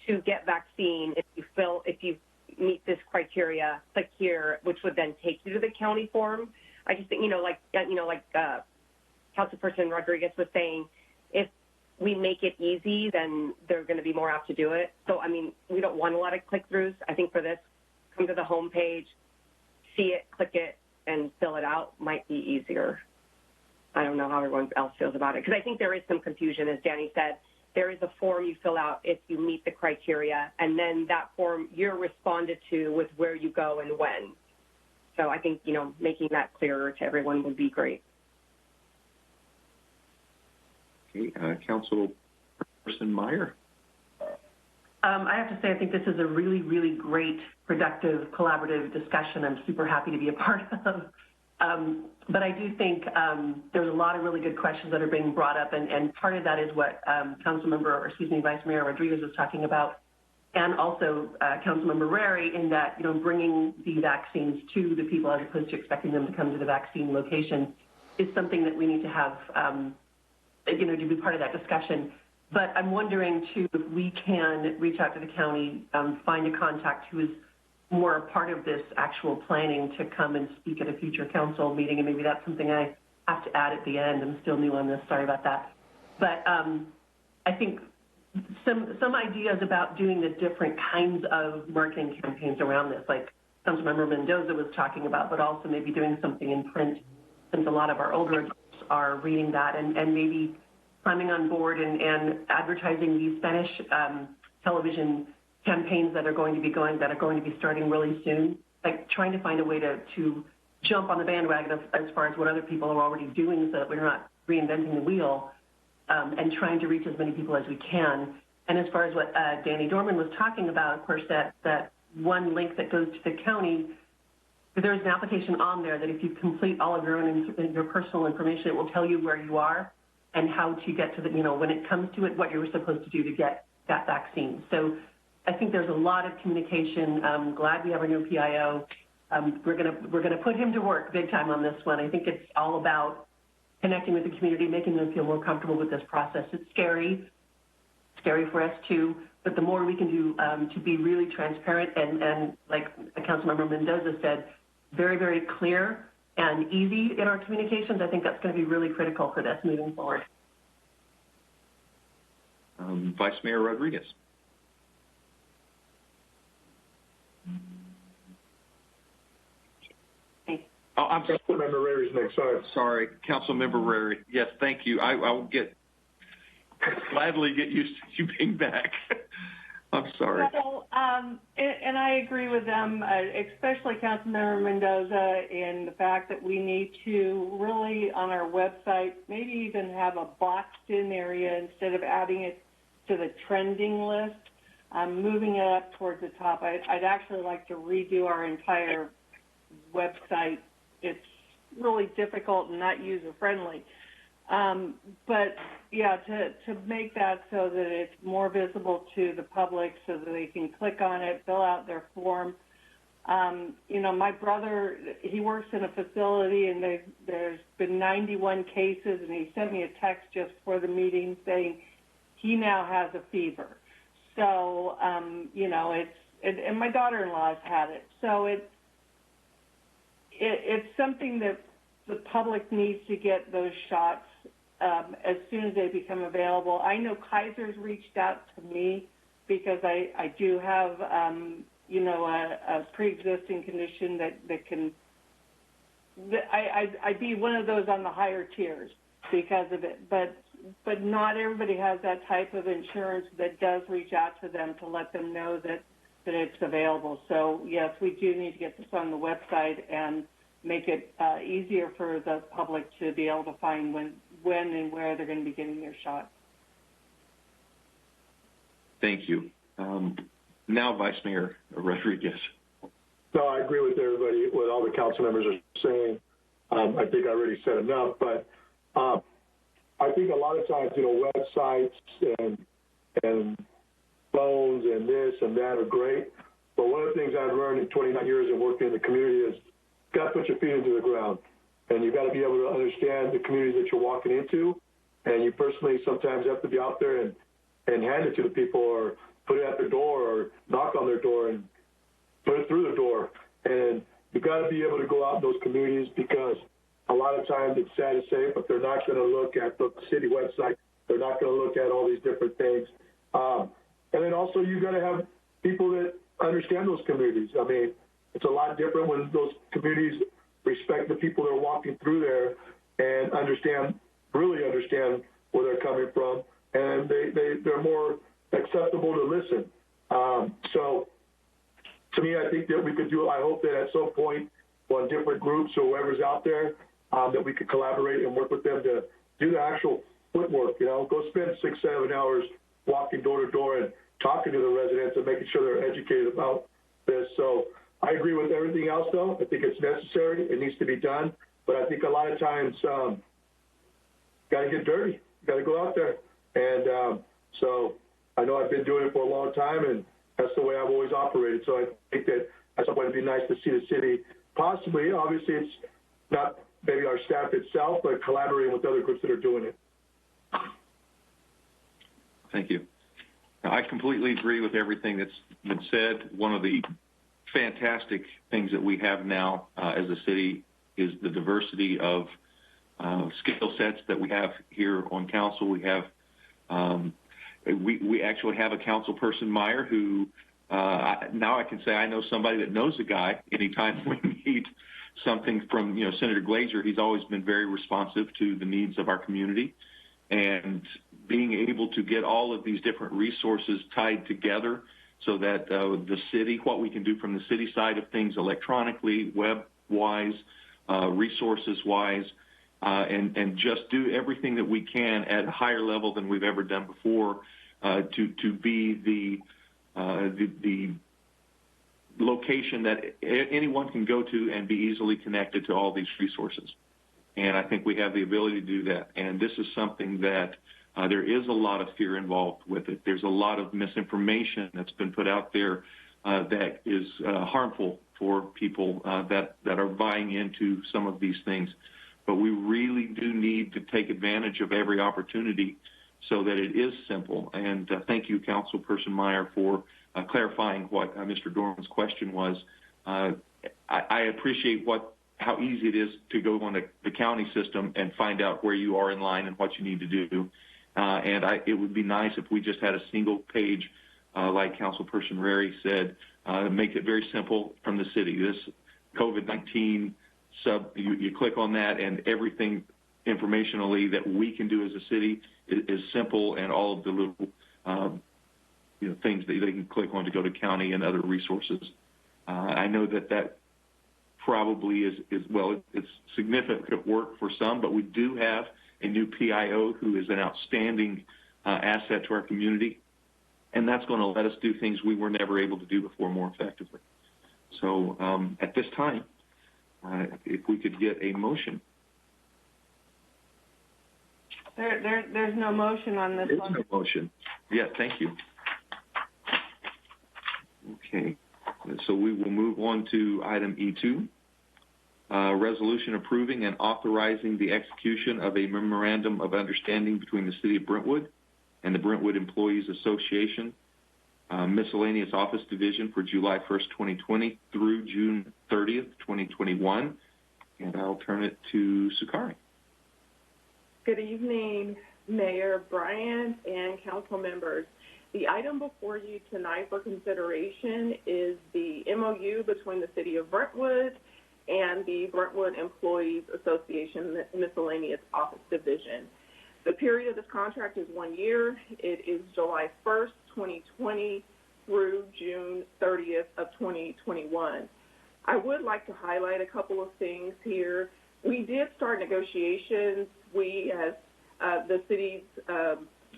to get vaccine, if you meet this criteria, click here, which would then take you to the county form. I just think, like Councilperson Rodriguez was saying, if we make it easy, then they're going to be more apt to do it. So, I mean, we don't want a lot of click-throughs. I think for this, come to the home page, see it, click it, and fill it out might be easier. I don't know how everyone else feels about it, because I think there is some confusion, as Danny said. There is a form you fill out if you meet the criteria, and then that form you're responded to with where you go and when. So I think, making that clearer to everyone would be great. Okay, Councilperson Meyer. I have to say, I think this is a really, really great, productive, collaborative discussion I'm super happy to be a part of. But I do think there's a lot of really good questions that are being brought up, and part of that is what Vice Mayor Rodriguez was talking about, and also Councilmember Rarey, in that, bringing the vaccines to the people as opposed to expecting them to come to the vaccine location is something that we need to have, to be part of that discussion. But I'm wondering, too, if we can reach out to the county, find a contact who is more a part of this actual planning to come and speak at a future council meeting, and maybe that's something I have to add at the end. I'm still new on this, sorry about that. But I think some ideas about doing the different kinds of marketing campaigns around this, like Councilmember Mendoza was talking about, but also maybe doing something in print, since a lot of our older adults are reading that, and maybe climbing on board and advertising these Spanish television campaigns that are going to be starting really soon, like trying to find a way to jump on the bandwagon as far as what other people are already doing, so that we're not reinventing the wheel, and trying to reach as many people as we can. And as far as what Danny Dorman was talking about, of course, that one link that goes to the county, there's an application on there that if you complete all of your personal information, it will tell you where you are and how to get to the, when it comes to it, what you were supposed to do to get that vaccine. So I think there's a lot of communication. I'm glad we have our new PIO. We're gonna put him to work big time on this one. I think it's all about connecting with the community, making them feel more comfortable with this process. It's scary for us too, but the more we can do to be really transparent and like Councilmember Mendoza said, very, very clear and easy in our communications, I think that's going to be really critical for this moving forward. Vice Mayor Rodriguez. Oh, I'm sorry. Councilmember Rarey's next. Sorry, Councilmember Rarey. Yes, thank you. I will gladly get used to you being back. I'm sorry. So, and I agree with them, especially Councilmember Mendoza, in the fact that we need to really, on our website, maybe even have a boxed-in area instead of adding it to the trending list. Moving it up towards the top. I'd actually like to redo our entire website. It's really difficult and not user-friendly. But yeah, to make that so that it's more visible to the public so that they can click on it, fill out their form. My brother, he works in a facility and there's been 91 cases, and he sent me a text just for the meeting saying he now has a fever. So, and my daughter-in-law has had it. So it's something that the public needs to get those shots as soon as they become available. I know Kaiser's reached out to me because I do have, a pre-existing condition I'd be one of those on the higher tiers because of it. But not everybody has that type of insurance that does reach out to them to let them know that it's available. So, yes, we do need to get this on the website and make it easier for the public to be able to find when and where they're going to be getting their shot. Thank you. Now, Vice Mayor Rodriguez. No, I agree with everybody, what all the council members are saying. I think I already said enough, but I think a lot of times, websites and phones and this and that are great. But one of the things I've learned in 29 years of working in the community is you've got to put your feet into the ground. And you've got to be able to understand the communities that you're walking into. And you personally sometimes have to be out there and hand it to the people or put it at their door or knock on their door and put it through the door. And you've got to be able to go out in those communities because a lot of times it's sad to say, but they're not going to look at the city website. They're not going to look at all these different things. And then also you got to have people that understand those communities. I mean, it's a lot different when those communities respect the people that are walking through there and really understand where they're coming from, and they're more acceptable to listen. So to me, I think that we could do, I hope that at some point on different groups or whoever's out there, that we could collaborate and work with them to do the actual footwork, go spend 6-7 hours walking door to door and talking to the residents and making sure they're educated about this. So I agree with everything else, though. I think it's necessary. It needs to be done. But I think a lot of times, got to get dirty. Got to go out there. And so I know I've been doing it for a long time, and that's the way I've always operated. So I think that at some point it'd be nice to see the city possibly, obviously it's not maybe our staff itself, but collaborating with other groups that are doing it. Thank you. Now, I completely agree with everything that's been said. One of the fantastic things that we have now as a city is the diversity of skill sets that we have here on council. We have we actually have a council person, Meyer, who now I can say I know somebody that knows a guy. Anytime we need something from Senator Glazer, he's always been very responsive to the needs of our community, and being able to get all of these different resources tied together so that the city, what we can do from the city side of things electronically, web-wise, resources-wise, and just do everything that we can at a higher level than we've ever done before to be the location that anyone can go to and be easily connected to all these resources. And I think we have the ability to do that. And this is something that there is a lot of fear involved with it. There's a lot of misinformation that's been put out there that is harmful for people that are buying into some of these things. But we really do need to take advantage of every opportunity so that it is simple. And thank you, Councilperson Meyer, for clarifying what Mr. Dorman's question was. I appreciate how easy it is to go on the county system and find out where you are in line and what you need to do. And it would be nice if we just had a single page, like Councilperson Rarey said, make it very simple from the city. This COVID-19 you click on that, and everything informationally that we can do as a city is simple, and all of the little things that they can click on to go to county and other resources. I know that probably is it's significant work for some, but we do have a new PIO who is an outstanding asset to our community, and that's going to let us do things we were never able to do before more effectively. So at this time, if we could get a motion. There's no motion on this one. There's no motion. Yeah, thank you. Okay, so we will move on to item E2. Resolution approving and authorizing the execution of a memorandum of understanding between the City of Brentwood and the Brentwood Employees Association, Miscellaneous Office Division for July 1st, 2020 through June 30th, 2021. And I'll turn it to Sukari. Good evening, Mayor Bryant and council members. The item before you tonight for consideration is the MOU between the City of Brentwood and the Brentwood Employees Association Miscellaneous Office Division. The period of this contract is 1 year. It is July 1st, 2020 through June 30th of 2021. I would like to highlight a couple of things here. We did start negotiations. We, as the city's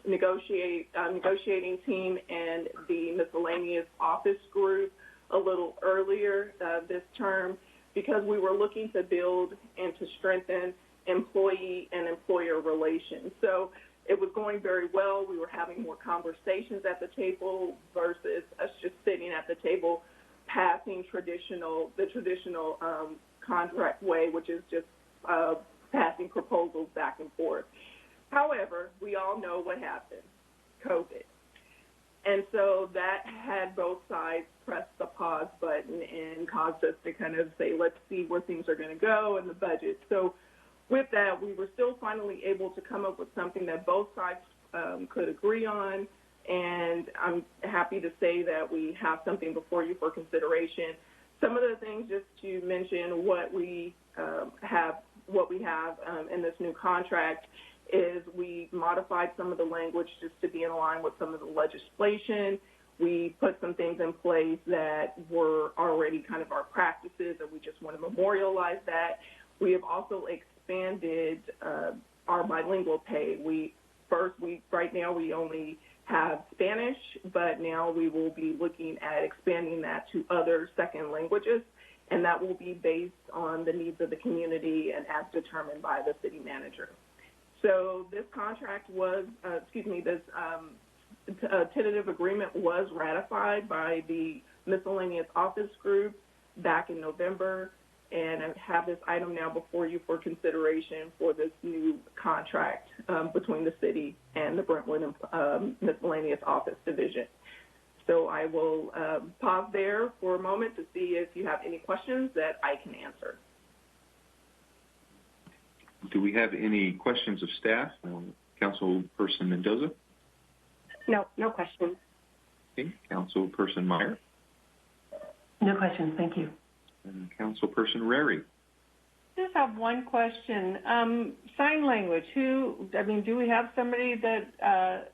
negotiating team and the miscellaneous office group a little earlier this term, because we were looking to build and to strengthen employee and employer relations. So it was going very well. We were having more conversations at the table versus us just sitting at the table passing the traditional contract way, which is just passing proposals back and forth. However, we all know what happened, COVID. And so that had both sides press the pause button and caused us to kind of say, let's see where things are going to go in the budget. So with that, we were still finally able to come up with something that both sides could agree on. And I'm happy to say that we have something before you for consideration. Some of the things, just to mention what we have in this new contract, is we modified some of the language just to be in line with some of the legislation. We put some things in place that were already kind of our practices, and we just want to memorialize that. We have also expanded our bilingual pay. Right now we only have Spanish, but now we will be looking at expanding that to other second languages, and that will be based on the needs of the community and as determined by the city manager. So this contract was, this tentative agreement was ratified by the Miscellaneous Office Group back in November, and I have this item now before you for consideration for this new contract between the city and the Brentwood Miscellaneous Office Division. So I will pause there for a moment to see if you have any questions that I can answer. Do we have any questions of staff? Councilperson Mendoza? No questions. Okay. Councilperson Meyer? No questions, thank you. And Councilperson Rarey? Just have one question. Sign language. Do we have somebody that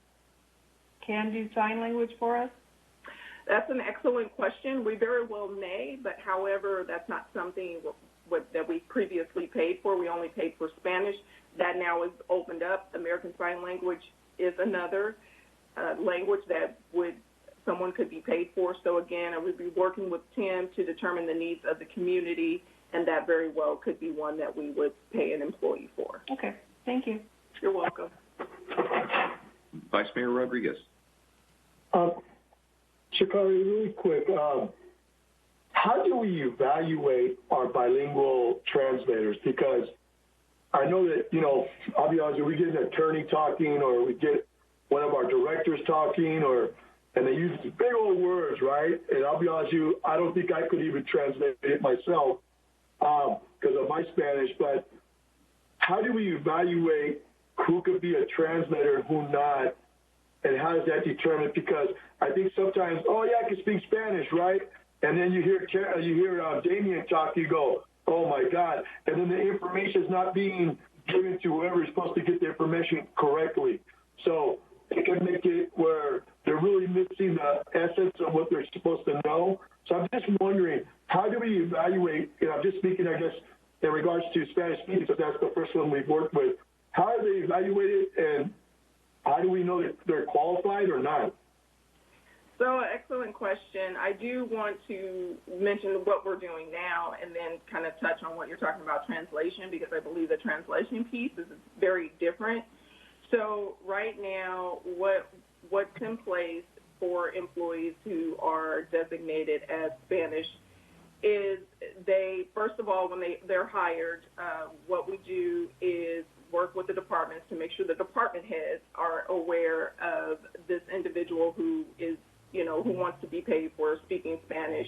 can do sign language for us? That's an excellent question. We very well may, but however, that's not something that we previously paid for. We only paid for Spanish. That now is opened up. American Sign Language is another language that someone could be paid for. So again, I would be working with Tim to determine the needs of the community, and that very well could be one that we would pay an employee for. Okay, thank you. You're welcome. Vice Mayor Rodriguez? Shakari, really quick, how do we evaluate our bilingual translators? Because I know that, I'll be honest, we get an attorney talking or we get one of our directors talking and they use these big old words, right? And I'll be honest with you, I don't think I could even translate it myself because of my Spanish, but how do we evaluate who could be a translator and who not? And how does that determine? Because I think sometimes, I can speak Spanish, right? And then you hear Damien talk, you go, oh my God. And then the information is not being given to whoever is supposed to get the information correctly. So it can make it where they're really missing the essence of what they're supposed to know. So I'm just wondering, how do we evaluate, I'm just speaking, I guess, in regards to Spanish speakers, because that's the first one we've worked with. How are they evaluated and how do we know that they're qualified or not? So, excellent question. I do want to mention what we're doing now and then kind of touch on what you're talking about translation, because I believe the translation piece is very different. So right now, what's in place for employees who are designated as Spanish is first of all, when they're hired, what we do is work with the departments to make sure the department heads are aware of this individual who is who wants to be paid for speaking Spanish.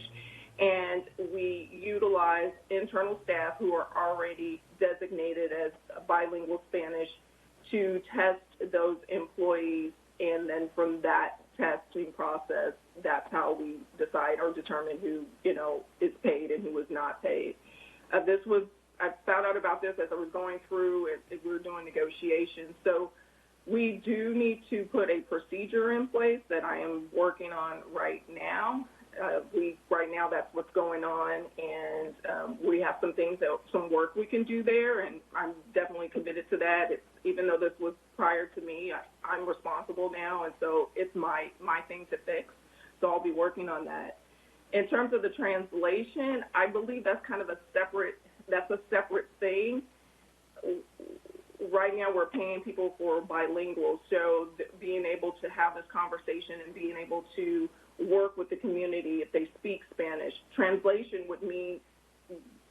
And we utilize internal staff who are already designated as bilingual Spanish to test those employees. And then from that testing process, that's how we decide or determine who, is paid and who is not paid. I found out about this as I was going through as we were doing negotiations. So we do need to put a procedure in place that I am working on right now. Right now that's what's going on, and we have some work we can do there, and I'm definitely committed to that. Even though this was prior to me, I'm responsible now, and so it's my thing to fix. So I'll be working on that. In terms of the translation, I believe that's kind of a separate thing. right now we're paying people for bilingual, so being able to have this conversation and being able to work with the community if they speak Spanish. Translation would mean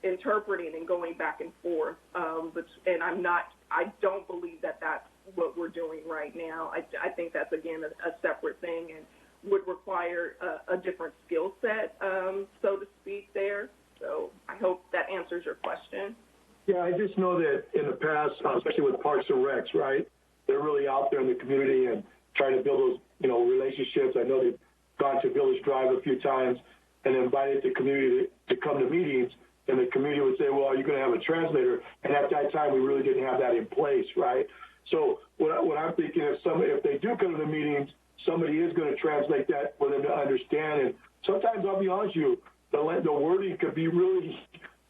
interpreting and going back and forth, and I don't believe that that's what we're doing right now. I think that's, again, a separate thing and would require a different skill set, so to speak, there. So I hope that answers your question. Yeah, I just know that in the past, especially with Parks and Recs, right, they're really out there in the community and trying to build those, relationships. I know they've gone to Village Drive a few times and invited the community to come to meetings, and the community would say, well, are you going to have a translator? And at that time, we really didn't have that in place, right? So what I'm thinking is if they do come to the meetings, somebody is going to translate that for them to understand. And sometimes, I'll be honest with you, the wording could be really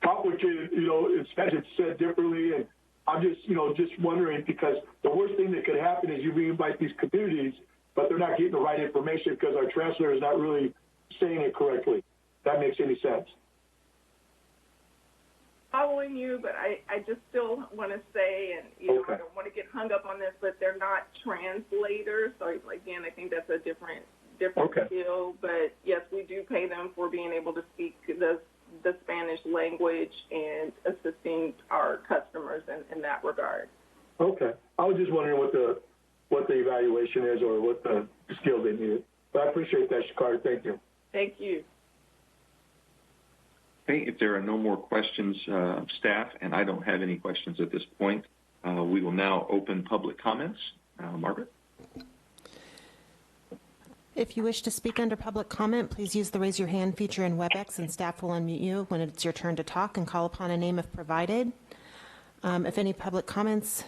complicated, in Spanish it's said differently. And I'm just wondering, because the worst thing that could happen is you reinvite these communities, but they're not getting the right information because our translator is not really saying it correctly. If that makes any sense. Following you, but I just still want to say, and okay. I don't want to get hung up on this, but they're not translators. So again, I think that's a different okay. skill. But yes, we do pay them for being able to speak the Spanish language and assisting our customers in that regard. Okay, I was just wondering what the evaluation is or what the skill they need. But I appreciate that, Shakari. Thank you. Thank you. Okay, if there are no more questions of staff, and I don't have any questions at this point, we will now open public comments. Margaret? If you wish to speak under public comment, please use the raise your hand feature in WebEx, and staff will unmute you when it's your turn to talk and call upon a name if provided. If any public comments,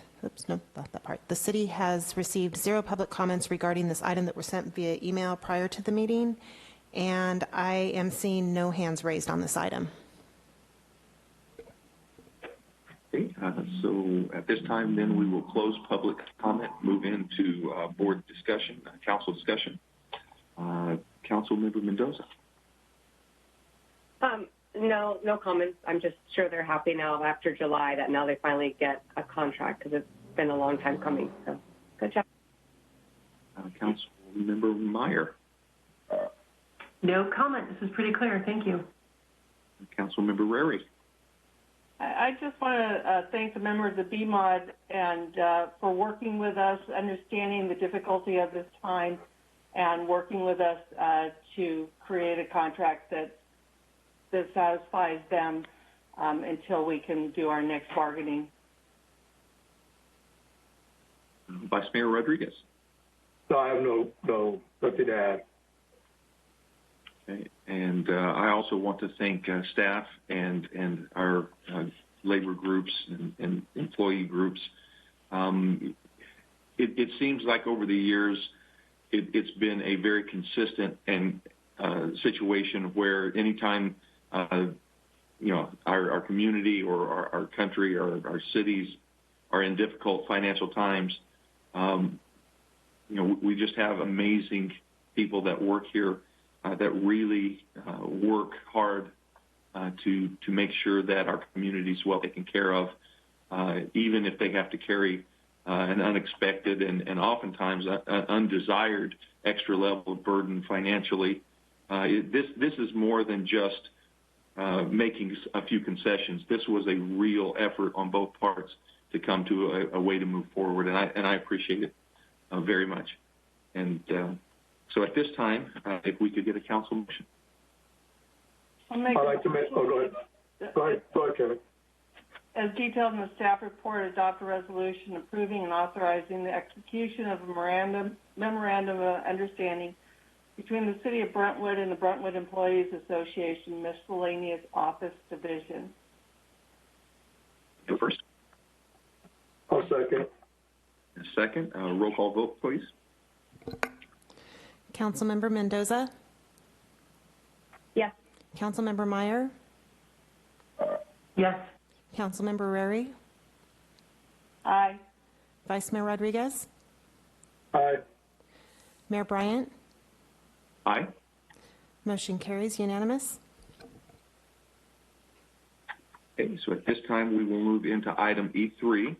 no, not that part. The city has received 0 public comments regarding this item that were sent via email prior to the meeting, and I am seeing no hands raised on this item. Okay, so at this time, then we will close public comment, move into board discussion, council discussion. Councilmember Mendoza. No comments. I'm just sure they're happy now after July that now they finally get a contract because it's been a long time coming. So good job. Councilmember Meyer. No comment. This is pretty clear. Thank you. Councilmember Rarey. I just want to thank the members of BMOD and for working with us, understanding the difficulty of this time, and working with us to create a contract that satisfies them until we can do our next bargaining. Vice Mayor Rodriguez. No, I have nothing to add. Okay. And I also want to thank staff and our labor groups and employee groups. It seems like over the years, it's been a very consistent and situation where anytime our community or our country or our cities are in difficult financial times, we just have amazing people that work here that really work hard to make sure that our community is well taken care of, even if they have to carry an unexpected and oftentimes undesired extra level of burden financially. This is more than just making a few concessions. This was a real effort on both parts to come to a way to move forward, and I appreciate it very much. And so at this time, if we could get a council motion. I'd like to make. Go ahead, Kevin. As detailed in the staff report, adopt a resolution approving and authorizing the execution of a memorandum of understanding between the City of Brentwood and the Brentwood Employees Association Miscellaneous Office Division. Go first. I'll second. A second. Roll call vote, please. Councilmember Mendoza? Yes. Councilmember Meyer? Yes. Councilmember Rarey? Aye. Vice Mayor Rodriguez? Aye. Mayor Bryant? Aye. Motion carries unanimous. Okay, so at this time we will move into item E3,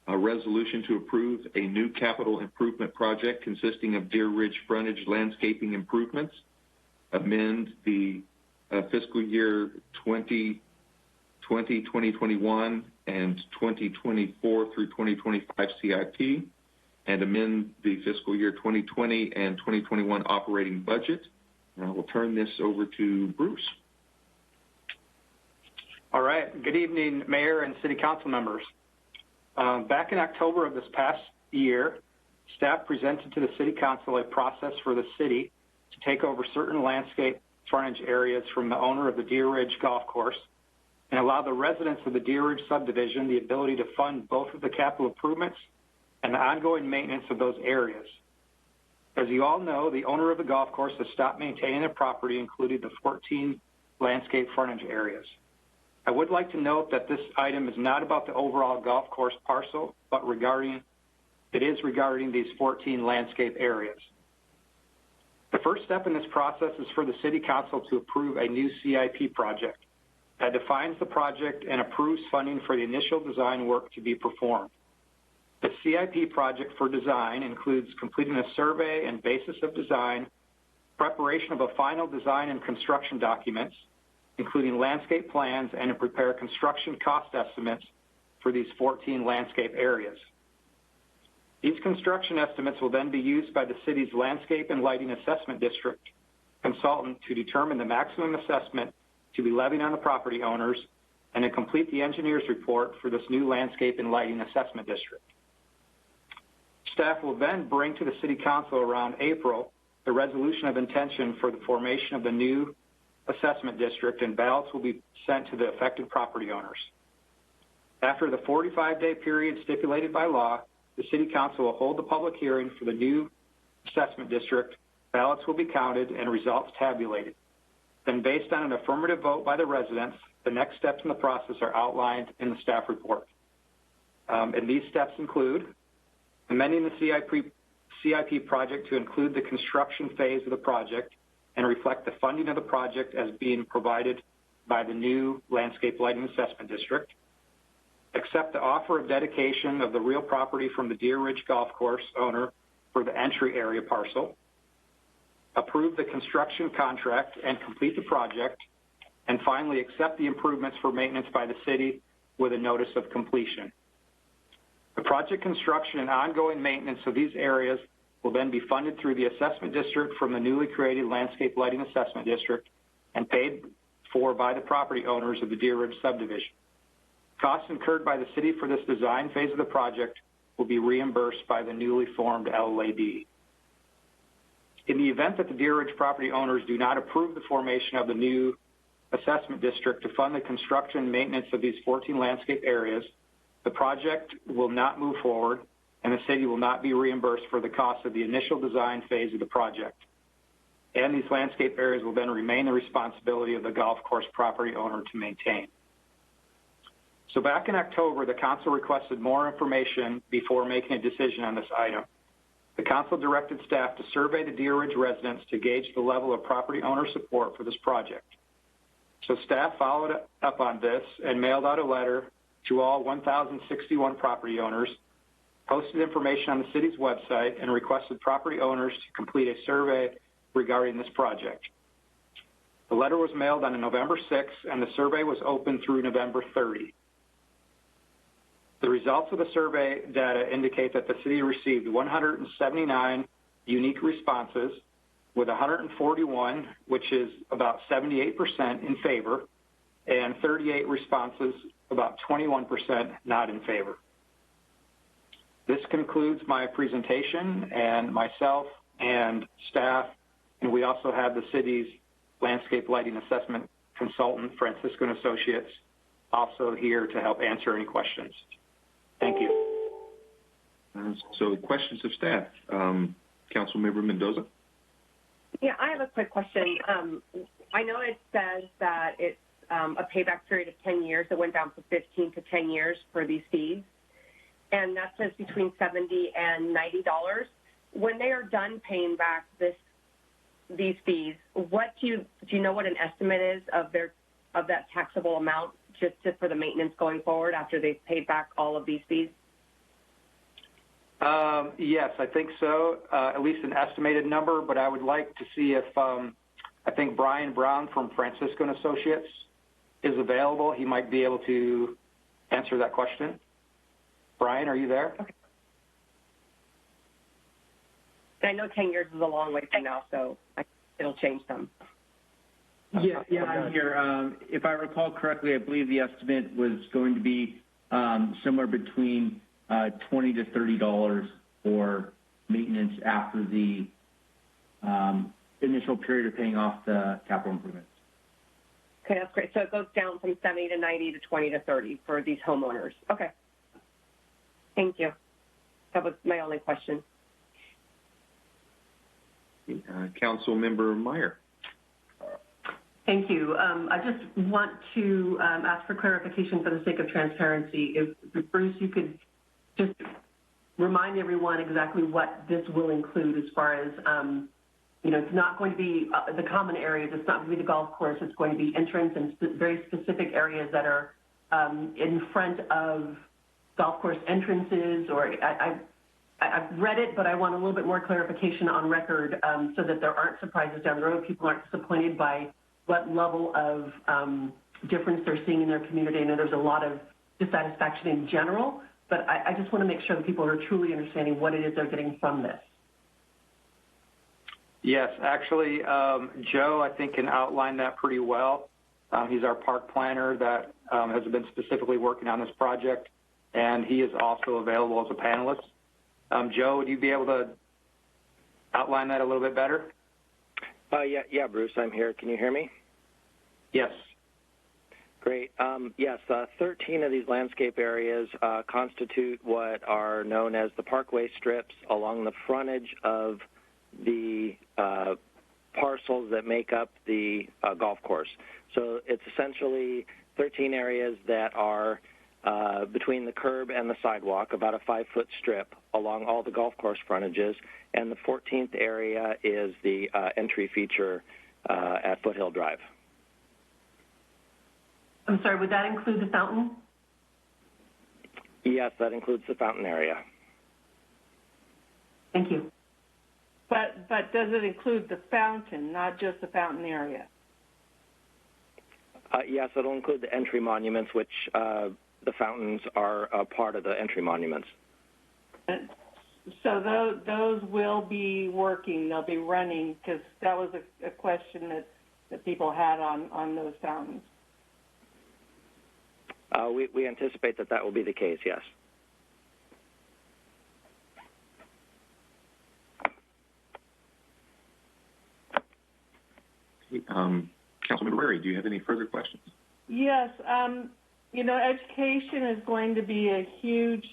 A resolution to approve a new capital improvement project consisting of Deer Ridge frontage landscaping improvements, amend the fiscal year 2020, 2021, and 2024 through 2025 CIP, and amend the fiscal year 2020 and 2021 operating budget. And I will turn this over to Bruce. All right. Good evening, Mayor and City Council members. Back in October of this past year, staff presented to the City Council a process for the city to take over certain landscape frontage areas from the owner of the Deer Ridge Golf Course and allow the residents of the Deer Ridge subdivision the ability to fund both of the capital improvements and the ongoing maintenance of those areas. As you all know, the owner of the golf course has stopped maintaining the property, including the 14 landscape frontage areas. I would like to note that this item is not about the overall golf course parcel, but it is regarding these 14 landscape areas. The first step in this process is for the City Council to approve a new CIP project that defines the project and approves funding for the initial design work to be performed. The CIP project for design includes completing a survey and basis of design, preparation of a final design and construction documents, including landscape plans, and to prepare construction cost estimates for these 14 landscape areas. These construction estimates will then be used by the city's Landscape and Lighting Assessment District consultant to determine the maximum assessment to be levied on the property owners and to complete the engineer's report for this new Landscape and Lighting Assessment District. Staff will then bring to the City Council around April the resolution of intention for the formation of the new assessment district, and ballots will be sent to the affected property owners. After the 45-day period stipulated by law, the City Council will hold the public hearing for the new assessment district, ballots will be counted, and results tabulated. Then, based on an affirmative vote by the residents, the next steps in the process are outlined in the staff report. And these steps include amending the CIP project to include the construction phase of the project and reflect the funding of the project as being provided by the new Landscape Lighting Assessment District, accept the offer of dedication of the real property from the Deer Ridge Golf Course owner for the entry area parcel, approve the construction contract and complete the project, and finally accept the improvements for maintenance by the city with a notice of completion. The project construction and ongoing maintenance of these areas will then be funded through the assessment district from the newly created Landscape Lighting Assessment District and paid for by the property owners of the Deer Ridge subdivision. Costs incurred by the city for this design phase of the project will be reimbursed by the newly formed LLAD. In the event that the Deer Ridge property owners do not approve the formation of the new assessment district to fund the construction and maintenance of these 14 landscape areas, the project will not move forward and the city will not be reimbursed for the cost of the initial design phase of the project. And these landscape areas will then remain the responsibility of the golf course property owner to maintain. So back in October, the council requested more information before making a decision on this item. The council directed staff to survey the Deer Ridge residents to gauge the level of property owner support for this project. So staff followed up on this and mailed out a letter to all 1,061 property owners, posted information on the city's website, and requested property owners to complete a survey regarding this project. The letter was mailed on November 6th, and the survey was open through November 30. The results of the survey data indicate that the city received 179 unique responses, with 141, which is about 78% in favor, and 38 responses, about 21% not in favor. This concludes my presentation, and myself and staff, and we also have the city's landscape lighting assessment consultant, Francisco and Associates, also here to help answer any questions. Thank you. So questions of staff. Councilmember Mendoza. Yeah, I have a quick question. I know it says that it's a payback period of 10 years. It went down from 15 to 10 years for these fees. And that says between $70 and $90. When they are done paying back these fees, what do you know what an estimate is of that taxable amount just for the maintenance going forward after they've paid back all of these fees? Yes, I think so, at least an estimated number, but I would like to see if, I think Brian Brown from Francisco & Associates is available. He might be able to answer that question. Brian, are you there? Okay. I know 10 years is a long way from now, so it'll change some. Yeah, I'm here. If I recall correctly, I believe the estimate was going to be somewhere between $20 to $30 for maintenance after the initial period of paying off the capital improvements. Okay, that's great. So it goes down from 70 to 90 to 20 to 30 for these homeowners. Okay. Thank you. That was my only question. Council Member Meyer. Thank you. I just want to ask for clarification for the sake of transparency. If Bruce, you could just remind everyone exactly what this will include as far as, it's not going to be the common areas. It's not going to be the golf course. It's going to be entrance and very specific areas that are in front of golf course entrances. Or I've read it, but I want a little bit more clarification on record so that there aren't surprises down the road. People aren't disappointed by what level of difference they're seeing in their community. I know there's a lot of dissatisfaction in general, but I just want to make sure that people are truly understanding what it is they're getting from this. Yes, actually, Joe, I think, can outline that pretty well. He's our park planner that has been specifically working on this project, and he is also available as a panelist. Joe, would you be able to outline that a little bit better? Yeah, Bruce, I'm here. Can you hear me? Yes. Great. Yes, 13 of these landscape areas constitute what are known as the parkway strips along the frontage of the parcels that make up the golf course. So it's essentially 13 areas that are between the curb and the sidewalk, about a 5-foot strip along all the golf course frontages, and the 14th area is the entry feature at Foothill Drive. I'm sorry, would that include the fountain? Yes, that includes the fountain area. Thank you. But does it include the fountain, not just the fountain area? Yes, it'll include the entry monuments, which the fountains are a part of the entry monuments. So those will be working, they'll be running, because that was a question that people had on those fountains. We anticipate that will be the case, yes. Councilmember Rarey, do you have any further questions? Yes. Education is going to be a huge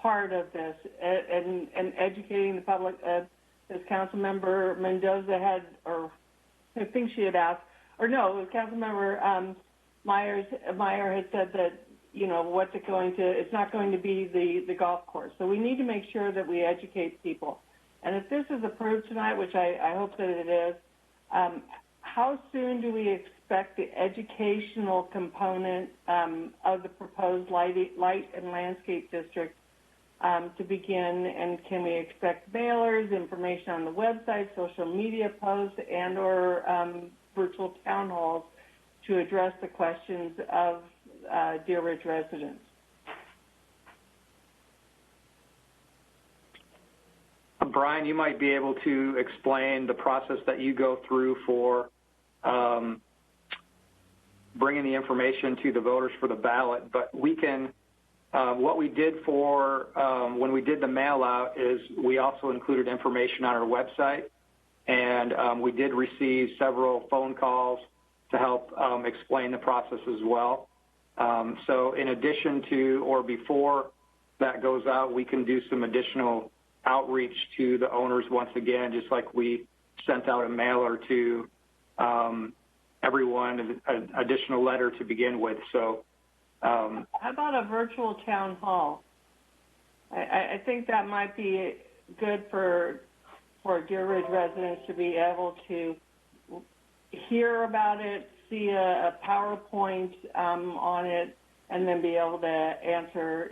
part of this, and educating the public. As Councilmember Mendoza had, or I think she had asked, or no, it was Councilmember Meyer had said that, what's it going to, it's not going to be the golf course. So we need to make sure that we educate people. And if this is approved tonight, which I hope that it is, how soon do we expect the educational component of the proposed light and landscape district to begin? And can we expect mailers, information on the website, social media posts, and or virtual town halls to address the questions of Deer Ridge residents? Brian, you might be able to explain the process that you go through for bringing the information to the voters for the ballot. But we can, what we did for when we did the mail out is we also included information on our website, and we did receive several phone calls to help explain the process as well. So in addition to, or before that goes out, we can do some additional outreach to the owners once again, just like we sent out a mailer to everyone, an additional letter to begin with. So how about a virtual town hall? I think that might be good for Deer Ridge residents to be able to hear about it, see a PowerPoint on it, and then be able to answer,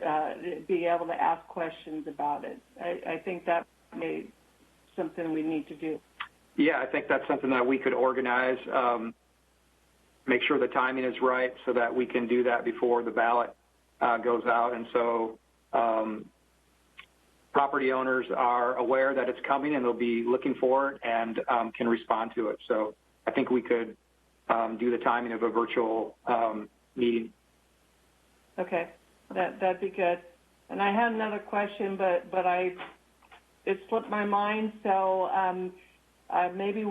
be able to ask questions about it. I think that may be something we need to do. Yeah, I think that's something that we could organize, make sure the timing is right so that we can do that before the ballot goes out. And so property owners are aware that it's coming and they'll be looking for it and can respond to it. So I think we could do the timing of a virtual meeting. Okay, that'd be good. And I had another question, but it slipped my mind. So maybe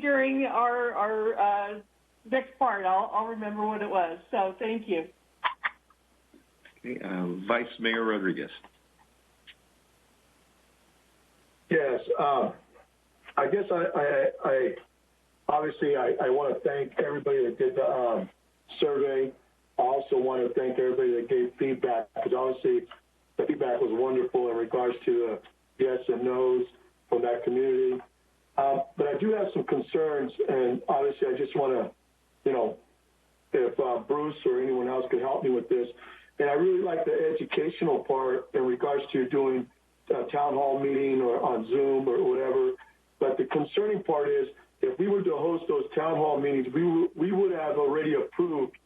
during our next part, I'll remember what it was. So thank you. Okay, Vice Mayor Rodriguez. Yes, I guess I obviously I want to thank everybody that did the survey. I also want to thank everybody that gave feedback, because obviously the feedback was wonderful in regards to yes and no's from that community. But I do have some concerns, and obviously I just want to, if Bruce or anyone else could help me with this. And I really like the educational part in regards to doing a town hall meeting or on Zoom or whatever. But the concerning part is, if we were to host those town hall meetings, we would have already approved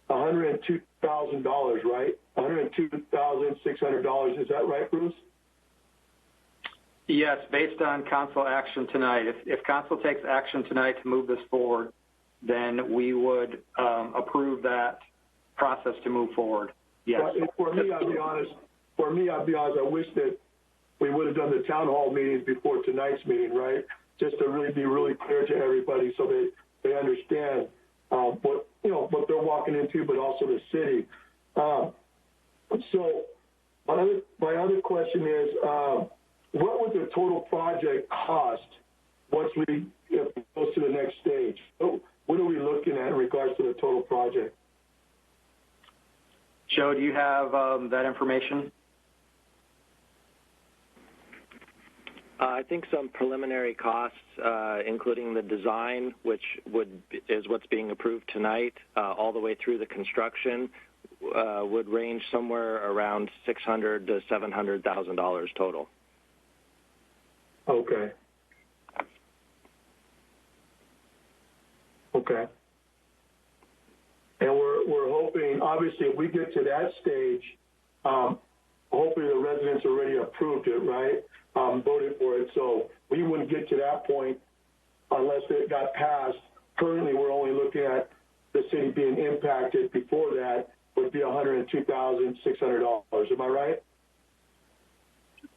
$102,000, right? $102,600. Is that right, Bruce? Yes, based on council action tonight. If council takes action tonight to move this forward, then we would approve that process to move forward. Yes. For me, I'll be honest. I wish that we would have done the town hall meetings before tonight's meeting, right? Just to really be really clear to everybody so they understand what they're walking into, but also the city. So my other question is, what would the total project cost once we go to the next stage? What are we looking at in regards to the total project? Joe, do you have that information? I think some preliminary costs, including the design, which is what's being approved tonight, all the way through the construction, would range somewhere around $600,000 to $700,000 total. Okay. Okay. And we're hoping, obviously, if we get to that stage, hopefully the residents already approved it, right? Voted for it. So we wouldn't get to that point unless it got passed. Currently, we're only looking at the city being impacted. Before that would be $102,600. Am I right?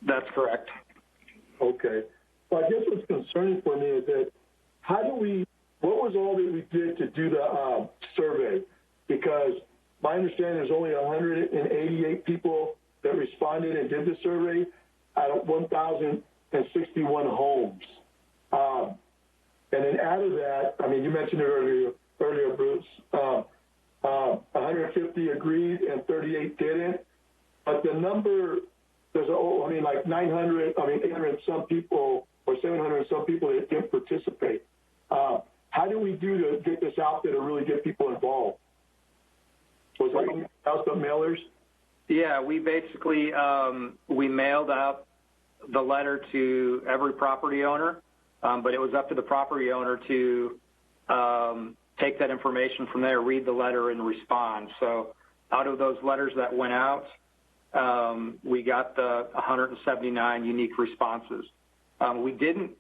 That's correct. Okay. Well, I guess what's concerning for me is that what was all that we did to do the survey? Because my understanding there's only 188 people that responded and did the survey out of 1,061 homes. And then out of that, I mean, you mentioned it earlier, Bruce, 150 agreed and 38 didn't. But the number, like 800 and some people or 700 and some people that didn't participate. How do we do to get this out there to really get people involved? Was there anything else but mailers? Yeah, we basically, we mailed out the letter to every property owner, but it was up to the property owner to take that information from there, read the letter, and respond. So out of those letters that went out, we got the 179 unique responses. We didn't,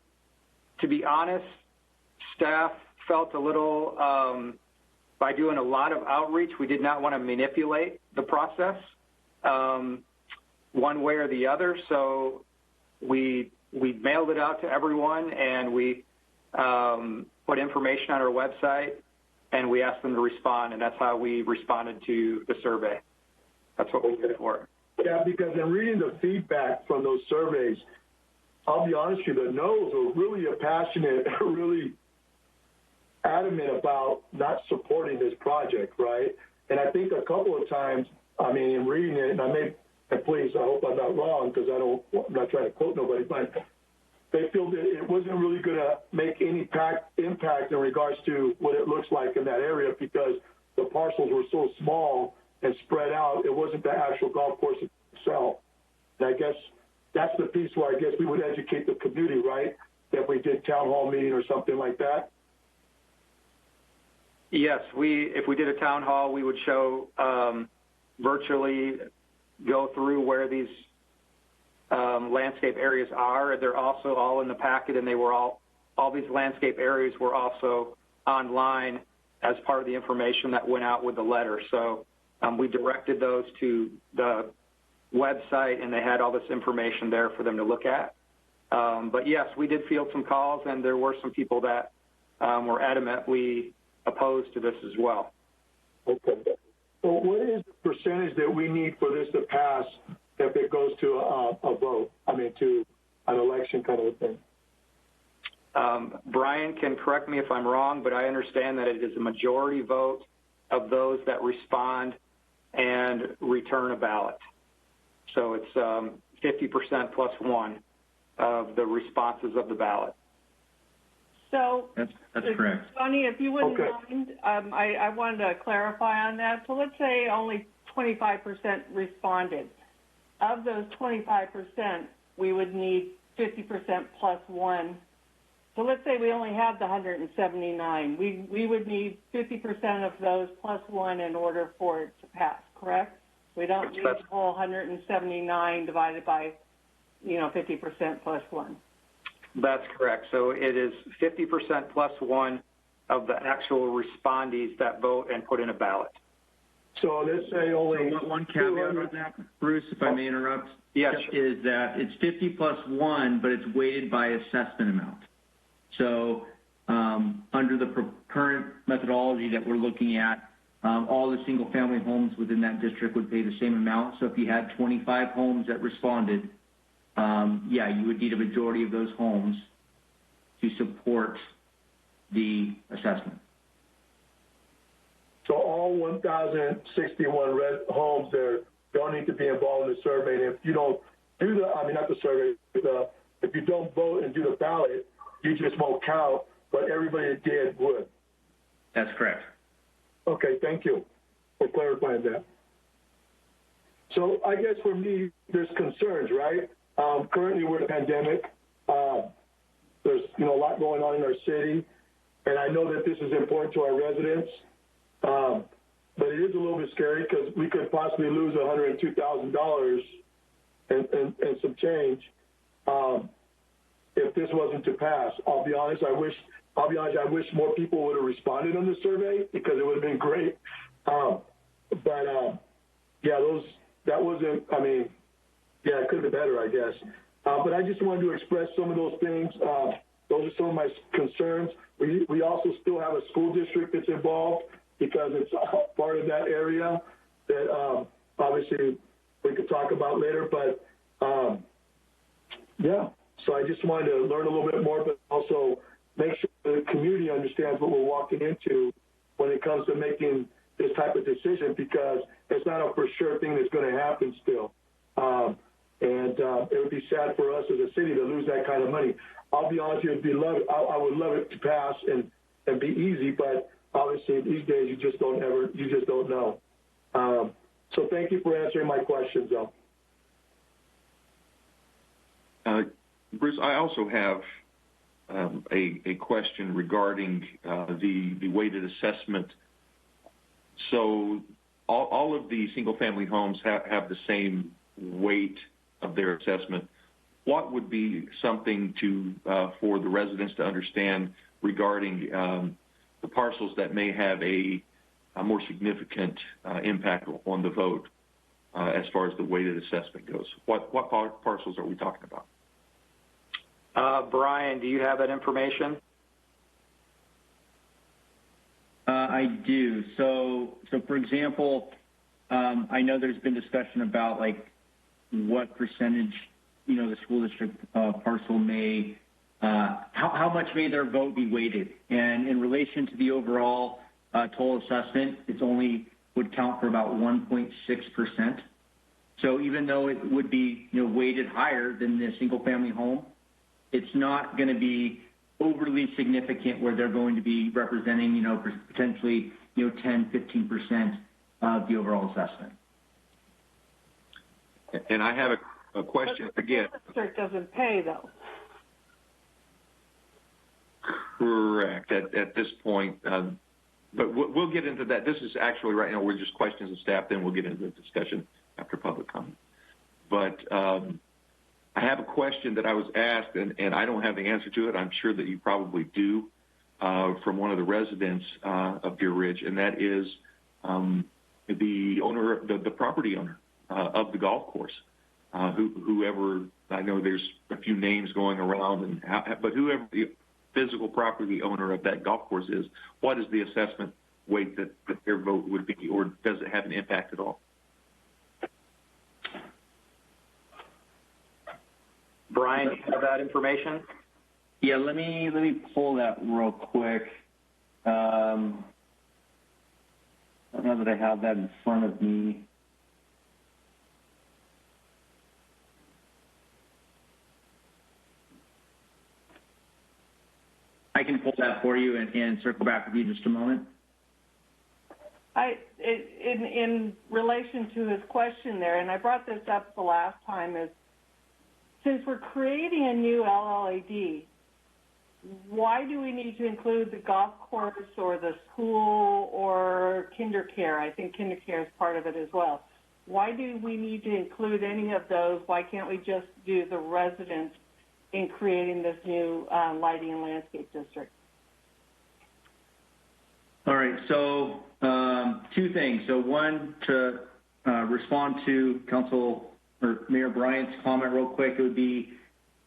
to be honest, staff felt a little, by doing a lot of outreach, we did not want to manipulate the process one way or the other. So we mailed it out to everyone, and we put information on our website, and we asked them to respond, and that's how we responded to the survey. That's what we did it for. Yeah, because in reading the feedback from those surveys, I'll be honest with you, the no's were really passionate, really adamant about not supporting this project, right? And I think a couple of times, I mean, in reading it, and please, I hope I'm not wrong, because I'm not trying to quote nobody, but they feel that it wasn't really going to make any impact in regards to what it looks like in that area, because the parcels were so small and spread out. It wasn't the actual golf course itself. And I guess that's the piece where I guess we would educate the community, right? If we did town hall meeting or something like that. Yes, if we did a town hall, we would show virtually go through where these landscape areas are. They're also all in the packet, and they were all these landscape areas were also online as part of the information that went out with the letter. So we directed those to the website, and they had all this information there for them to look at. But yes, we did field some calls, and there were some people that were adamantly opposed to this as well. Okay. So what is the percentage that we need for this to pass if it goes to a vote? I mean, to an election kind of a thing? Brian can correct me if I'm wrong, but I understand that it is a majority vote of those that respond and return a ballot. So it's 50% plus one of the responses of the ballot. So that's correct. Tony, if you wouldn't mind, I wanted to clarify on that. So let's say only 25% responded. Of those 25%, we would need 50% plus one. So let's say we only have the 179. We would need 50% of those plus one in order for it to pass, correct? We don't need the whole 179 divided by, 50% plus one. That's correct. So it is 50% plus one of the actual respondees that vote and put in a ballot. So let's say only one caveat on that, Bruce, if I may interrupt. Yes. Is that it's 50 plus one, but it's weighted by assessment amount. So under the current methodology that we're looking at, all the single-family homes within that district would pay the same amount. So if you had 25 homes that responded, you would need a majority of those homes to support the assessment. So all 1,061 homes there don't need to be involved in the survey. And if you don't do not the survey, if you don't vote and do the ballot, you just won't count, but everybody that did would. That's correct. Okay, thank you for clarifying that. So I guess for me, there's concerns, right? Currently, we're in a pandemic. There's a lot going on in our city, and I know that this is important to our residents. But it is a little bit scary because we could possibly lose $102,000 and some change if this wasn't to pass. I'll be honest. I wish more people would have responded on the survey because it would have been great. That wasn't. It could have been better, I guess. But I just wanted to express some of those things. Those are some of my concerns. We also still have a school district that's involved because it's part of that area that obviously we could talk about later. But, so I just wanted to learn a little bit more, but also make sure the community understands what we're walking into when it comes to making this type of decision because it's not a for sure thing that's going to happen still. It would be sad for us as a city to lose that kind of money. I'll be honest with you, I would love it to pass and be easy, but obviously these days you just don't know. So thank you for answering my questions, though. Bruce, I also have a question regarding the weighted assessment. So all of the single-family homes have the same weight of their assessment. What would be something for the residents to understand regarding the parcels that may have a more significant impact on the vote as far as the weighted assessment goes? What parcels are we talking about? Brian, do you have that information? I do. So for example, I know there's been discussion about what percentage, the school district parcel may, how much may their vote be weighted? And in relation to the overall total assessment, it's only would count for about 1.6%. So even though it would be, weighted higher than the single family home, it's not going to be overly significant where they're going to be representing, potentially, 10, 15% of the overall assessment. And I have a question again. The district doesn't pay, though. Correct. At this point, but we'll get into that. This is actually right now, we're just questions of staff, then we'll get into the discussion after public comment. But I have a question that I was asked, and I don't have the answer to it. I'm sure that you probably do, from one of the residents of Deer Ridge, and that is the owner, the property owner of the golf course. Whoever, I know there's a few names going around, but whoever the physical property owner of that golf course is, what is the assessment weight that their vote would be, or does it have an impact at all? Brian, do you have that information? Yeah, let me pull that real quick. I don't know that I have that in front of me. I can pull that for you and circle back with you in just a moment. In relation to his question there, and I brought this up the last time, is since we're creating a new LLAD, why do we need to include the golf course or the school or KinderCare? I think KinderCare is part of it as well. Why do we need to include any of those? Why can't we just do the residents in creating this new lighting and landscape district? All right, so two things. So one, to respond to Council or Mayor Bryant's comment real quick, it would be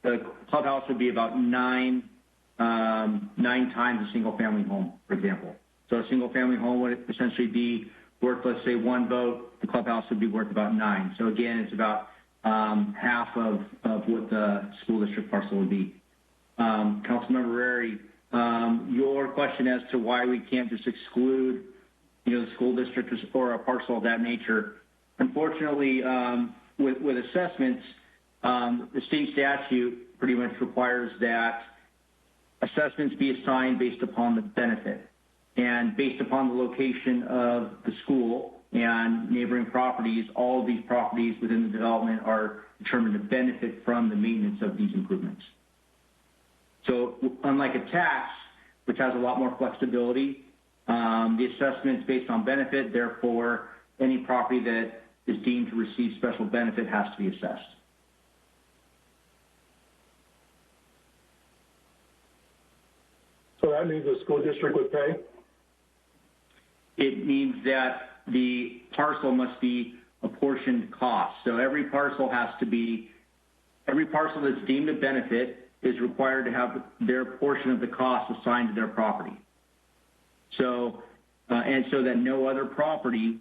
the clubhouse would be about nine times a single family home, for example. So a single family home would essentially be worth, let's say, one vote. The clubhouse would be worth about 9. So again, it's about half of what the school district parcel would be. Councilmember Rarey, your question as to why we can't just exclude, the school district or a parcel of that nature. Unfortunately, with assessments, the state statute pretty much requires that assessments be assigned based upon the benefit and based upon the location of the school and neighboring properties. All of these properties within the development are determined to benefit from the maintenance of these improvements. So unlike a tax, which has a lot more flexibility, the assessment's based on benefit. Therefore, any property that is deemed to receive special benefit has to be assessed. So that means the school district would pay? It means that the parcel must be apportioned cost. So every parcel that's deemed a benefit is required to have their portion of the cost assigned to their property. So, and so that no other property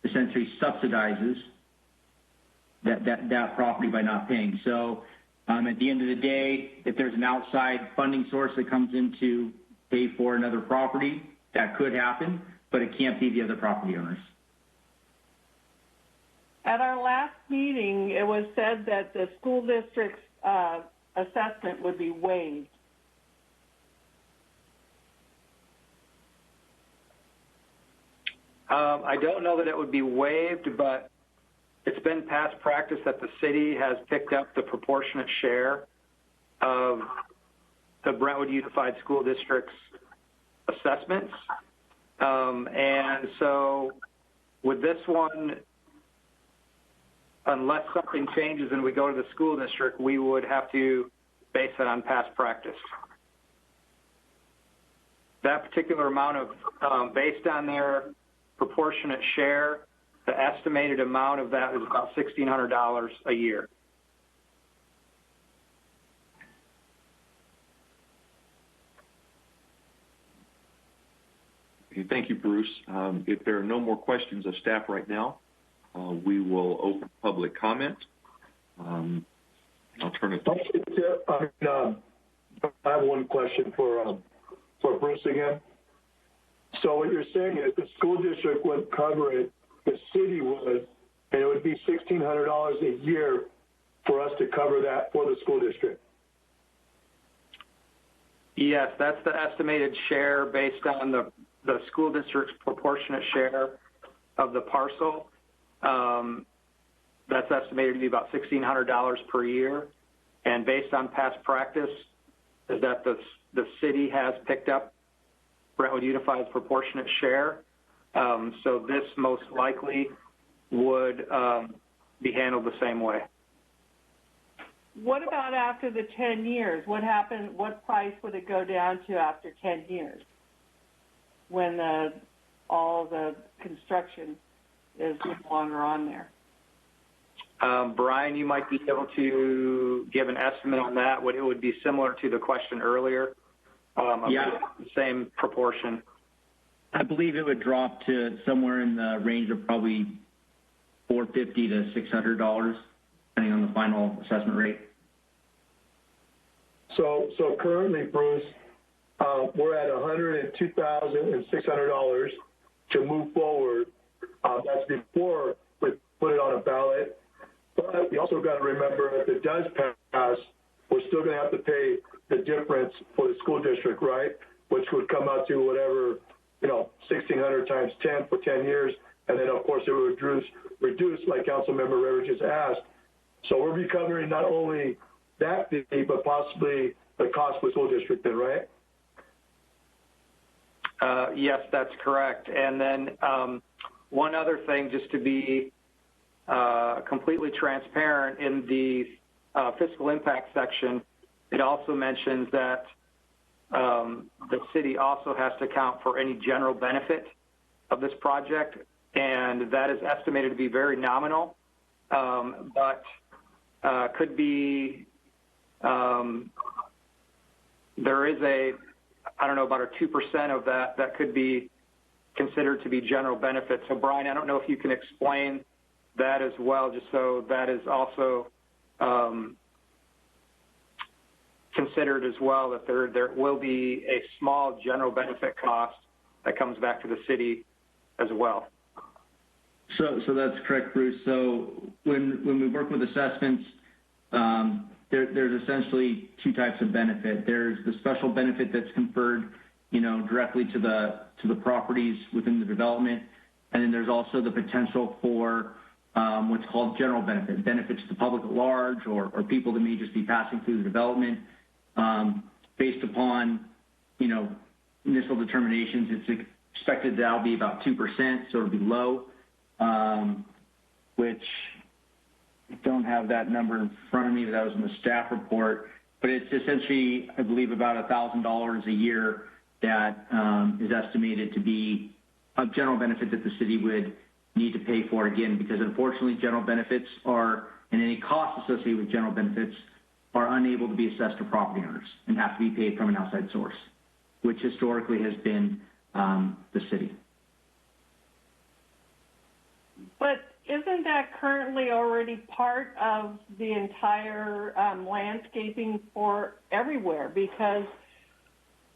essentially subsidizes that property by not paying. So at the end of the day, if there's an outside funding source that comes in to pay for another property, that could happen, but it can't be the other property owners. At our last meeting, it was said that the school district's assessment would be waived. I don't know that it would be waived, but it's been past practice that the city has picked up the proportionate share of the Brentwood Unified School District's assessments. And so with this one, unless something changes and we go to the school district, we would have to base it on past practice. That particular amount of, based on their proportionate share, the estimated amount of that is about $1,600 a year. Thank you, Bruce. If there are no more questions of staff right now, we will open public comment. I'll turn it to I have one question for Bruce again. So what you're saying is the school district would cover it, the city would, and it would be $1,600 a year for us to cover that for the school district. Yes, that's the estimated share based on the school district's proportionate share of the parcel. That's estimated to be about $1,600 per year. And based on past practice, is that the city has picked up Brentwood Unified's proportionate share. So this most likely would be handled the same way. What about after the 10 years? What happened? What price would it go down to after 10 years when all the construction is no longer on there? Brian, you might be able to give an estimate on that. It would be similar to the question earlier. Yeah. The same proportion. I believe it would drop to somewhere in the range of probably $450 to $600, depending on the final assessment rate. So currently, Bruce, we're at $102,600 to move forward. That's before we put it on a ballot. But we also got to remember, if it does pass, we're still going to have to pay the difference for the school district, right? Which would come out to whatever, $1,600 times 10 for 10 years. And then, of course, it would reduce like Councilmember Rarey just asked. So we're recovering not only that fee, but possibly the cost for the school district then, right? Yes, that's correct. And then one other thing, just to be completely transparent, in the fiscal impact section, it also mentions that the city also has to account for any general benefit of this project, and that is estimated to be very nominal, but could be, there is about a 2% of that could be considered to be general benefit. So Brian, I don't know if you can explain that as well, just so that is also considered as well, that there will be a small general benefit cost that comes back to the city as well. So that's correct, Bruce. So when we work with assessments, there's essentially two types of benefit. There's the special benefit that's conferred, directly to the properties within the development, and then there's also the potential for what's called general benefit, benefits to the public at large or people that may just be passing through the development. Based upon, initial determinations, it's expected that'll be about 2%, so it'll be low, which I don't have that number in front of me, but that was in the staff report. But it's essentially, I believe, about $1,000 a year that is estimated to be a general benefit that the city would need to pay for, again, because unfortunately general benefits and any costs associated with general benefits are unable to be assessed to property owners and have to be paid from an outside source, which historically has been the city. But isn't that currently already part of the entire landscaping for everywhere? Because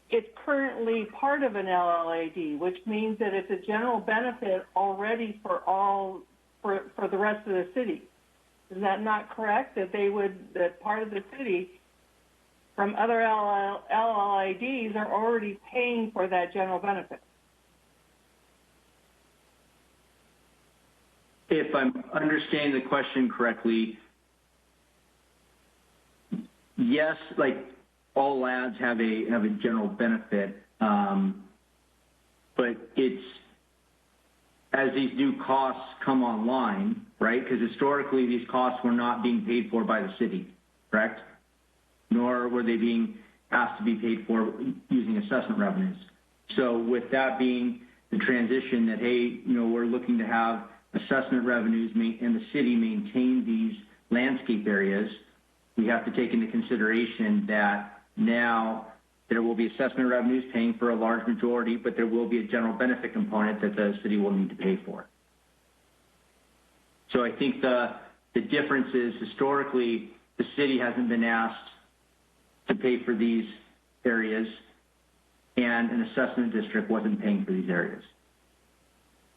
it's currently part of an LLAD, which means that it's a general benefit already for the rest of the city. Is that not correct? That part of the city from other LLADs are already paying for that general benefit? If I'm understanding the question correctly, yes, like all LADs have a general benefit, but it's as these new costs come online, right? Because historically these costs were not being paid for by the city, correct? Nor were they being asked to be paid for using assessment revenues. So with that being the transition that, hey, we're looking to have assessment revenues and the city maintain these landscape areas, we have to take into consideration that now there will be assessment revenues paying for a large majority, but there will be a general benefit component that the city will need to pay for. So I think the difference is historically the city hasn't been asked to pay for these areas, and an assessment district wasn't paying for these areas.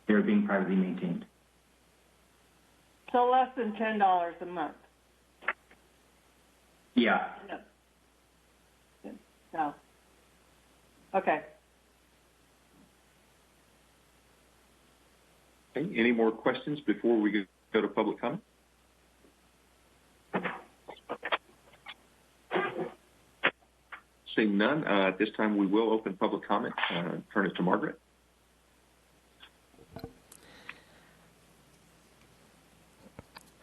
They were being privately maintained. So less than $10 a month? Yeah. No. Okay. Okay, any more questions before we go to public comment? Seeing none, at this time we will open public comment. Turn it to Margaret.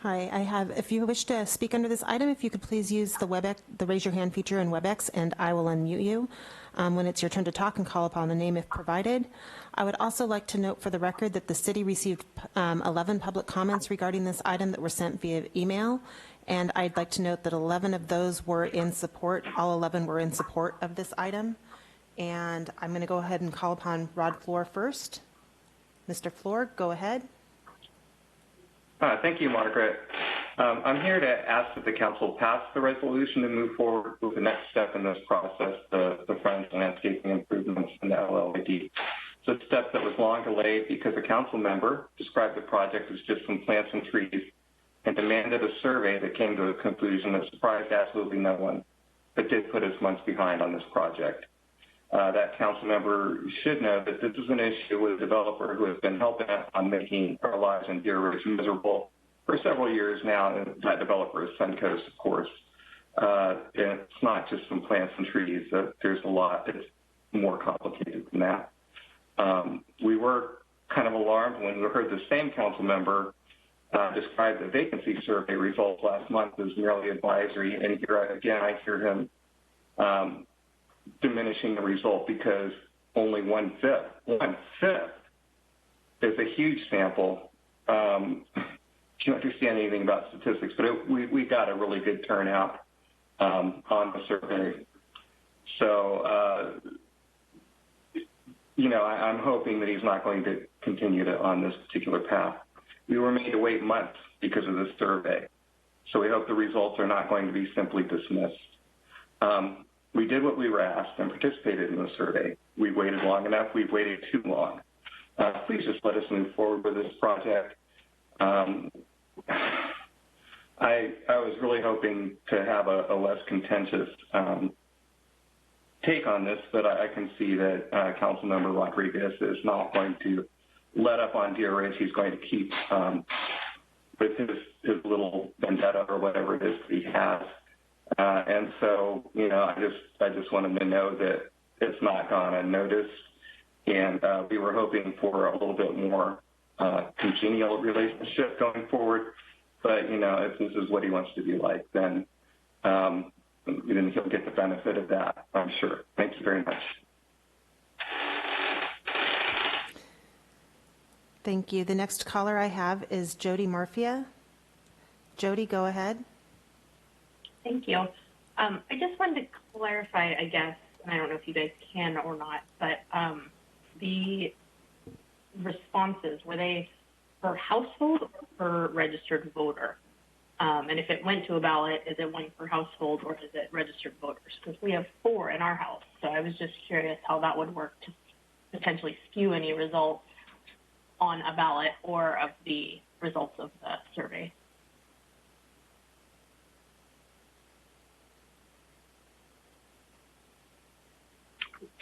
Hi, I have, if you wish to speak under this item, if you could please use the raise your hand feature in WebEx, and I will unmute you when it's your turn to talk and call upon the name if provided. I would also like to note for the record that the city received 11 public comments regarding this item that were sent via email, and I'd like to note that 11 of those were in support, all 11 were in support of this item. And I'm going to go ahead and call upon Rod Floor first. Mr. Floor, go ahead. Thank you, Margaret. I'm here to ask that the council pass the resolution and move forward with the next step in this process, the front landscaping improvements in the LLID. It's a step that was long delayed because a council member described the project as just some plants and trees and demanded a survey that came to a conclusion that surprised absolutely no one, but did put us months behind on this project. That council member should know that this is an issue with a developer who has been hell-bent on making our lives in Deer Ridge miserable for several years now, and that developer is Suncoast, of course. It's not just some plants and trees. There's a lot that's more complicated than that. We were kind of alarmed when we heard the same council member describe the vacancy survey results last month as merely advisory, and here again I hear him diminishing the result because only 1/5 is a huge sample. If you understand anything about statistics, but we got a really good turnout on the survey. So, I'm hoping that he's not going to continue on this particular path. We were made to wait months because of this survey, so we hope the results are not going to be simply dismissed. We did what we were asked and participated in the survey. We waited long enough. We've waited too long. Please just let us move forward with this project. I was really hoping to have a less contentious take on this, but I can see that Councilmember Rodriguez is not going to let up on Deer Ridge. He's going to keep with his little vendetta or whatever it is that he has. And so, I just want him to know that it's not gone unnoticed. And we were hoping for a little bit more congenial relationship going forward. But, if this is what he wants to be like, then he'll get the benefit of that, I'm sure. Thank you very much. Thank you. The next caller I have is Jody Marfia. Jody, go ahead. Thank you. I just wanted to clarify, I guess, and I don't know if you guys can or not, but the responses, were they per household or per registered voter? And if it went to a ballot, is it one per household or is it registered voters? Because we have 4 in our house, so I was just curious how that would work to potentially skew any results on a ballot or of the results of the survey.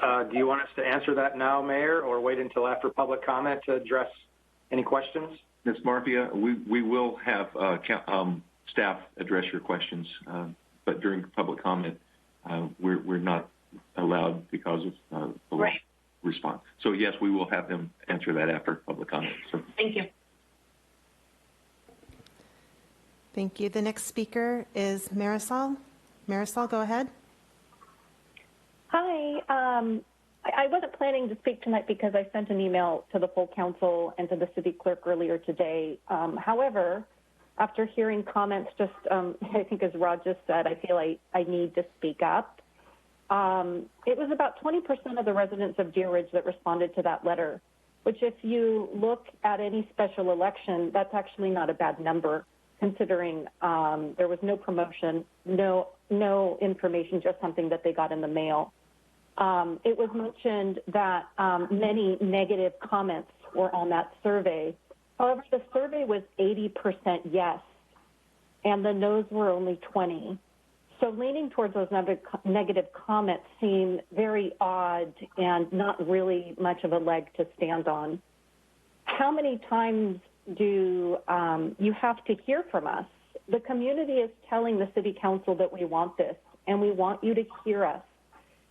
Do you want us to answer that now, Mayor, or wait until after public comment to address any questions? Ms. Marfia, we will have staff address your questions, but during public comment, we're not allowed because of the right. response. So yes, we will have them answer that after public comment. So. Thank you. Thank you. The next speaker is Marisol. Marisol, go ahead. Hi. I wasn't planning to speak tonight because I sent an email to the full council and to the city clerk earlier today. However, after hearing comments, I think as Rod just said, I feel I need to speak up. It was about 20% of the residents of Deer Ridge that responded to that letter, which if you look at any special election, that's actually not a bad number, considering there was no promotion, no information, just something that they got in the mail. It was mentioned that many negative comments were on that survey. However, the survey was 80% yes, and the no's were only 20. So leaning towards those negative comments seemed very odd and not really much of a leg to stand on. how many times do you have to hear from us? The community is telling the city council that we want this, and we want you to hear us.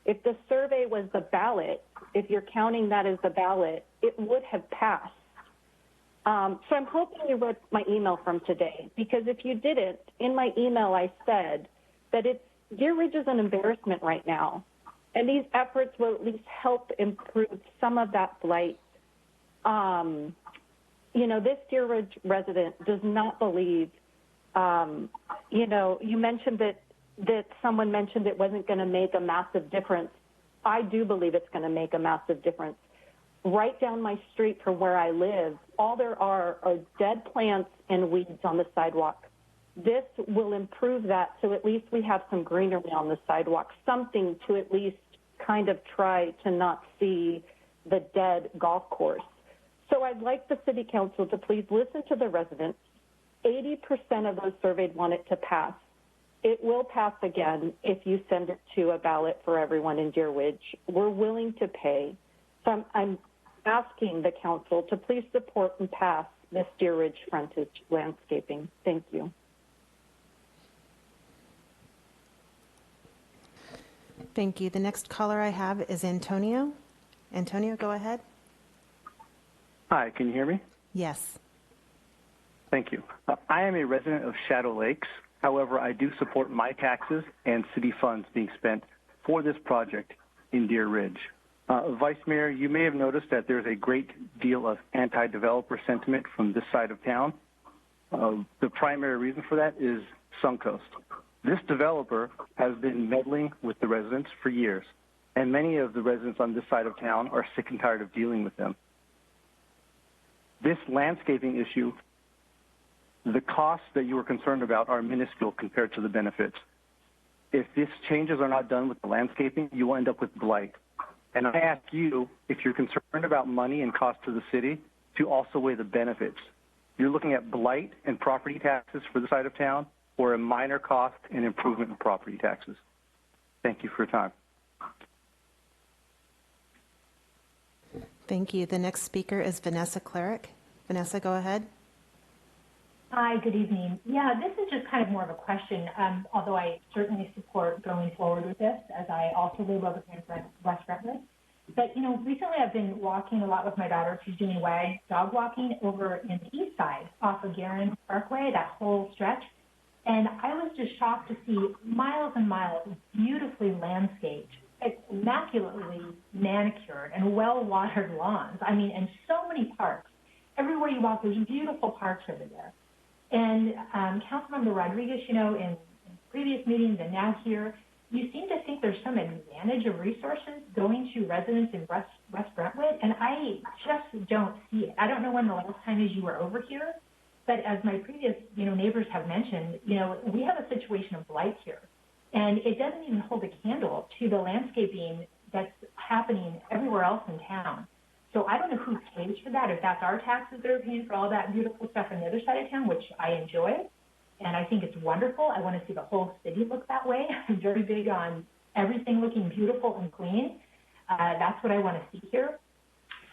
If the survey was the ballot, if you're counting that as the ballot, it would have passed. So I'm hoping you read my email from today, because if you didn't, in my email I said that Deer Ridge is an embarrassment right now, and these efforts will at least help improve some of that blight. You know, this Deer Ridge resident does not believe, you know, you mentioned that someone mentioned it wasn't going to make a massive difference. I do believe it's going to make a massive difference. Right down my street from where I live, all there are dead plants and weeds on the sidewalk. This will improve that, so at least we have some greenery on the sidewalk, something to at least kind of try to not see the dead golf course. So I'd like the city council to please listen to the residents. 80% of those surveyed want it to pass. It will pass again if you send it to a ballot for everyone in Deer Ridge. We're willing to pay. So I'm asking the council to please support and pass this Deer Ridge frontage landscaping. Thank you. Thank you. The next caller I have is Antonio. Antonio, go ahead. Hi, can you hear me? Yes. Thank you. I am a resident of Shadow Lakes. However, I do support my taxes and city funds being spent for this project in Deer Ridge. Vice Mayor, you may have noticed that there's a great deal of anti-developer sentiment from this side of town. The primary reason for that is Suncoast. This developer has been meddling with the residents for years, and many of the residents on this side of town are sick and tired of dealing with them. This landscaping issue, the costs that you were concerned about are minuscule compared to the benefits. If these changes are not done with the landscaping, you will end up with blight. And I ask you, if you're concerned about money and cost to the city, to also weigh the benefits. You're looking at blight and property taxes for the side of town, or a minor cost and improvement in property taxes. Thank you for your time. Thank you. The next speaker is Vanessa Cleric. Vanessa, go ahead. Hi, good evening. Yeah, this is just kind of more of a question, although I certainly support going forward with this, as I also live over here in West Brentwood. But, you know, recently I've been walking a lot with my daughter. She's doing WAG dog walking over in the east side off of Guerin Parkway, that whole stretch. And I was just shocked to see miles and miles of beautifully landscaped, immaculately manicured and well-watered lawns. I mean, and so many parks. Everywhere you walk, there's beautiful parks over there. And Councilmember Rodriguez, you know, in previous meetings and now here, you seem to think there's some advantage of resources going to residents in West Brentwood, and I just don't see it. I don't know when the last time is you were over here, but as my previous, you know, neighbors have mentioned, you know, we have a situation of blight here, and it doesn't even hold a candle to the landscaping that's happening everywhere else in town. So I don't know who pays for that, if that's our taxes that are paying for all that beautiful stuff on the other side of town, which I enjoy, and I think it's wonderful. I want to see the whole city look that way. I'm very big on everything looking beautiful and clean. That's what I want to see here.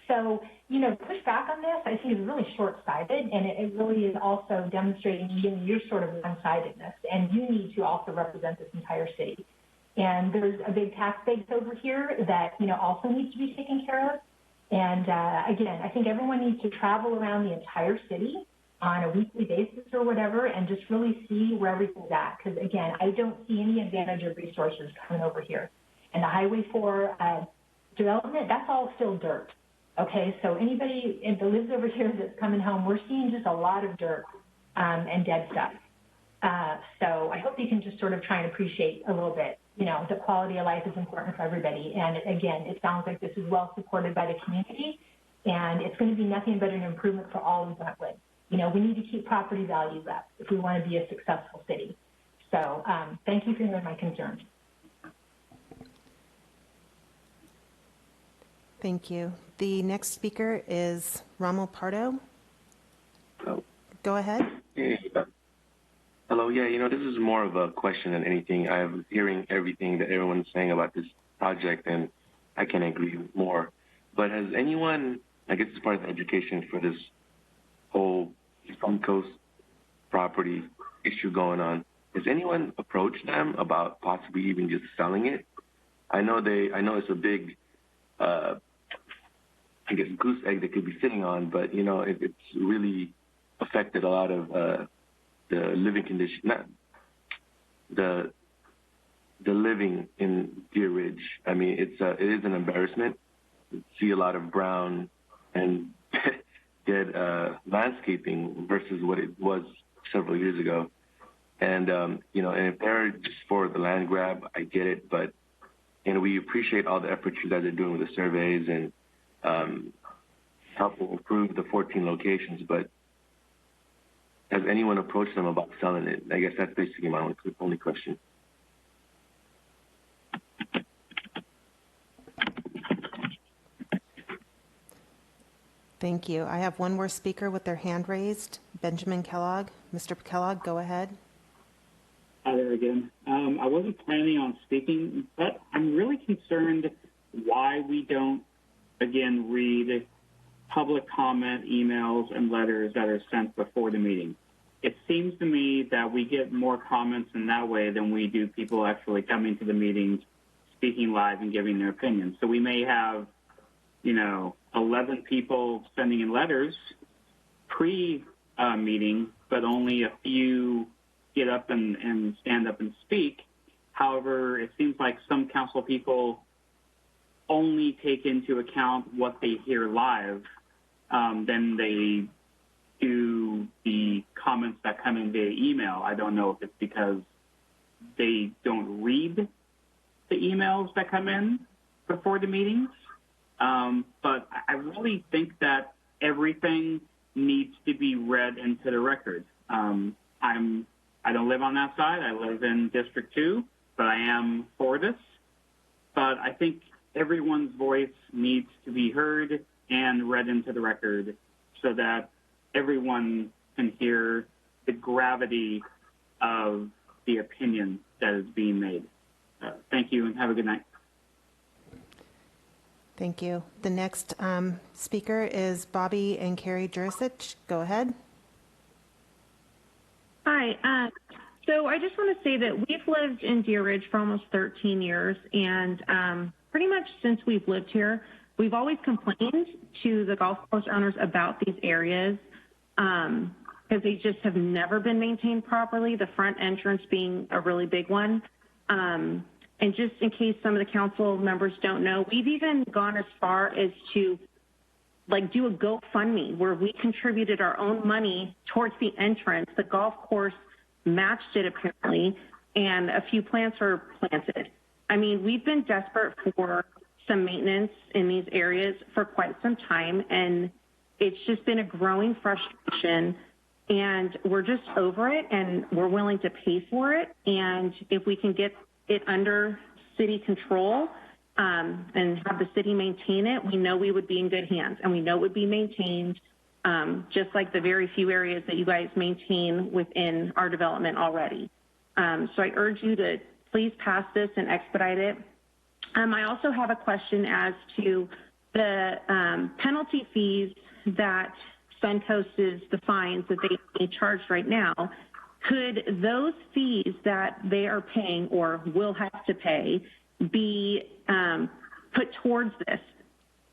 So, you know, push back on this, I think, is really short-sighted, and it really is also demonstrating your sort of one-sidedness, and you need to also represent this entire city. And there's a big tax base over here that, you know, also needs to be taken care of. And again, I think everyone needs to travel around the entire city on a weekly basis or whatever and just really see where everything's at. Because again, I don't see any advantage of resources coming over here. And the Highway 4 development, that's all still dirt. Okay, so anybody that lives over here that's coming home, we're seeing just a lot of dirt and dead stuff. So I hope you can just sort of try and appreciate a little bit, you know, the quality of life is important for everybody. And again, it sounds like this is well supported by the community, and it's going to be nothing but an improvement for all of Brentwood. You know, we need to keep property values up if we want to be a successful city. So thank you for hearing my concerns. Thank you. The next speaker is Rommel Pardo. Go ahead. Hello. Yeah, you know, this is more of a question than anything. I'm hearing everything that everyone's saying about this project, and I can agree more. But has anyone I guess as far as education for this whole Suncoast property issue going on, has anyone approached them about possibly even just selling it? I know it's a big, I guess, goose egg they could be sitting on, but you know, it's really affected a lot of the living condition, not the living in Deer Ridge. I mean, it is an embarrassment to see a lot of brown and dead landscaping versus what it was several years ago. And you know, and if they're just for the land grab, I get it, but and we appreciate all the efforts you guys are doing with the surveys and help improve the 14 locations. But has anyone approached them about selling it? I guess that's basically my only question. Thank you. I have one more speaker with their hand raised, Benjamin Kellogg. Mr. Kellogg, go ahead. Hi there again. I wasn't planning on speaking, but I'm really concerned why we don't, again, read public comment emails and letters that are sent before the meeting. It seems to me that we get more comments in that way than we do people actually coming to the meetings, speaking live and giving their opinions. So we may have, 11 people sending in letters pre-meeting, but only a few get up and stand up and speak. However, it seems like some council people only take into account what they hear live, then they do the comments that come in via email. I don't know if it's because they don't read the emails that come in before the meetings, but I really think that everything needs to be read into the record. I don't live on that side. I live in District 2, but I am for this. But I think everyone's voice needs to be heard and read into the record so that everyone can hear the gravity of the opinion that is being made. Thank you and have a good night. Thank you. The next speaker is Bobby and Carrie Jurisic. Go ahead. Hi. So I just want to say that we've lived in Deer Ridge for almost 13 years, and pretty much since we've lived here, we've always complained to the golf course owners about these areas because they just have never been maintained properly, the front entrance being a really big one. And just in case some of the council members don't know, we've even gone as far as to do a GoFundMe where we contributed our own money towards the entrance. The golf course matched it apparently, and a few plants were planted. I mean, we've been desperate for some maintenance in these areas for quite some time, and it's just been a growing frustration, and we're just over it, and we're willing to pay for it. And if we can get it under city control and have the city maintain it, we know we would be in good hands, and we know it would be maintained just like the very few areas that you guys maintain within our development already. So I urge you to please pass this and expedite it. I also have a question as to the penalty fees that Suncoast is, the fines that they charge right now. Could those fees that they are paying or will have to pay be put towards this,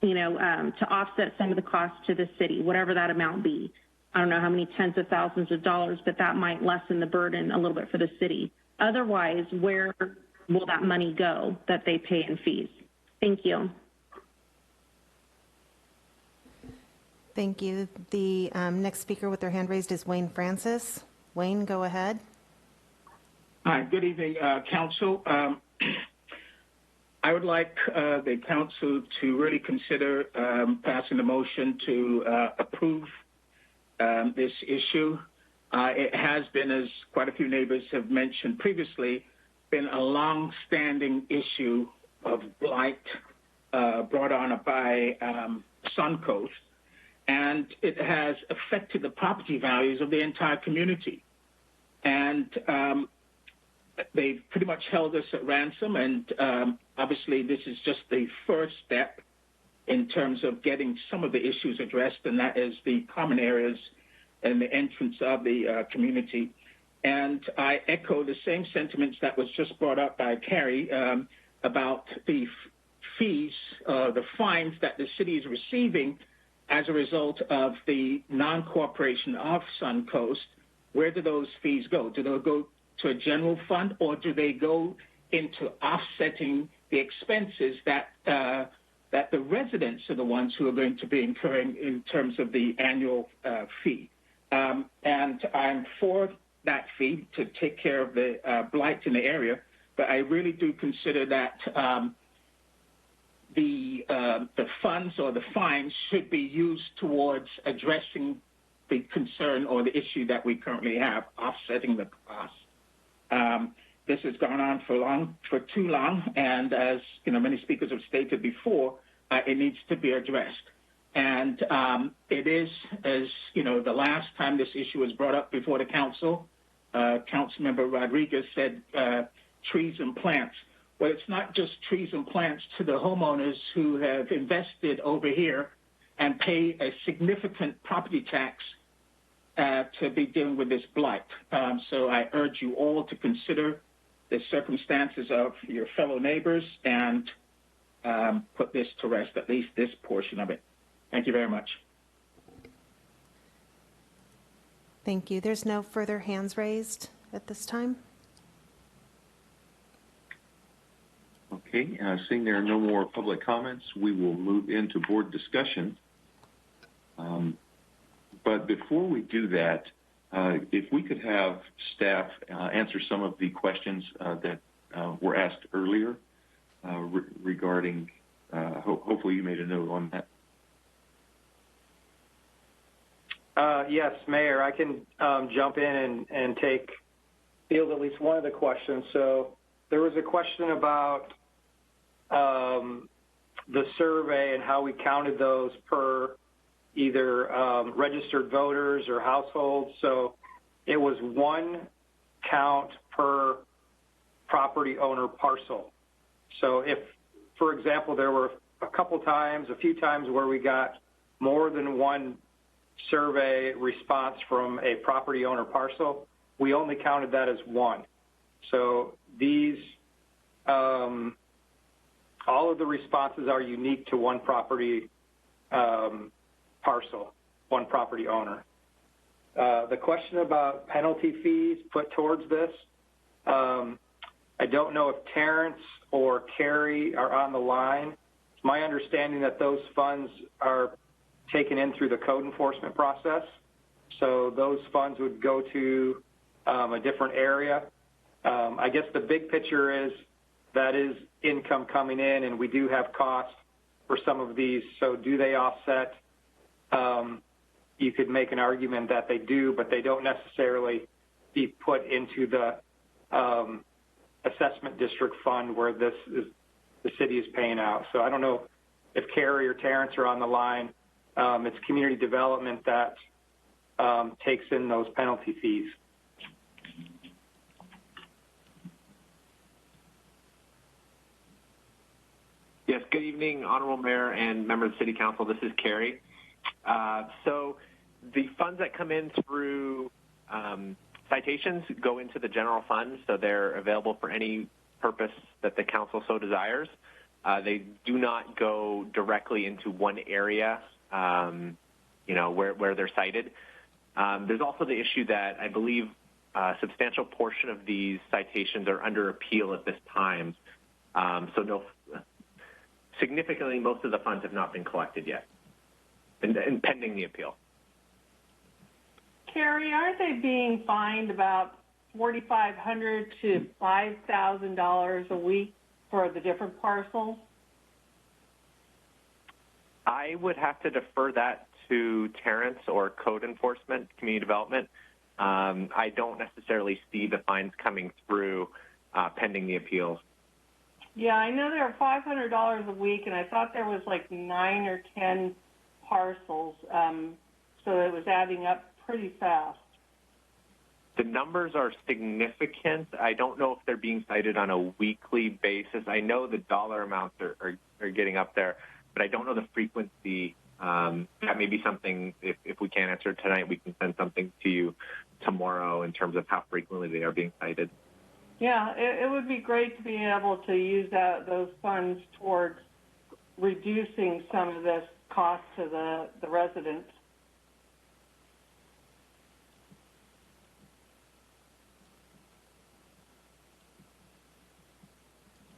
to offset some of the costs to the city, whatever that amount be? I don't know how many tens of thousands of dollars, but that might lessen the burden a little bit for the city. Otherwise, where will that money go that they pay in fees? Thank you. Thank you. The next speaker with their hand raised is Wayne Francis. Wayne, go ahead. Hi, good evening, Council. I would like the Council to really consider passing the motion to approve this issue. It has been, as quite a few neighbors have mentioned previously, been a long-standing issue of blight brought on by Suncoast, and it has affected the property values of the entire community. And they've pretty much held us at ransom, and obviously this is just the first step in terms of getting some of the issues addressed, and that is the common areas and the entrance of the community. And I echo the same sentiments that was just brought up by Carrie about the fees, the fines that the city is receiving as a result of the non-cooperation of Suncoast. Where do those fees go? Do they go to a general fund, or do they go into offsetting the expenses that that the residents are the ones who are going to be incurring in terms of the annual fee? And I'm for that fee to take care of the blight in the area, but I really do consider that the funds or the fines should be used towards addressing the concern or the issue that we currently have, offsetting the cost. This has gone on for too long, and as many speakers have stated before, it needs to be addressed. And it is, as the last time this issue was brought up before the council, Councilmember Rodriguez said trees and plants. Well, it's not just trees and plants to the homeowners who have invested over here and pay a significant property tax to be dealing with this blight. So I urge you all to consider the circumstances of your fellow neighbors and put this to rest, at least this portion of it. Thank you very much. Thank you. There's no further hands raised at this time. Okay, seeing there are no more public comments, we will move into board discussion. But before we do that, if we could have staff answer some of the questions that were asked earlier regarding, hopefully you made a note on that. Yes, Mayor, I can jump in and field at least one of the questions. So there was a question about the survey and how we counted those per either registered voters or households. So it was one count per property owner parcel. So if, for example, there were a few times where we got more than one survey response from a property owner parcel, we only counted that as one. So these, all of the responses are unique to one property parcel, one property owner. The question about penalty fees put towards this, I don't know if Terrence or Carrie are on the line. It's my understanding that those funds are taken in through the code enforcement process. So those funds would go to a different area. I guess the big picture is that is income coming in, and we do have costs for some of these. So do they offset? You could make an argument that they do, but they don't necessarily be put into the assessment district fund where the city is paying out. So I don't know if Carrie or Terrence are on the line. It's community development that takes in those penalty fees. Yes, good evening, Honorable Mayor and members of the City Council. This is Carrie. So the funds that come in through citations go into the general fund, so they're available for any purpose that the council so desires. They do not go directly into one area, where they're cited. There's also the issue that I believe a substantial portion of these citations are under appeal at this time. Significantly, most of the funds have not been collected yet, and pending the appeal. Carrie, aren't they being fined about $4,500 to $5,000 a week for the different parcels? I would have to defer that to Terrence or code enforcement, community development. I don't necessarily see the fines coming through pending the appeals. Yeah, I know there are $500 a week, and I thought there was like 9 or 10 parcels, so it was adding up pretty fast. The numbers are significant. I don't know if they're being cited on a weekly basis. I know the dollar amounts are getting up there, but I don't know the frequency. That may be something, if we can't answer tonight, we can send something to you tomorrow in terms of how frequently they are being cited. Yeah, it would be great to be able to use those funds towards reducing some of this cost to the residents.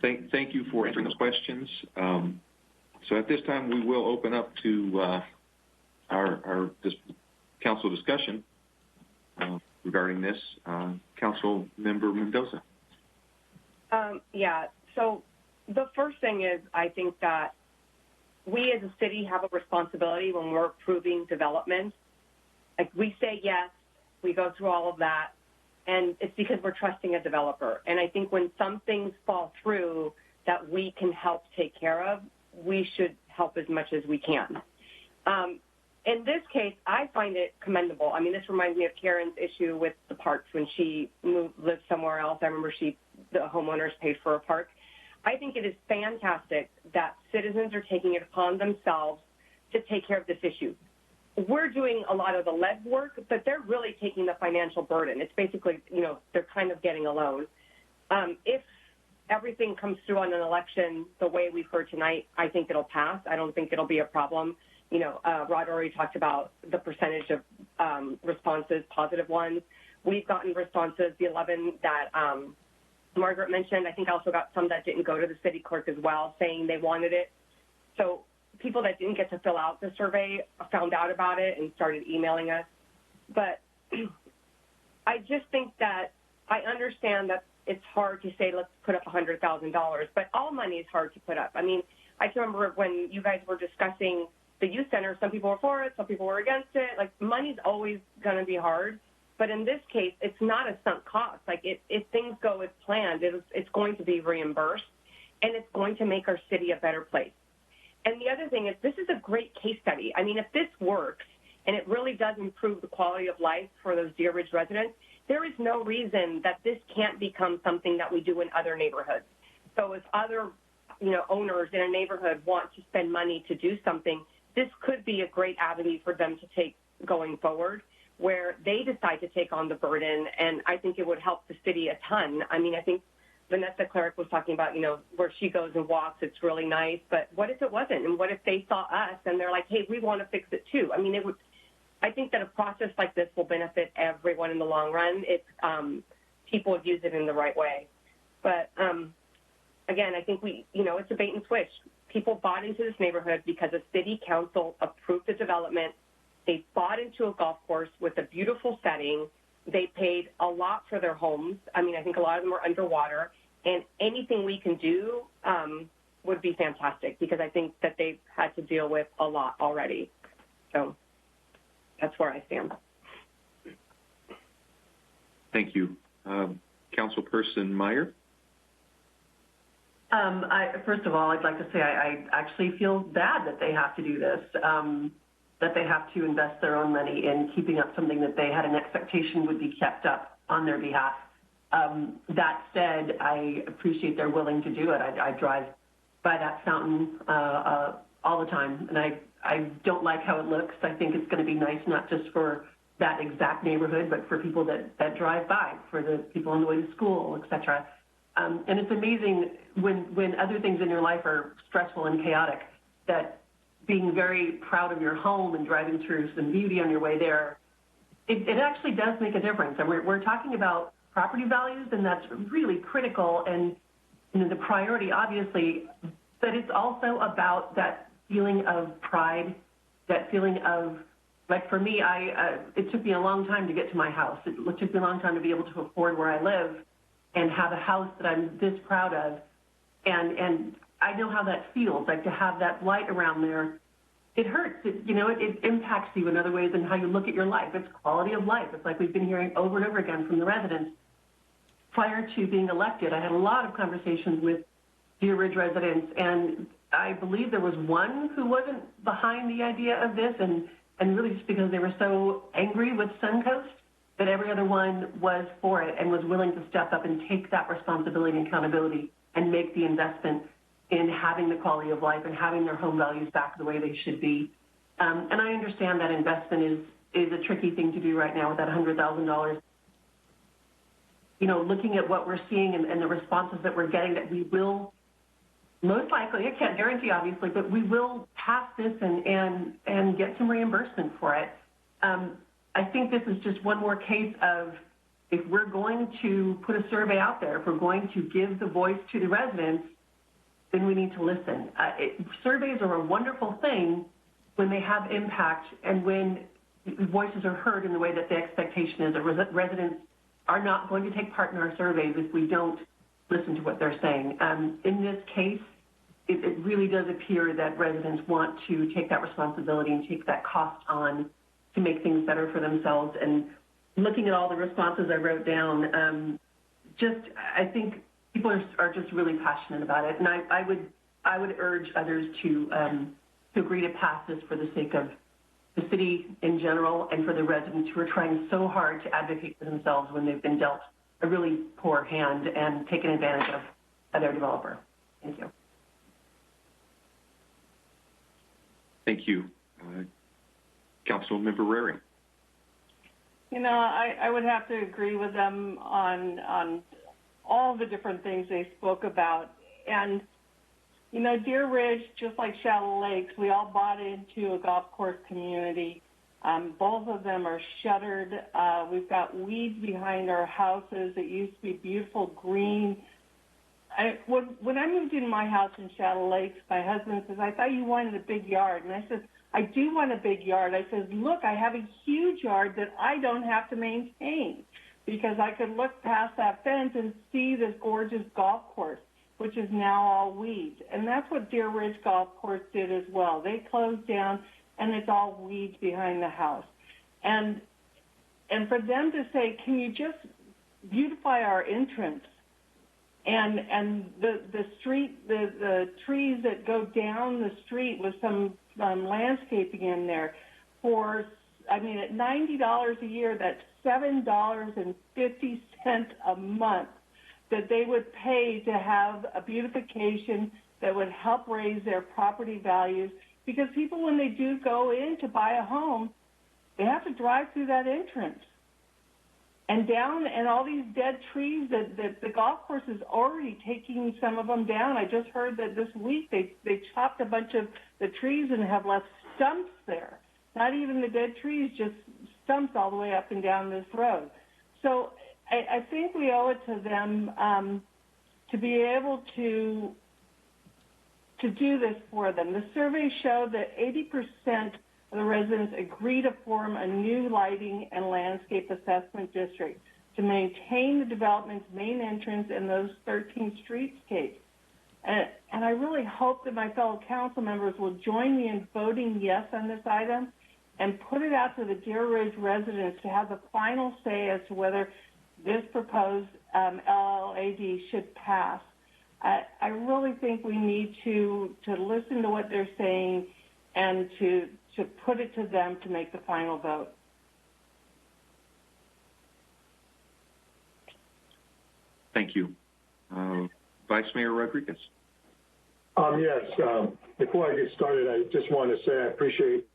Thank you for answering those questions. So at this time, we will open up to our council discussion regarding this. Council Member Mendoza. Yeah, so the first thing is I think that we as a city have a responsibility when we're approving development. Like we say yes, we go through all of that, and it's because we're trusting a developer. And I think when some things fall through that we can help take care of, we should help as much as we can. In this case, I find it commendable. I mean, this reminds me of Karen's issue with the parks when she lived somewhere else. I remember the homeowners paid for a park. I think it is fantastic that citizens are taking it upon themselves to take care of this issue. We're doing a lot of the lead work, but they're really taking the financial burden. It's basically, they're kind of getting a loan. If everything comes through on an election the way we've heard tonight, I think it'll pass. I don't think it'll be a problem. Rod already talked about the percentage of responses, positive ones. We've gotten responses, the 11 that Margaret mentioned. I think I also got some that didn't go to the city clerk as well, saying they wanted it. So people that didn't get to fill out the survey found out about it and started emailing us. But I just think that I understand that it's hard to say, let's put up $100,000, but all money is hard to put up. I mean, I can remember when you guys were discussing the youth center, some people were for it, some people were against it. Like, money's always going to be hard. But in this case, it's not a sunk cost. Like, if things go as planned, it's going to be reimbursed, and it's going to make our city a better place. And the other thing is, this is a great case study. I mean, if this works, and it really does improve the quality of life for those Deer Ridge residents, there is no reason that this can't become something that we do in other neighborhoods. So if other, owners in a neighborhood want to spend money to do something, this could be a great avenue for them to take going forward, where they decide to take on the burden, and I think it would help the city a ton. I mean, I think Vanessa Cleric was talking about, where she goes and walks, it's really nice, but what if it wasn't? And what if they saw us and they're like, hey, we want to fix it too? I mean, I think that a process like this will benefit everyone in the long run if people use it in the right way. But again, I think it's a bait and switch. People bought into this neighborhood because the city council approved the development. They bought into a golf course with a beautiful setting. They paid a lot for their homes. I mean, I think a lot of them are underwater. And anything we can do would be fantastic, because I think that they've had to deal with a lot already. So that's where I stand. Thank you. Councilperson Meyer? First of all, I'd like to say I actually feel bad that they have to do this, that they have to invest their own money in keeping up something that they had an expectation would be kept up on their behalf. That said, I appreciate they're willing to do it. I drive by that fountain all the time, and I don't like how it looks. I think it's going to be nice not just for that exact neighborhood, but for people that drive by, for the people on the way to school, et cetera. And it's amazing when other things in your life are stressful and chaotic, that being very proud of your home and driving through some beauty on your way there, it actually does make a difference. And we're talking about property values, and that's really critical, and the priority, obviously, but it's also about that feeling of pride, that feeling of, like for me, it took me a long time to get to my house. It took me a long time to be able to afford where I live and have a house that I'm this proud of. And I know how that feels, like to have that light around there. It hurts. It impacts you in other ways and how you look at your life. It's quality of life. It's like we've been hearing over and over again from the residents. Prior to being elected, I had a lot of conversations with Deer Ridge residents, and I believe there was one who wasn't behind the idea of this, and really just because they were so angry with Suncoast, that every other one was for it and was willing to step up and take that responsibility and accountability and make the investment in having the quality of life and having their home values back the way they should be. And I understand that investment is a tricky thing to do right now with that $100,000. You know, looking at what we're seeing and the responses that we're getting, that we will most likely, I can't guarantee obviously, but we will pass this and get some reimbursement for it. I think this is just one more case of, if we're going to put a survey out there, if we're going to give the voice to the residents, then we need to listen. Surveys are a wonderful thing when they have impact and when voices are heard in the way that the expectation is. The residents are not going to take part in our surveys if we don't listen to what they're saying. In this case, it really does appear that residents want to take that responsibility and take that cost on to make things better for themselves. And looking at all the responses I wrote down, I think people are just really passionate about it. And I would urge others to agree to pass this for the sake of the city in general and for the residents who are trying so hard to advocate for themselves when they've been dealt a really poor hand and taken advantage of by their developer. Thank you. Thank you. Councilmember Rarey. You know, I would have to agree with them on all the different things they spoke about. And, you know, Deer Ridge, just like Shadow Lakes, we all bought into a golf course community. Both of them are shuttered. We've got weeds behind our houses. It used to be beautiful green. When I moved into my house in Shadow Lakes, my husband says, I thought you wanted a big yard. And I said, I do want a big yard. I said, look, I have a huge yard that I don't have to maintain, because I could look past that fence and see this gorgeous golf course, which is now all weeds. And that's what Deer Ridge Golf Course did as well. They closed down, and it's all weeds behind the house. And for them to say, can you just beautify our entrance? And the street, the trees that go down the street with some landscaping in there for, I mean, at $90 a year, that's $7.50 a month that they would pay to have a beautification that would help raise their property values. Because people, when they do go in to buy a home, they have to drive through that entrance. And down, and all these dead trees that the golf course is already taking some of them down. I just heard that this week they chopped a bunch of the trees and have left stumps there. Not even the dead trees, just stumps all the way up and down this road. So I think we owe it to them to be able to do this for them. The survey showed that 80% of the residents agree to form a new lighting and landscape assessment district to maintain the development's main entrance and those 13 streetscapes. And I really hope that my fellow council members will join me in voting yes on this item and put it out to the Deer Ridge residents to have the final say as to whether this proposed LLAD should pass. I really think we need to listen to what they're saying and to put it to them to make the final vote. Thank you. Vice Mayor Rodriguez. Yes, before I get started, I just want to say I appreciate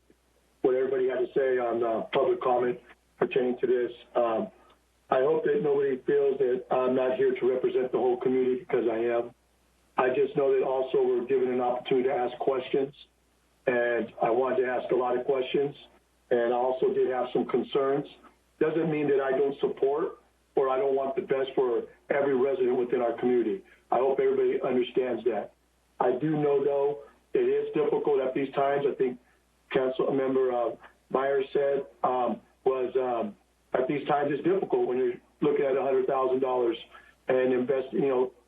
what everybody had to say on public comment pertaining to this. I hope that nobody feels that I'm not here to represent the whole community, because I am. I just know that also we're given an opportunity to ask questions, and I wanted to ask a lot of questions, and I also did have some concerns. Doesn't mean that I don't support or I don't want the best for every resident within our community. I hope everybody understands that. I do know, though, it is difficult at these times. I think Councilmember Myers said at these times it's difficult when you're looking at $100,000 and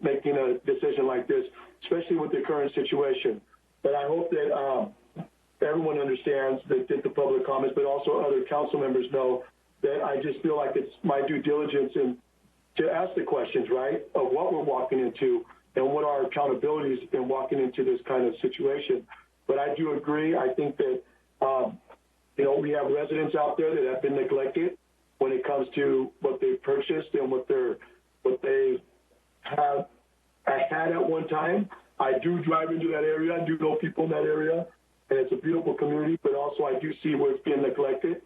making a decision like this, especially with the current situation. But I hope that everyone understands that the public comments, but also other council members know that I just feel like it's my due diligence to ask the questions, right, of what we're walking into and what our accountabilities in walking into this kind of situation. But I do agree. I think that, we have residents out there that have been neglected when it comes to what they've purchased and what they have had at one time. I do drive into that area. I do know people in that area, and it's a beautiful community, but also I do see where it's being neglected.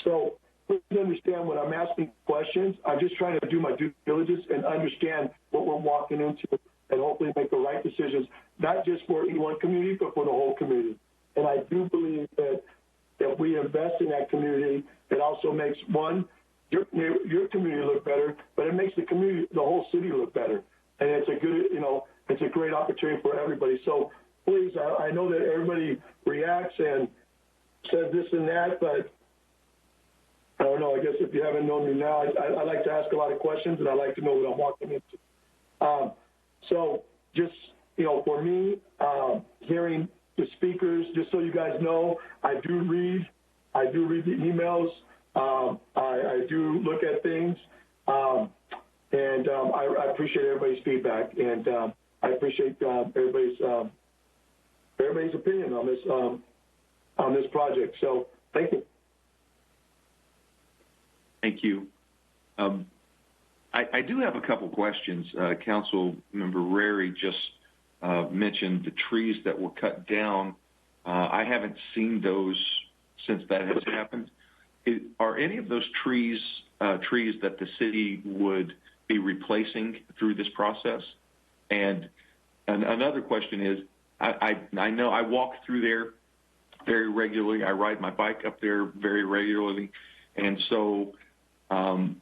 So please understand when I'm asking questions, I'm just trying to do my due diligence and understand what we're walking into and hopefully make the right decisions, not just for E1 community, but for the whole community. And I do believe that if we invest in that community, it also makes, one, your community look better, but it makes the community, the whole city look better. And it's a good, it's a great opportunity for everybody. So please, I know that everybody reacts and says this and that, but I don't know. I guess if you haven't known me now, I like to ask a lot of questions, and I like to know what I'm walking into. So just, for me, hearing the speakers, just so you guys know, I do read the emails. I do look at things, and I appreciate everybody's feedback, and I appreciate everybody's opinion on this project. So thank you. Thank you. I do have a couple questions. Council Member Rarey just mentioned the trees that were cut down. I haven't seen those since that has happened. Are any of those trees that the city would be replacing through this process? And another question is, I know I walk through there very regularly. I ride my bike up there very regularly. And so I've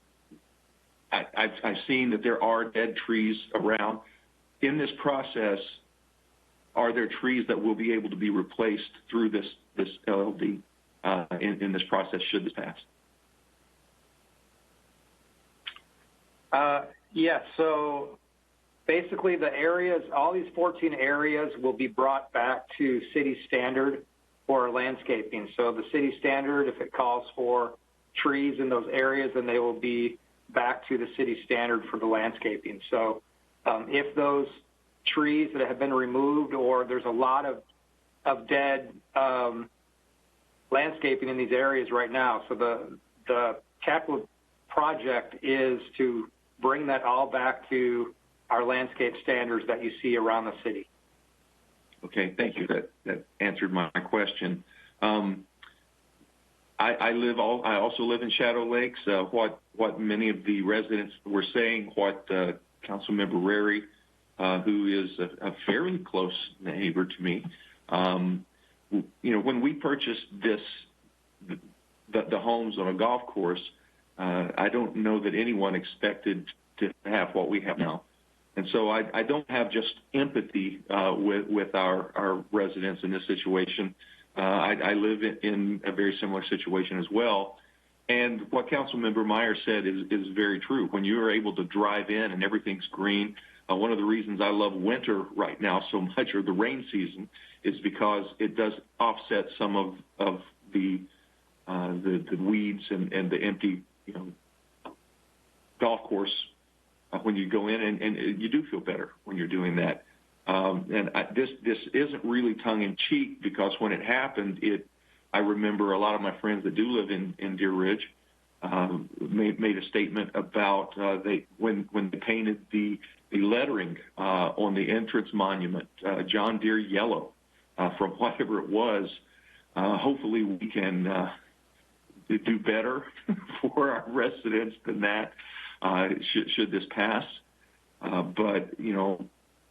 seen that there are dead trees around. In this process, are there trees that will be able to be replaced through this LLD in this process should this pass? Yes, so basically the areas, all these 14 areas will be brought back to city standard for landscaping. So the city standard, if it calls for trees in those areas, then they will be back to the city standard for the landscaping. So if those trees that have been removed, or there's a lot of dead landscaping in these areas right now. So the capital project is to bring that all back to our landscape standards that you see around the city. Okay, thank you. That answered my question. I also live in Shadow Lakes. What many of the residents were saying, what Councilmember Rarey, who is a fairly close neighbor to me, when we purchased the homes on a golf course, I don't know that anyone expected to have what we have now. And so I don't have just empathy with our residents in this situation. I live in a very similar situation as well. And what Councilmember Meyer said is very true. When you are able to drive in and everything's green, one of the reasons I love winter right now so much, or the rain season, is because it does offset some of the weeds and the empty golf course when you go in, and you do feel better when you're doing that. This isn't really tongue-in-cheek, because when it happened, I remember a lot of my friends that do live in Deer Ridge made a statement about when they painted the lettering on the entrance monument, John Deere yellow, from whatever it was. Hopefully we can do better for our residents than that should this pass. But,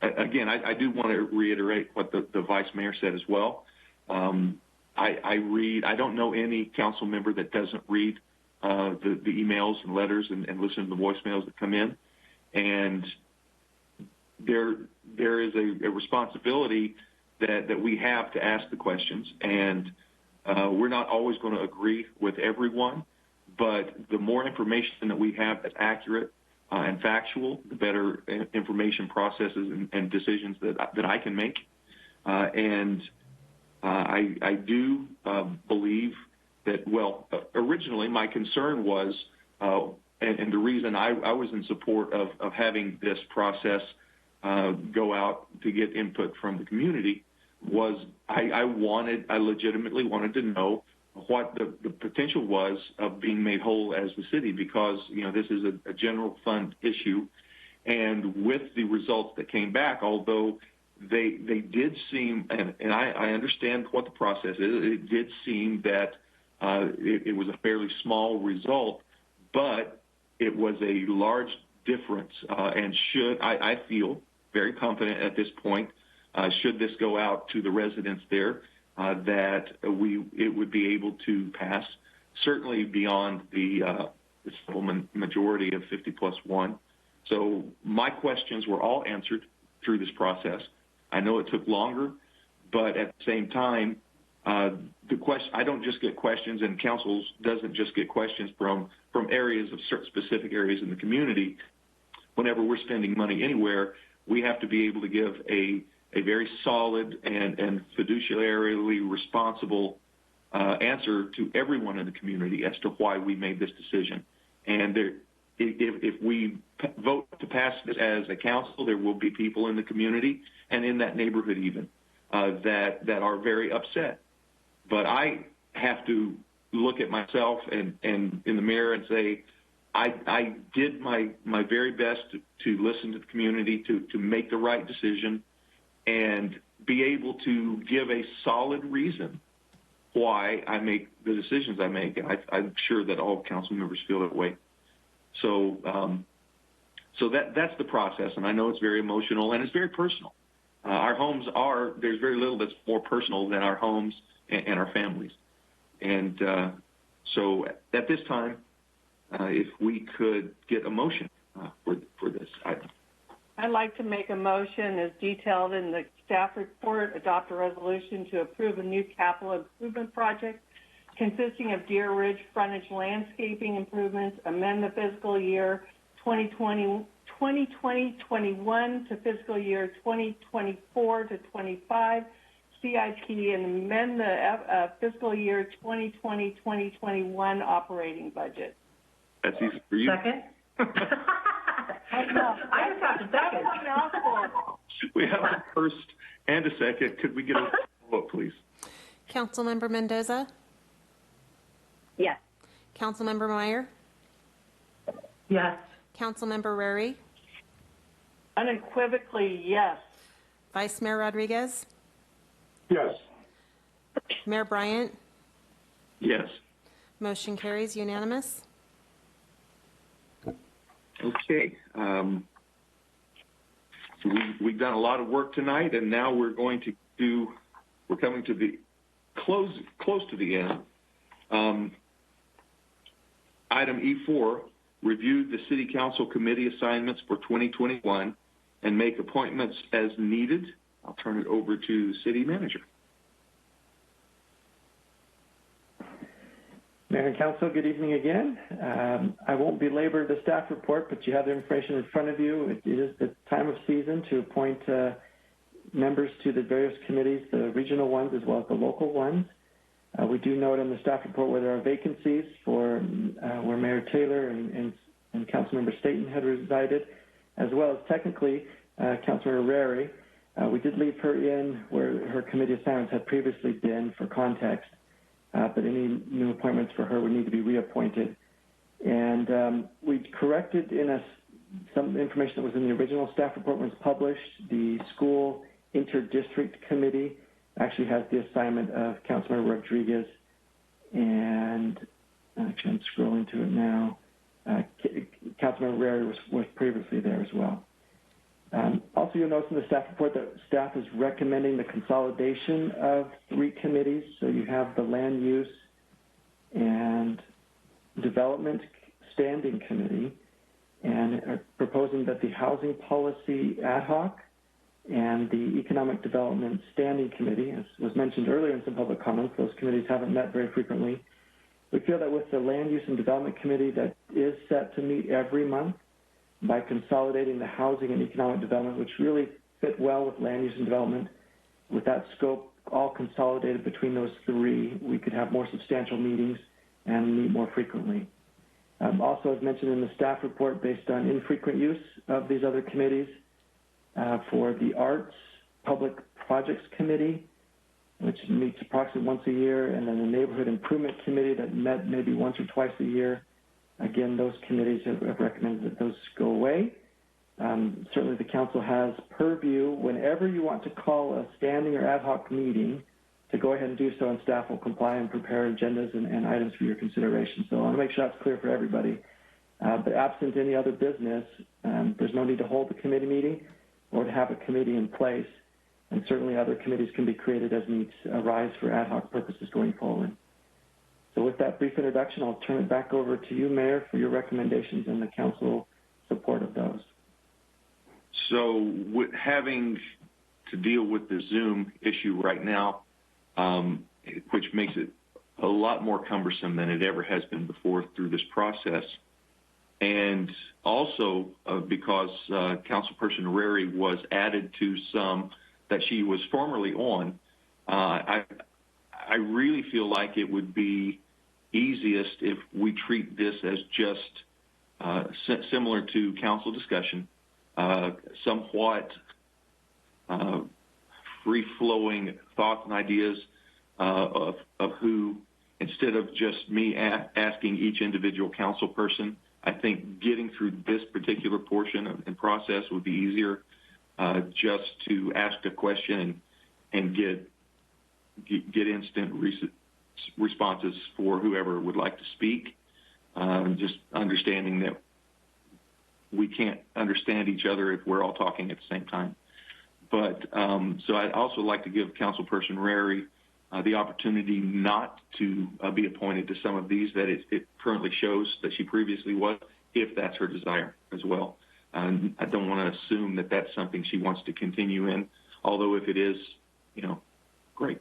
again, I do want to reiterate what the Vice Mayor said as well. I read. I don't know any council member that doesn't read the emails and letters and listen to the voicemails that come in. And there is a responsibility that we have to ask the questions. And we're not always going to agree with everyone, but the more information that we have that's accurate and factual, the better information processes and decisions that I can make. And I do believe that, originally my concern was, and the reason I was in support of having this process go out to get input from the community was I legitimately wanted to know what the potential was of being made whole as the city, because this is a general fund issue, and with the results that came back, although they did seem, and I understand what the process is. It did seem that it was a fairly small result, but it was a large difference. And I feel very confident at this point, should this go out to the residents there, that it would be able to pass, certainly beyond the majority of 50+1. So my questions were all answered through this process. I know it took longer, but at the same time, I don't just get questions, and council doesn't just get questions from areas of certain specific areas in the community. Whenever we're spending money anywhere, we have to be able to give a very solid and fiduciarily responsible answer to everyone in the community as to why we made this decision. And if we vote to pass this as a council, there will be people in the community and in that neighborhood even that are very upset. But I have to look at myself and in the mirror and say, I did my very best to listen to the community, to make the right decision, and be able to give a solid reason why I make the decisions I make. And I'm sure that all council members feel that way. So that's the process, and I know it's very emotional and it's very personal. Our homes there's very little that's more personal than our homes and our families. And so at this time, if we could get a motion for this item. I'd like to make a motion as detailed in the staff report, adopt a resolution to approve a new capital improvement project consisting of Deer Ridge frontage landscaping improvements, amend the fiscal year 2020-21 to fiscal year 2024 to 25 CIP, and amend the fiscal year 2020-2021 operating budget. That's easy for you. Second? I just have to second. We have a first and a second. Could we get a vote, please? Councilmember Mendoza? Yes. Councilmember Meyer? Yes. Councilmember Rarey? Unequivocally, yes. Vice Mayor Rodriguez? Yes. Mayor Bryant? Yes. Motion carries unanimous. Okay. We've done a lot of work tonight, and now we're coming to the close to the end. Item E4, review the City Council committee assignments for 2021 and make appointments as needed. I'll turn it over to the City Manager. Mayor and Council, good evening again. I won't belabor the staff report, but you have the information in front of you. It is the time of season to appoint members to the various committees, the regional ones as well as the local ones. We do note in the staff report where there are vacancies for where Mayor Taylor and Councilmember Staten had resided, as well as technically Councilmember Rarey. We did leave her in where her committee assignments had previously been for context. But any new appointments for her would need to be reappointed. And we corrected some information that was in the original staff report was published. The school interdistrict committee actually has the assignment of Councilmember Rodriguez, and actually I'm scrolling to it now. Councilmember Rarey was previously there as well. Also, you'll notice in the staff report that staff is recommending the consolidation of 3 committees. So you have the Land Use and Development Standing Committee, and are proposing that the Housing Policy Ad Hoc and the Economic Development Standing Committee, as was mentioned earlier in some public comments, those committees haven't met very frequently. We feel that with the Land Use and Development Committee that is set to meet every month, by consolidating the housing and economic development, which really fit well with land use and development. With that scope all consolidated between those 3, we could have more substantial meetings and meet more frequently. Also, as mentioned in the staff report, based on infrequent use of these other committees, for the Arts Public Projects Committee, which meets approximately once a year, and then the Neighborhood Improvement Committee that met maybe once or twice a year. Again, those committees have recommended that those go away. certainly the council has purview whenever you want to call a standing or ad hoc meeting to go ahead and do so, and staff will comply and prepare agendas and items for your consideration. So I want to make sure that's clear for everybody. But absent any other business, there's no need to hold a committee meeting or to have a committee in place. And certainly other committees can be created as needs arise for ad hoc purposes going forward. So with that brief introduction, I'll turn it back over to you, Mayor, for your recommendations and the council support of those. So with having to deal with the Zoom issue right now, which makes it a lot more cumbersome than it ever has been before through this process, and also because Councilperson Rarey was added to some that she was formerly on, I really feel like it would be easiest if we treat this as just similar to council discussion, somewhat free-flowing thoughts and ideas of who, instead of just me asking each individual council person. I think getting through this particular portion and process would be easier, just to ask a question and get instant responses for whoever would like to speak. Just understanding that we can't understand each other if we're all talking at the same time. But so I'd also like to give Councilperson Rarey the opportunity not to be appointed to some of these that it currently shows that she previously was, if that's her desire as well. I don't want to assume that that's something she wants to continue in, although if it is, great.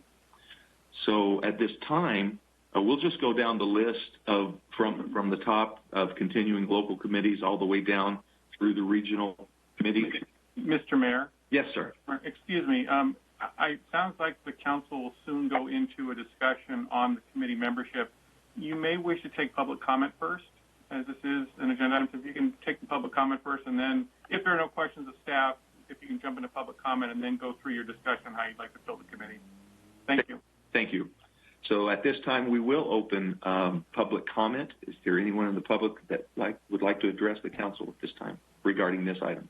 So at this time, we'll just go down the list of from the top of continuing local committees all the way down through the regional committees. Mr. Mayor? Yes, sir. Excuse me. It sounds like the council will soon go into a discussion on the committee membership. You may wish to take public comment first, as this is an agenda item. So if you can take the public comment first, and then if there are no questions of staff, if you can jump into public comment and then go through your discussion on how you'd like to fill the committee. Thank you. Thank you. So at this time, we will open public comment. Is there anyone in the public that would like to address the council at this time regarding this item?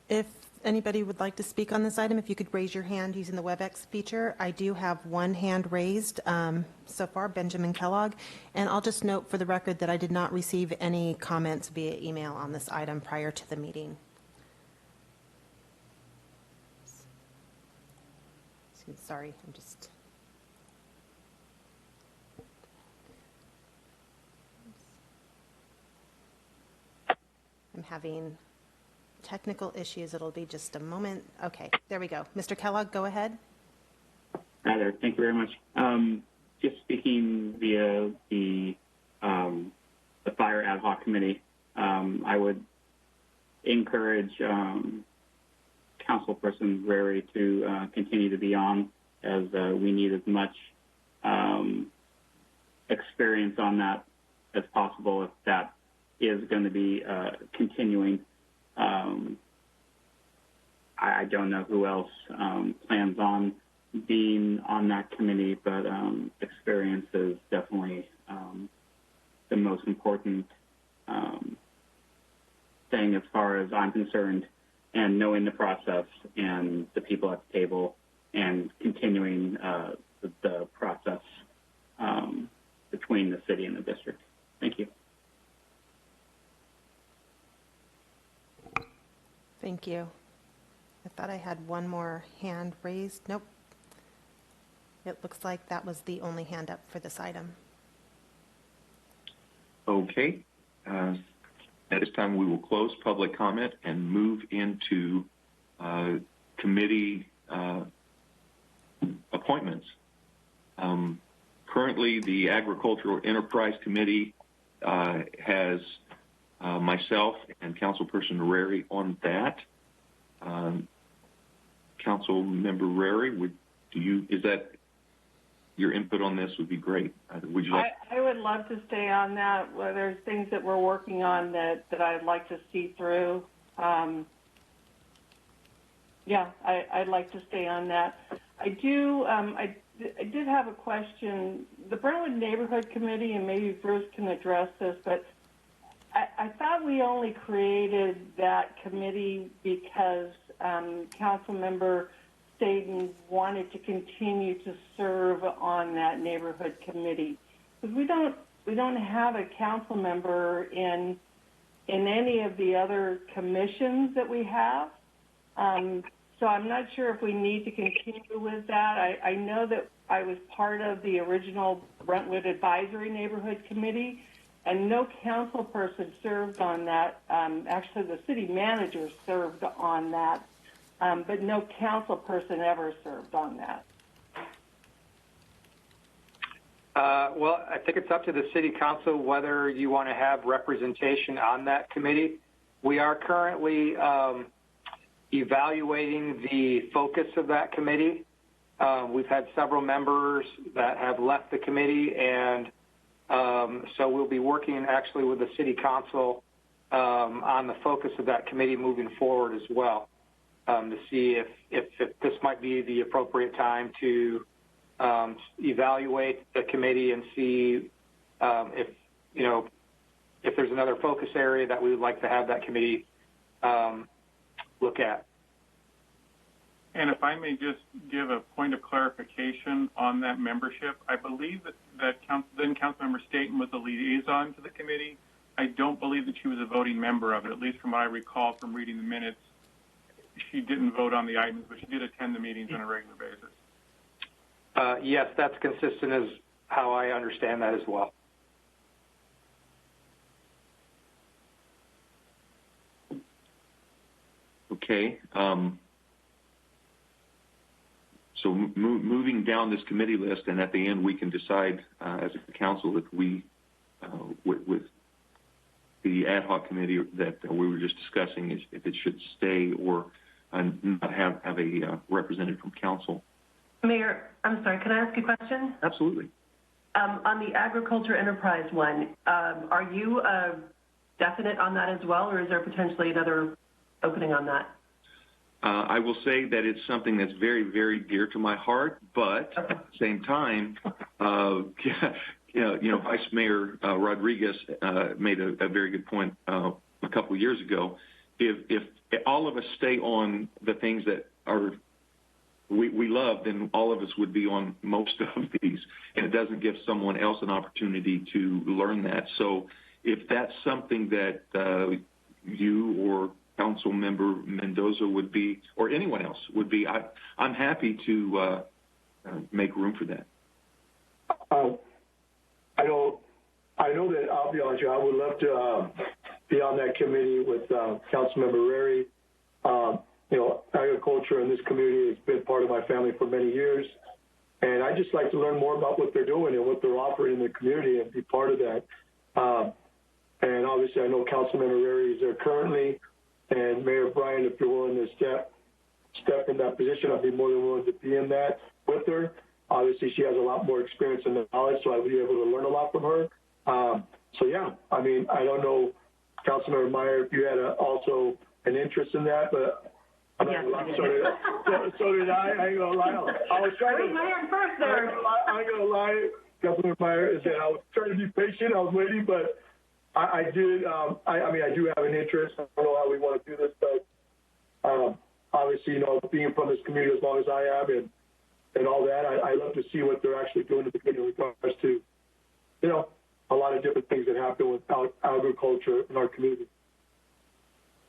If anybody would like to speak on this item, if you could raise your hand using the WebEx feature. I do have one hand raised so far, Benjamin Kellogg. And I'll just note for the record that I did not receive any comments via email on this item prior to the meeting. Sorry, I'm having technical issues. It'll be just a moment. Okay, there we go. Mr. Kellogg, go ahead. Hi there. Thank you very much. Just speaking via the Fire Ad Hoc Committee, I would encourage Councilperson Rarey to continue to be on, as we need as much experience on that as possible if that is going to be continuing. I don't know who else plans on being on that committee, but experience is definitely the most important thing as far as I'm concerned, and knowing the process and the people at the table and continuing the process between the city and the district. Thank you. Thank you. I thought I had one more hand raised. Nope. It looks like that was the only hand up for this item. Okay. At this time, we will close public comment and move into committee appointments. Currently, the Agricultural Enterprise Committee has myself and Councilperson Rarey on that. Council Member Rarey, is that your input on this would be great. Would you like? I would love to stay on that. Well, there's things that we're working on that I'd like to see through. Yeah, I'd like to stay on that. I I did have a question. The Brentwood Neighborhood Committee, and maybe Bruce can address this, but I thought we only created that committee because Councilmember Staten wanted to continue to serve on that neighborhood committee. Because we don't have a council member in any of the other commissions that we have. So I'm not sure if we need to continue with that. I know that I was part of the original Brentwood Advisory Neighborhood Committee, and no council person served on that. Actually, the city manager served on that, but no council person ever served on that. Well, I think it's up to the City Council whether you want to have representation on that committee. We are currently evaluating the focus of that committee. We've had several members that have left the committee, and so we'll be working actually with the City Council on the focus of that committee moving forward as well, to see if this might be the appropriate time to evaluate the committee and see if there's another focus area that we would like to have that committee look at. And if I may just give a point of clarification on that membership, I believe that then Councilmember Staten was a liaison to the committee. I don't believe that she was a voting member of it, at least from what I recall from reading the minutes. She didn't vote on the items, but she did attend the meetings on a regular basis. Yes, that's consistent as how I understand that as well. Okay. So moving down this committee list, and at the end we can decide as a council if we, with the ad hoc committee that we were just discussing, if it should stay or not have a representative from council. Mayor, I'm sorry, can I ask a question? Absolutely. On the agriculture enterprise one, are you definite on that as well, or is there potentially another opening on that? I will say that it's something that's very, very dear to my heart, but at the same time, Vice Mayor Rodriguez made a very good point a couple of years ago. If all of us stay on the things that we love, then all of us would be on most of these, and it doesn't give someone else an opportunity to learn that. So if that's something that you or Council Member Mendoza would be, or anyone else would be, I'm happy to make room for that. I know that, I'll be honest with you, I would love to be on that committee with Councilmember Rarey. Agriculture in this community has been part of my family for many years, and I just like to learn more about what they're doing and what they're offering in the community and be part of that. And obviously, I know Councilmember Rarey is there currently, and Mayor Bryan, if you're willing to step in that position, I'd be more than willing to be in that with her. Obviously, she has a lot more experience and knowledge, so I'd be able to learn a lot from her. So yeah, I mean, I don't know, Councilmember Meyer, if you had also an interest in that, but I'm not gonna lie. So did I. I ain't gonna lie. I was trying to. I ain't gonna lie, Councilmember Meyer, is that I was trying to be patient. I was waiting, but I did. I mean, I do have an interest. I don't know how we want to do this, but obviously, being from this community as long as I am and all that, I love to see what they're actually doing in the community in regards to, a lot of different things that happen with agriculture in our community.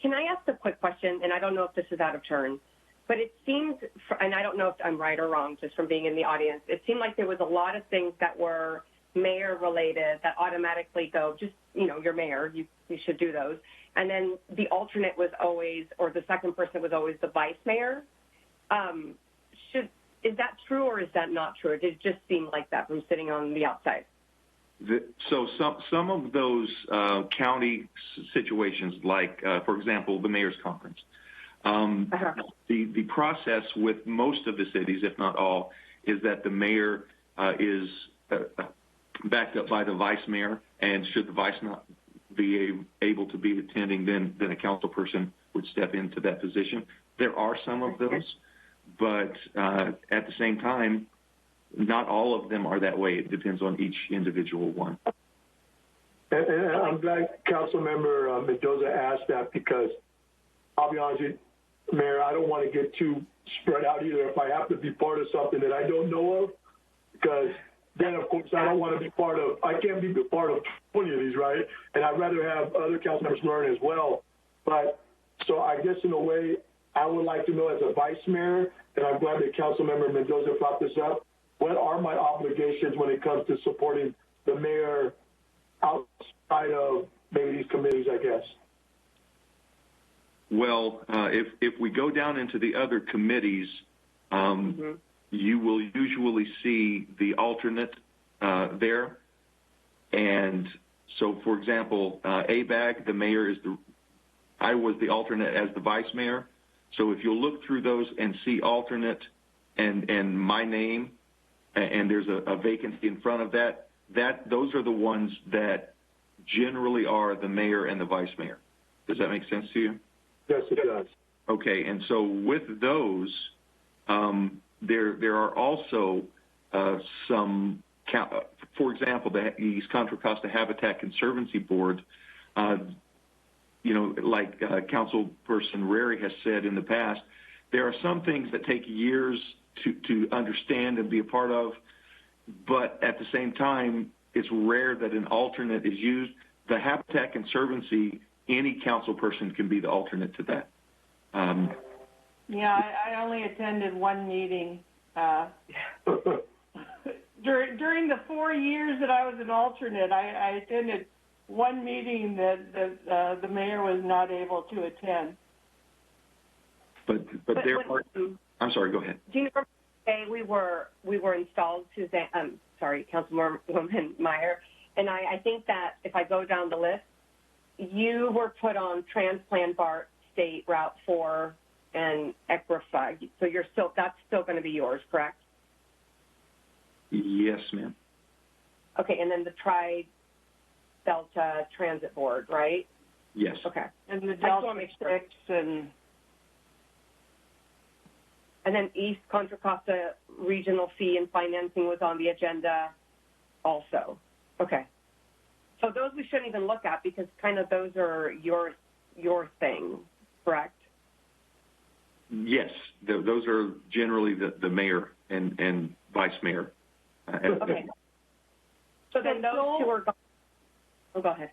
Can I ask a quick question? And I don't know if this is out of turn, but it seems, and I don't know if I'm right or wrong, just from being in the audience, it seemed like there was a lot of things that were mayor-related that automatically go, just, you're mayor, you should do those. And then the alternate was always, or the second person was always the vice mayor. Is that true or is that not true? Or did it just seem like that from sitting on the outside? So some of those county situations, like, for example, the mayor's conference, the process with most of the cities, if not all, is that the mayor is backed up by the vice mayor, and should the vice not be able to be attending, then a council person would step into that position. There are some of those, but at the same time, not all of them are that way. It depends on each individual one. And I'm glad Councilmember Mendoza asked that, because I'll be honest with you, Mayor, I don't want to get too spread out either if I have to be part of something that I don't know of, because then, of course, I don't want to be part of, I can't be part of 20 of these, right? And I'd rather have other council members learn as well. But so I guess in a way, I would like to know as a vice mayor, and I'm glad that Councilmember Mendoza brought this up, what are my obligations when it comes to supporting the mayor outside of maybe these committees, I guess? Well, if we go down into the other committees, you will usually see the alternate there. And so, for example, ABAG, the mayor is I was the alternate as the vice mayor. So if you'll look through those and see alternate and my name, and there's a vacancy in front of that, those are the ones that generally are the mayor and the vice mayor. Does that make sense to you? Yes, it does. Okay, and so with those, there are also some, for example, the East Contra Costa Habitat Conservancy Board, like Councilperson Rarey has said in the past, there are some things that take years to understand and be a part of, but at the same time, it's rare that an alternate is used. The Habitat Conservancy, any council person can be the alternate to that. Yeah, I only attended one meeting. During the 4 years that I was an alternate, I attended one meeting that the mayor was not able to attend. But there are. I'm sorry. Go ahead. Do you remember the day we were installed, Suzanne? Councilwoman Meyer, and I think that if I go down the list, you were put on Transplant BART State Route 4 and Equify. So that's still going to be yours, correct? Yes, ma'am. Okay, and then the Tri-Delta Transit Board, right? Yes. Okay. And the Delta 6 and then East Contra Costa Regional Fee and Financing was on the agenda also. Okay. So those we shouldn't even look at because kind of those are your thing, correct? Yes, those are generally the mayor and vice mayor. Okay. So then those two are. Oh, go ahead.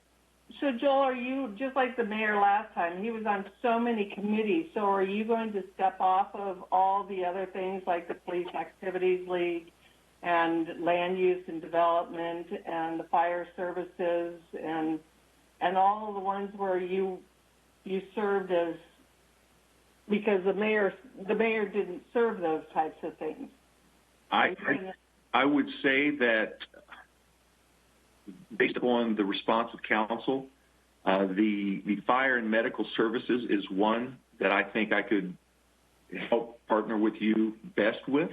So Joel, are you just like the mayor last time? He was on so many committees. So are you going to step off of all the other things like the Police Activities League and Land Use and Development and the Fire Services and all of the ones where you served as, because the mayor didn't serve those types of things? I would say that based upon the response of council, the fire and medical services is one that I think I could help partner with you best with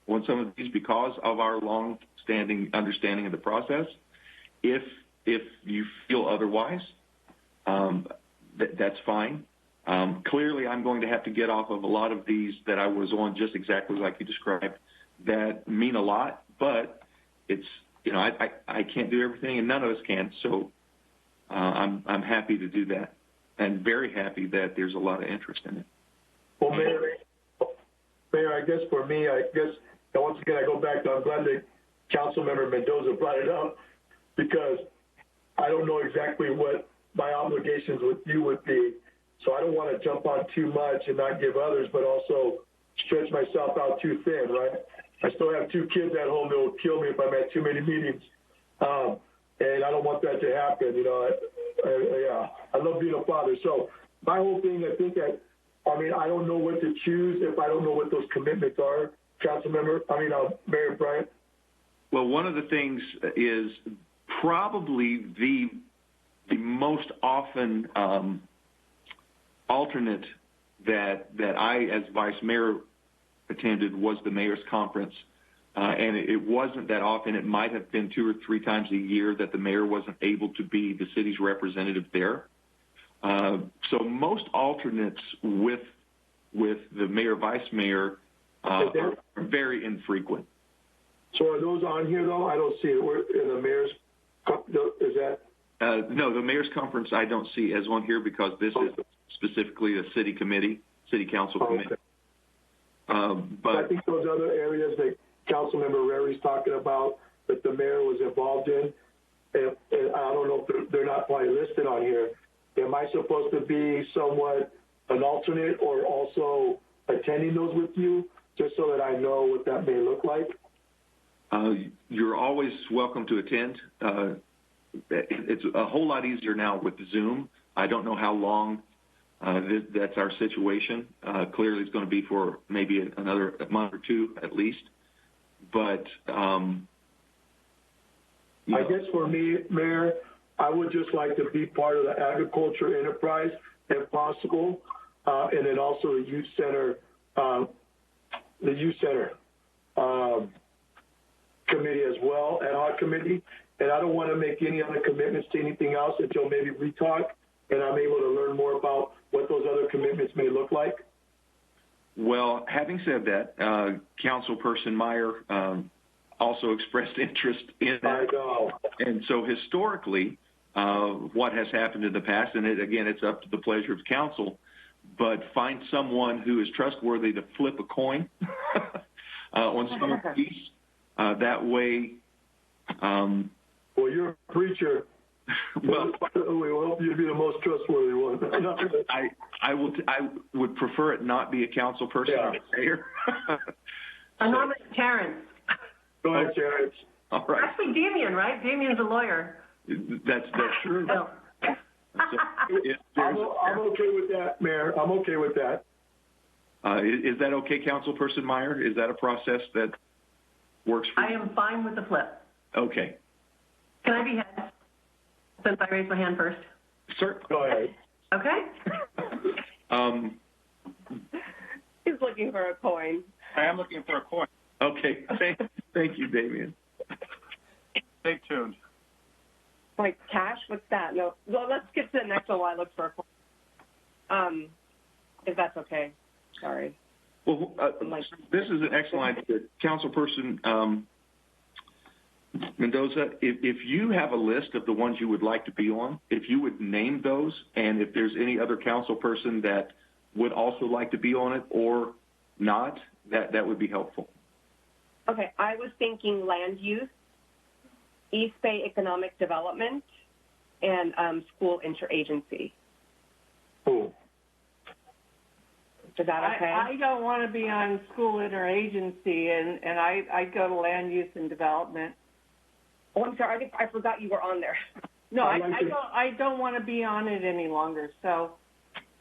on some of these because of our long-standing understanding of the process. If you feel otherwise, that's fine. Clearly, I'm going to have to get off of a lot of these that I was on just exactly like you described that mean a lot, but it's, I can't do everything and none of us can. So I'm happy to do that and very happy that there's a lot of interest in it. Well, Mayor, I guess for me, once again, I go back to, I'm glad that Councilmember Mendoza brought it up because I don't know exactly what my obligations with you would be. So I don't want to jump on too much and not give others, but also stretch myself out too thin, right? I still have 2 kids at home that will kill me if I'm at too many meetings. And I don't want that to happen. I love being a father. So my whole thing, I think that, I don't know what to choose if I don't know what those commitments are, Mayor Bryant. Well, one of the things is probably the most often alternate that I, as vice mayor, attended was the mayor's conference, and it wasn't that often. It might have been 2 or 3 times a year that the mayor wasn't able to be the city's representative there. So most alternates with the mayor, vice mayor are very infrequent. So are those on here though? I don't see it. We're in the mayor's, is that? No, the mayor's conference I don't see as on here because this is specifically a city council committee. But I think those other areas that Councilmember Rarey's talking about that the mayor was involved in, and I don't know if they're not probably listed on here. Am I supposed to be somewhat an alternate or also attending those with you, just so that I know what that may look like? You're always welcome to attend. It's a whole lot easier now with Zoom. I don't know how long that's our situation. Clearly, it's going to be for maybe another month or two at least. But I guess for me, Mayor, I would just like to be part of the agriculture enterprise if possible, and then also the youth center, committee as well, ad hoc committee. And I don't want to make any other commitments to anything else until maybe we talk and I'm able to learn more about what those other commitments may look like. Well, having said that, Councilperson Meyer also expressed interest in that. I know. And so historically, what has happened in the past, and again, it's up to the pleasure of council, but find someone who is trustworthy to flip a coin on some of these. That way. Well, you're a preacher. Well, we hope you to be the most trustworthy one. I would prefer it not be a council person. Yeah. I nominate Terrence. Go ahead, Terrence. All right. Actually, Damien, right? Damien's a lawyer. That's true. No. I'm okay with that, Mayor. I'm okay with that. Is that okay, Councilperson Meyer? Is that a process that works for you? I am fine with the flip. Okay. Can I be head, since I raised my hand first? Sir, go ahead. Okay. He's looking for a coin. I am looking for a coin. Okay. Thank you, Damien. Stay tuned. Like cash? What's that? No. Well, let's get to the next one while I look for a coin. If that's okay. Sorry. Well, this is an excellent idea. Councilperson Mendoza, if you have a list of the ones you would like to be on, if you would name those, and if there's any other council person that would also like to be on it or not, that would be helpful. Okay, I was thinking land use, East Bay economic development, and school interagency. Cool. Is that okay? I don't want to be on school interagency, and I go to land use and development. Oh, I'm sorry. I forgot you were on there. No, I don't want to be on it any longer. So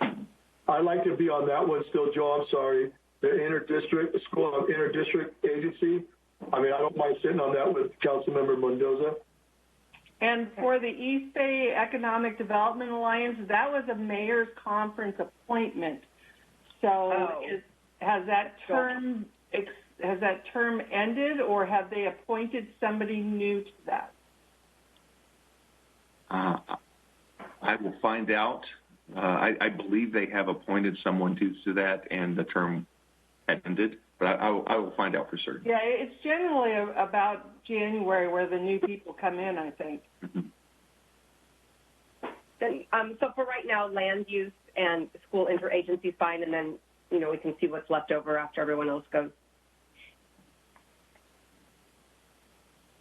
I'd like to be on that one still, Joe. I'm sorry. The school interdistrict agency. I mean, I don't mind sitting on that with Councilmember Mendoza. And for the East Bay Economic Development Alliance, that was a mayor's conference appointment. So has that term ended, or have they appointed somebody new to that? I will find out. I believe they have appointed someone to that, and the term ended. But I will find out for certain. Yeah, it's generally about January where the new people come in, I think. Mm-hmm. Then, so for right now, land use and school interagency is fine, and then we can see what's left over after everyone else goes.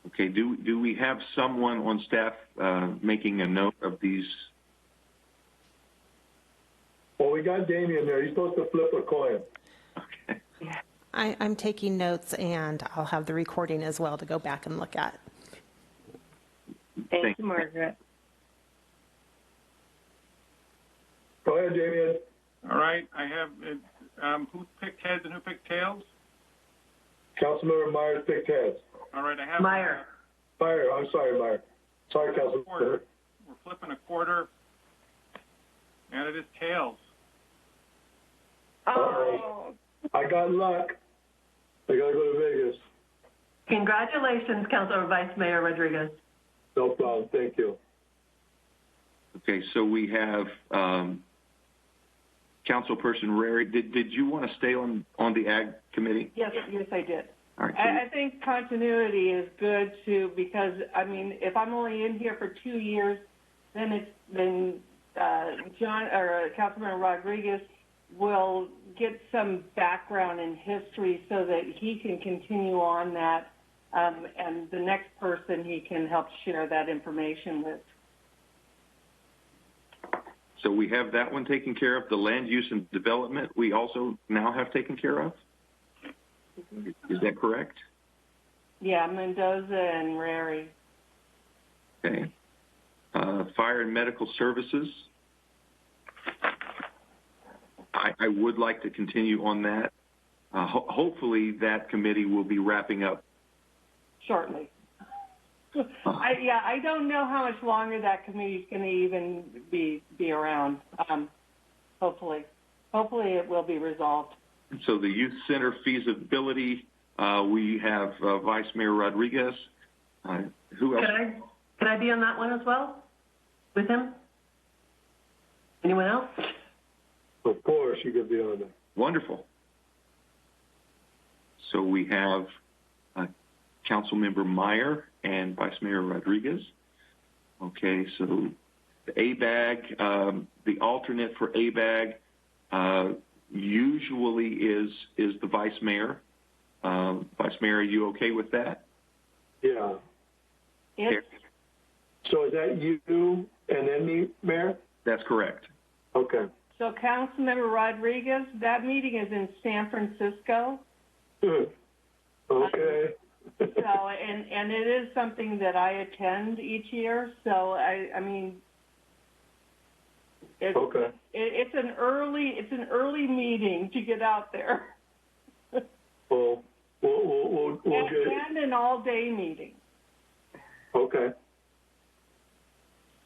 Okay. Do we have someone on staff making a note of these? Well, we got Damien there. He's supposed to flip a coin. Okay. Yeah. I'm taking notes, and I'll have the recording as well to go back and look at. Thank you, Margaret. Go ahead, Damien. All right. I have who picked heads and who picked tails? Councilmember Myers picked heads. All right. I have Meyer. Meyer. I'm sorry, Meyer. Sorry, Councilmember. We're flipping a quarter, and it is tails. Oh. I got luck. I got to go to Vegas. Congratulations, Councilor Vice Mayor Rodriguez. No problem. Thank you. Okay, so we have Councilperson Rarey. Did you want to stay on the Ag Committee? Yes, I did. All right. I think continuity is good too, because I mean, if I'm only in here for 2 years, then John or Councilman Rodriguez will get some background in history so that he can continue on that, and the next person he can help share that information with. So we have that one taken care of. The land use and development we also now have taken care of. Is that correct? Yeah, Mendoza and Rarey. Okay. Fire and medical services. I would like to continue on that. Hopefully that committee will be wrapping up Shortly. I don't know how much longer that committee is going to even be around. Hopefully it will be resolved. So the youth center feasibility, we have Vice Mayor Rodriguez. Who else? Can I be on that one as well with him? Anyone else? Of course, you could be on there. Wonderful. So we have Councilmember Meyer and Vice Mayor Rodriguez. Okay, so the ABAG, the alternate for ABAG usually is the Vice Mayor. Vice Mayor, are you okay with that? Yeah. Yes. So is that you and then me, Mayor? That's correct. Okay. So Councilmember Rodriguez, that meeting is in San Francisco. Good. Okay. So, and it is something that I attend each year. So I mean, it's an early meeting to get out there. Well, we'll get it. And an all-day meeting. Okay.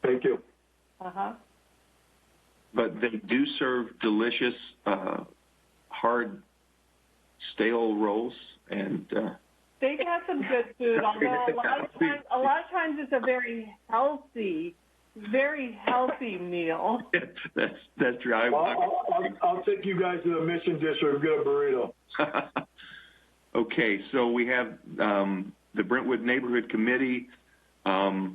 Thank you. Uh-huh. But they do serve delicious, hard, stale rolls, and they got some good food. Although a lot of times it's a very healthy meal. That's true. I'll take you guys to the Mission District and get a burrito. Okay, so we have the Brentwood Neighborhood Committee. I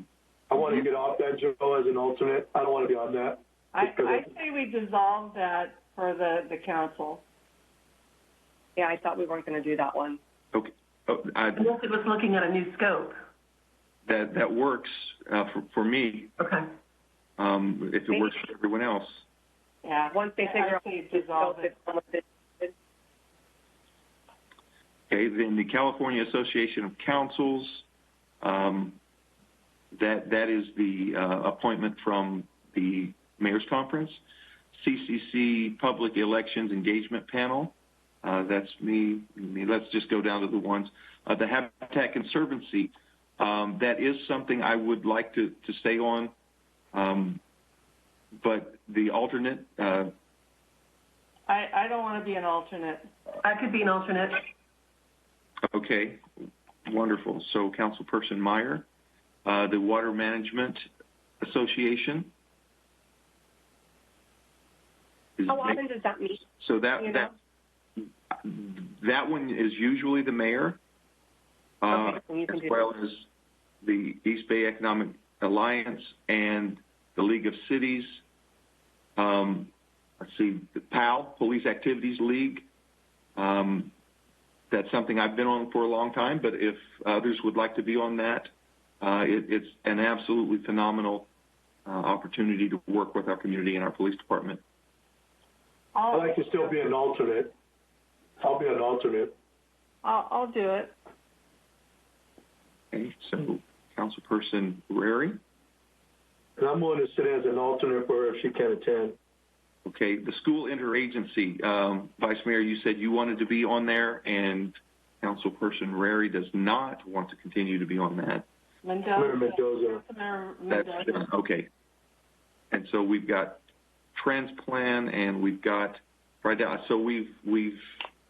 want to get off that, Joe, as an alternate. I don't want to be on that. I say we dissolve that for the council. Yeah, I thought we weren't going to do that one. Okay. Unless it was looking at a new scope. That works for me. Okay. If it works for everyone else. Yeah, once they figure out dissolve it. Okay, then the California Association of Councils, that is the appointment from the Mayor's Conference. CCC Public Elections Engagement Panel, that's me. Let's just go down to the ones. The Habitat Conservancy, that is something I would like to stay on, but the alternate... I don't want to be an alternate. I could be an alternate. Okay, wonderful. So Councilperson Meyer, the Water Management Association. How often does that meet? So that one is usually the mayor, as well as the East Bay Economic Alliance and the League of Cities. Let's see, the PAL, Police Activities League. That's something I've been on for a long time, but if others would like to be on that, it's an absolutely phenomenal opportunity to work with our community and our police department. I'd like to still be an alternate. I'll be an alternate. I'll do it. Okay, so Councilperson Rarey. And I'm willing to sit as an alternate for her if she can attend. Okay, the school interagency. Vice Mayor, you said you wanted to be on there, and Councilperson Rarey does not want to continue to be on that. Mendoza. That's, okay. And so we've got Transplan, and we've got so we've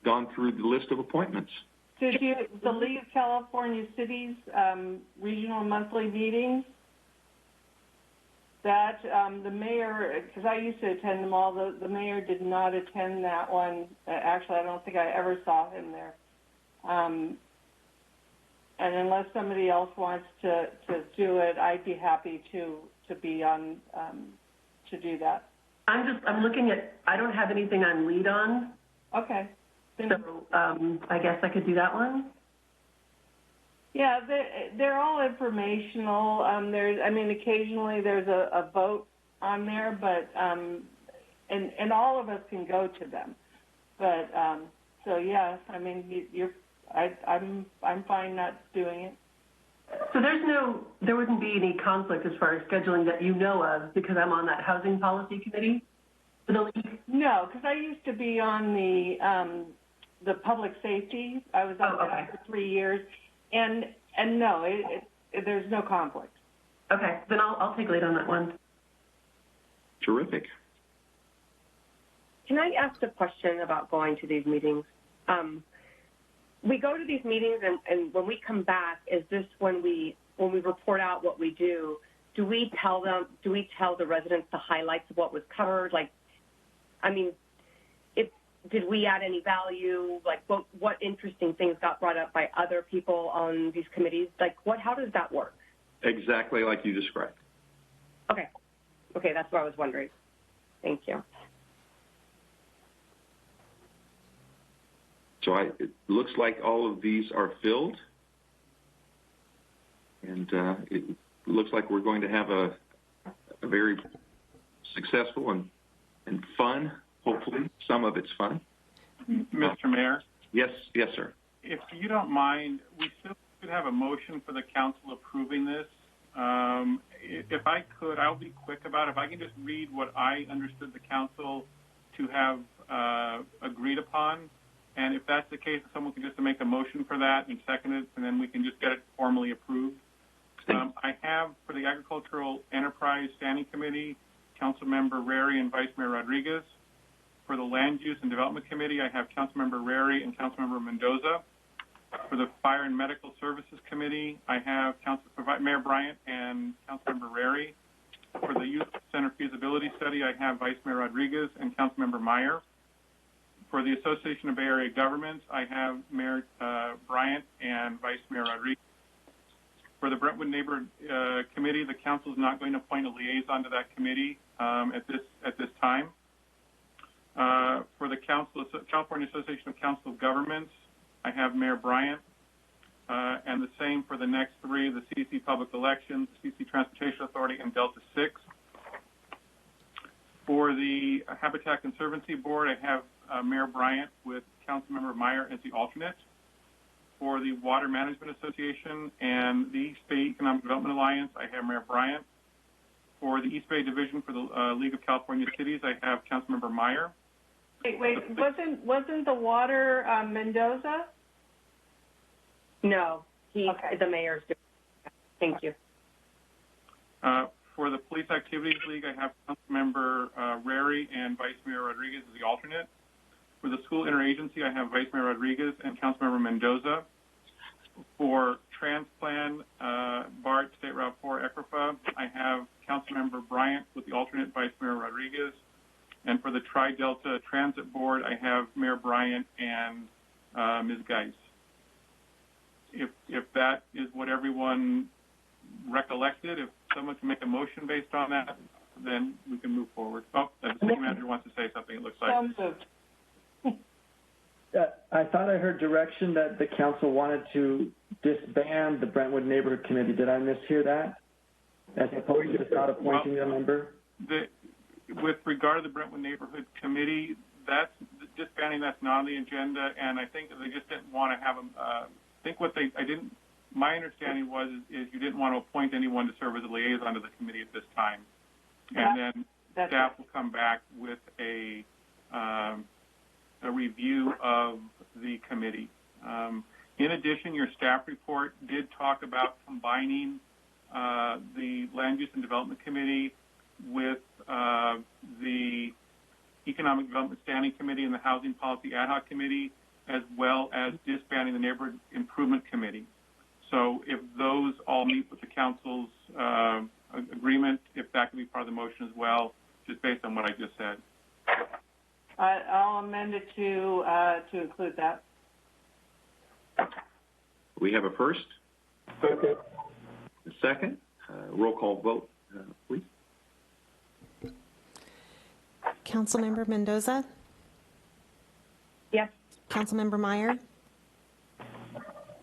gone through the list of appointments. Did you the League of California Cities regional monthly meetings? That the mayor, because I used to attend them all, the mayor did not attend that one. Actually, I don't think I ever saw him there. And unless somebody else wants to do it, I'd be happy to be on, to do that. I'm looking at, I don't have anything on lead on. Okay. So I guess I could do that one. Yeah, they're all informational. Occasionally there's a vote on there, but and all of us can go to them. But so yeah, I'm fine not doing it. So there wouldn't be any conflict as far as scheduling that you know of, because I'm on that housing policy committee for the league? No, because I used to be on the public safety. I was on that for 3 years, and no, there's no conflict. Okay, then I'll take lead on that one. Terrific. Can I ask a question about going to these meetings? We go to these meetings, and when we come back, is this when we report out what we do? Do we tell the residents the highlights of what was covered? Did we add any value? What interesting things got brought up by other people on these committees? How does that work? Exactly like you described. Okay, that's what I was wondering. Thank you. So it looks like all of these are filled, and it looks like we're going to have a very successful and fun, hopefully, some of it's fun. Mr. Mayor? Yes, sir. If you don't mind, we still could have a motion for the council approving this. If I could, I'll be quick about it. If I can just read what I understood the council to have agreed upon. And if that's the case, someone can just make a motion for that and second it, and then we can just get it formally approved. I have, for the Agricultural Enterprise Standing Committee, Councilmember Rarey and Vice Mayor Rodriguez. For the Land Use and Development Committee, I have Councilmember Rarey and Councilmember Mendoza. For the Fire and Medical Services Committee, I have Mayor Bryant and Councilmember Rarey. For the Youth Center Feasibility Study, I have Vice Mayor Rodriguez and Councilmember Meyer. For the Association of Bay Area Governments, I have Mayor Bryant and Vice Mayor Rodriguez. For the Brentwood Neighborhood Committee, the council is not going to appoint a liaison to that committee at this time. For the California Association of Council of Governments, I have Mayor Bryant, and the same for the next three: the CC Public Elections, the CC Transportation Authority, and Delta 6. For the Habitat Conservancy Board, I have Mayor Bryant with Councilmember Meyer as the alternate. For the Water Management Association and the East Bay Economic Development Alliance, I have Mayor Bryant. For the East Bay Division for the League of California Cities, I have Councilmember Meyer. Wait, wasn't the water Mendoza? No, the mayor's doing it. Thank you. For the Police Activities League, I have Councilmember Rarey and Vice Mayor Rodriguez as the alternate. For the School Interagency, I have Vice Mayor Rodriguez and Councilmember Mendoza. For Transplan, BART, State Route 4, ECRFA, I have Councilmember Bryant with the alternate Vice Mayor Rodriguez. And for the Tri-Delta Transit Board, I have Mayor Bryant and Ms. Geis. If that is what everyone recollected, if someone can make a motion based on that, then we can move forward. Oh, the city manager wants to say something, it looks like. I thought I heard direction that the council wanted to disband the Brentwood Neighborhood Committee. Did I mishear that? As opposed to just not appointing a member? With regard to the Brentwood Neighborhood Committee, that's disbanding. That's not on the agenda, and I think they just didn't want to have them. My understanding is you didn't want to appoint anyone to serve as a liaison to the committee at this time, and then staff will come back with a review of the committee. In addition, your staff report did talk about combining the Land Use and Development Committee with the Economic Development Standing Committee and the Housing Policy Ad Hoc Committee, as well as disbanding the Neighborhood Improvement Committee. So if those all meet with the council's agreement, if that can be part of the motion as well, just based on what I just said. I'll amend it to include that. We have a first Second. Second. Roll call vote, please. Councilmember Mendoza? Yes. Councilmember Meyer?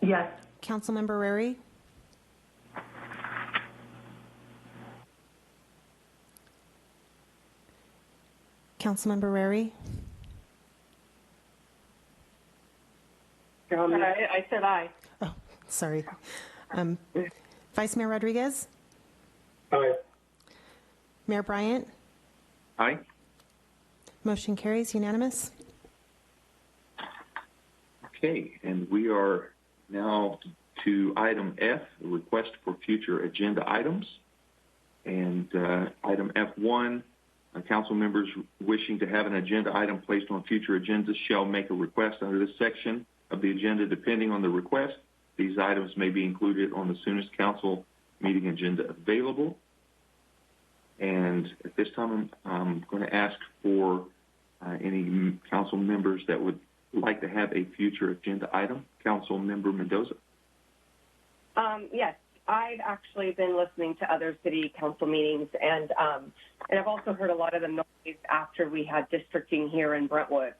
Yes. Councilmember Rarey? Councilmember Rarey? I said aye. Oh, sorry. Vice Mayor Rodriguez? Aye. Mayor Bryant? Aye. Motion carries unanimous. Okay, and we are now to item F, a request for future agenda items. And item F1, council members wishing to have an agenda item placed on future agendas shall make a request under this section of the agenda depending on the request. These items may be included on the soonest council meeting agenda available. And at this time, I'm going to ask for any council members that would like to have a future agenda item. Council Member Mendoza. Yes, I've actually been listening to other city council meetings, and I've also heard a lot of the noise after we had districting here in Brentwood.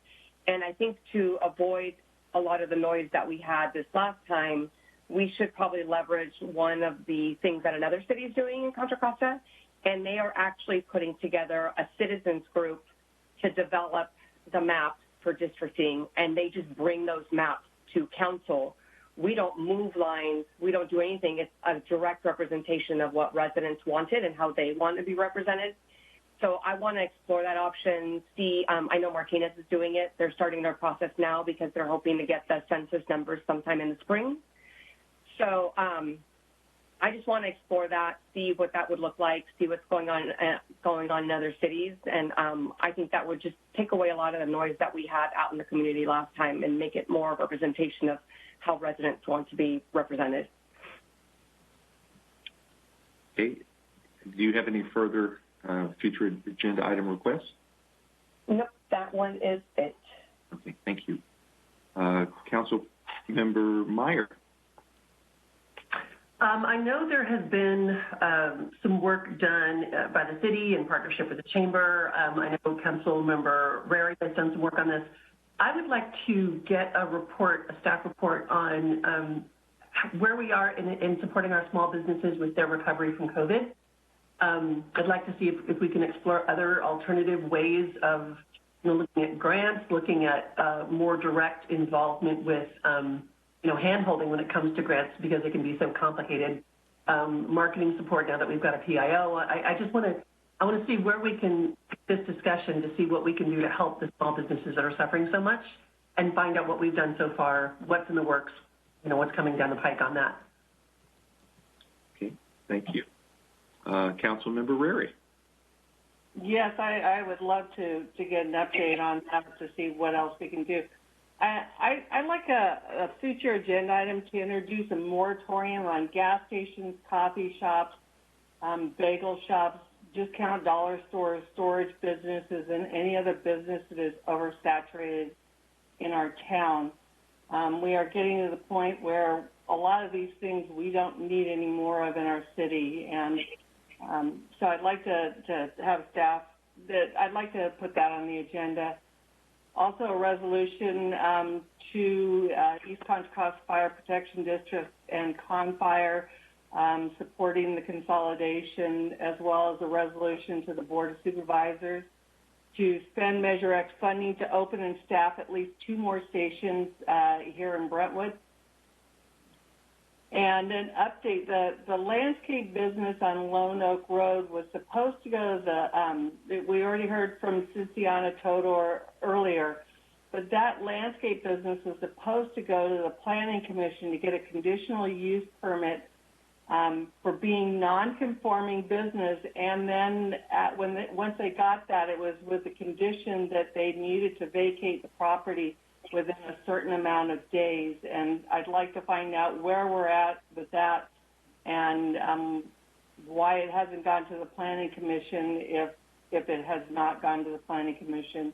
And I think to avoid a lot of the noise that we had this last time, we should probably leverage one of the things that another city is doing in Contra Costa, and they are actually putting together a citizens group to develop the maps for districting, and they just bring those maps to council. We don't move lines. We don't do anything. It's a direct representation of what residents wanted and how they want to be represented. So I want to explore that option, see, I know Martinez is doing it. They're starting their process now because they're hoping to get the census numbers sometime in the spring. So I just want to explore that, see what that would look like, see what's going on in other cities. And I think that would just take away a lot of the noise that we had out in the community last time and make it more of a representation of how residents want to be represented. Okay. Do you have any further future agenda item requests? Nope, that one is it. Okay, thank you. Council Member Meyer. I know there has been some work done by the city in partnership with the chamber. I know Council Member Rarey has done some work on this. I would like to get a report, a staff report on where we are in supporting our small businesses with their recovery from COVID. I'd like to see if we can explore other alternative ways of looking at grants, looking at more direct involvement with hand-holding when it comes to grants because they can be so complicated. Marketing support now that we've got a PIO. I just want to see where we can this discussion to see what we can do to help the small businesses that are suffering so much and find out what we've done so far, what's in the works, what's coming down the pike on that. Okay, thank you. Councilmember Rarey. Yes, I would love to get an update on that to see what else we can do. I'd like a future agenda item to introduce a moratorium on gas stations, coffee shops, bagel shops, discount dollar stores, storage businesses, and any other business that is oversaturated in our town. We are getting to the point where a lot of these things we don't need any more of in our city, and so I'd like to have staff I'd like to put that on the agenda. Also, a resolution to East Contra Costa Fire Protection District and ConFire supporting the consolidation, as well as a resolution to the Board of Supervisors to spend Measure X funding to open and staff at least 2 more stations here in Brentwood. And an update, the landscape business on Lone Oak Road was supposed to go to we already heard from Ciciana Todor earlier, but that landscape business was supposed to go to the Planning Commission to get a conditional use permit for being non-conforming business, and then once they got that, it was with the condition that they needed to vacate the property within a certain amount of days. And I'd like to find out where we're at with that and why it hasn't gone to the Planning Commission if it has not gone to the Planning Commission.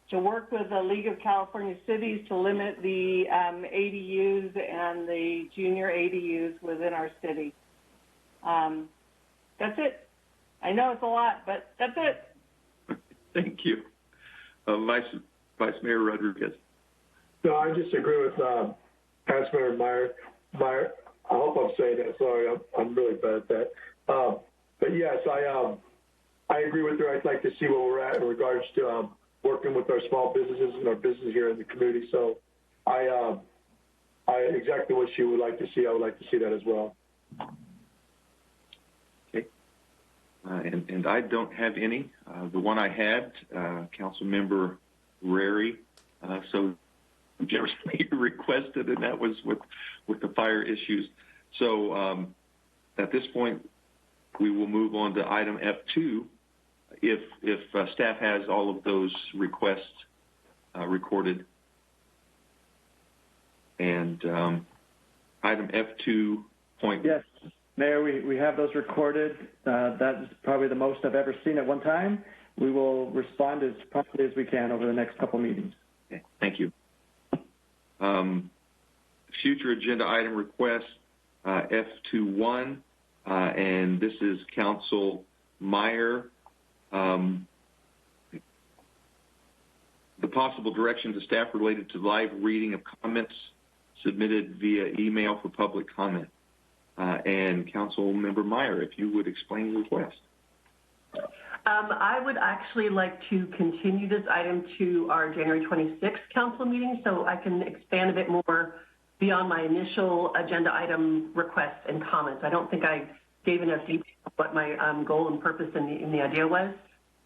to work with the League of California Cities to limit the ADUs and the junior ADUs within our city. That's it. I know it's a lot, but that's it. Thank you. Vice Mayor Rodriguez. No, I just agree with Councilmember Meyer. I hope I'm saying that. Sorry, I'm really bad at that. But yes, I agree with her. I'd like to see where we're at in regards to working with our small businesses and our business here in the community. So I exactly what she would like to see. I would like to see that as well. Okay. And I don't have any. The one I had, Councilmember Rarey, so generously requested, and that was with the fire issues. So at this point, we will move on to item F2 if staff has all of those requests recorded. And item F2 point. Yes, Mayor, we have those recorded. That is probably the most I've ever seen at one time. We will respond as promptly as we can over the next couple meetings. Okay, thank you. Future agenda item request, F21, and this is Council Meyer. The possible direction to staff related to live reading of comments submitted via email for public comment. And Council Member Meyer, if you would explain the request. I would actually like to continue this item to our January 26th council meeting so I can expand a bit more beyond my initial agenda item requests and comments. I don't think I gave enough detail of what my goal and purpose in the idea was.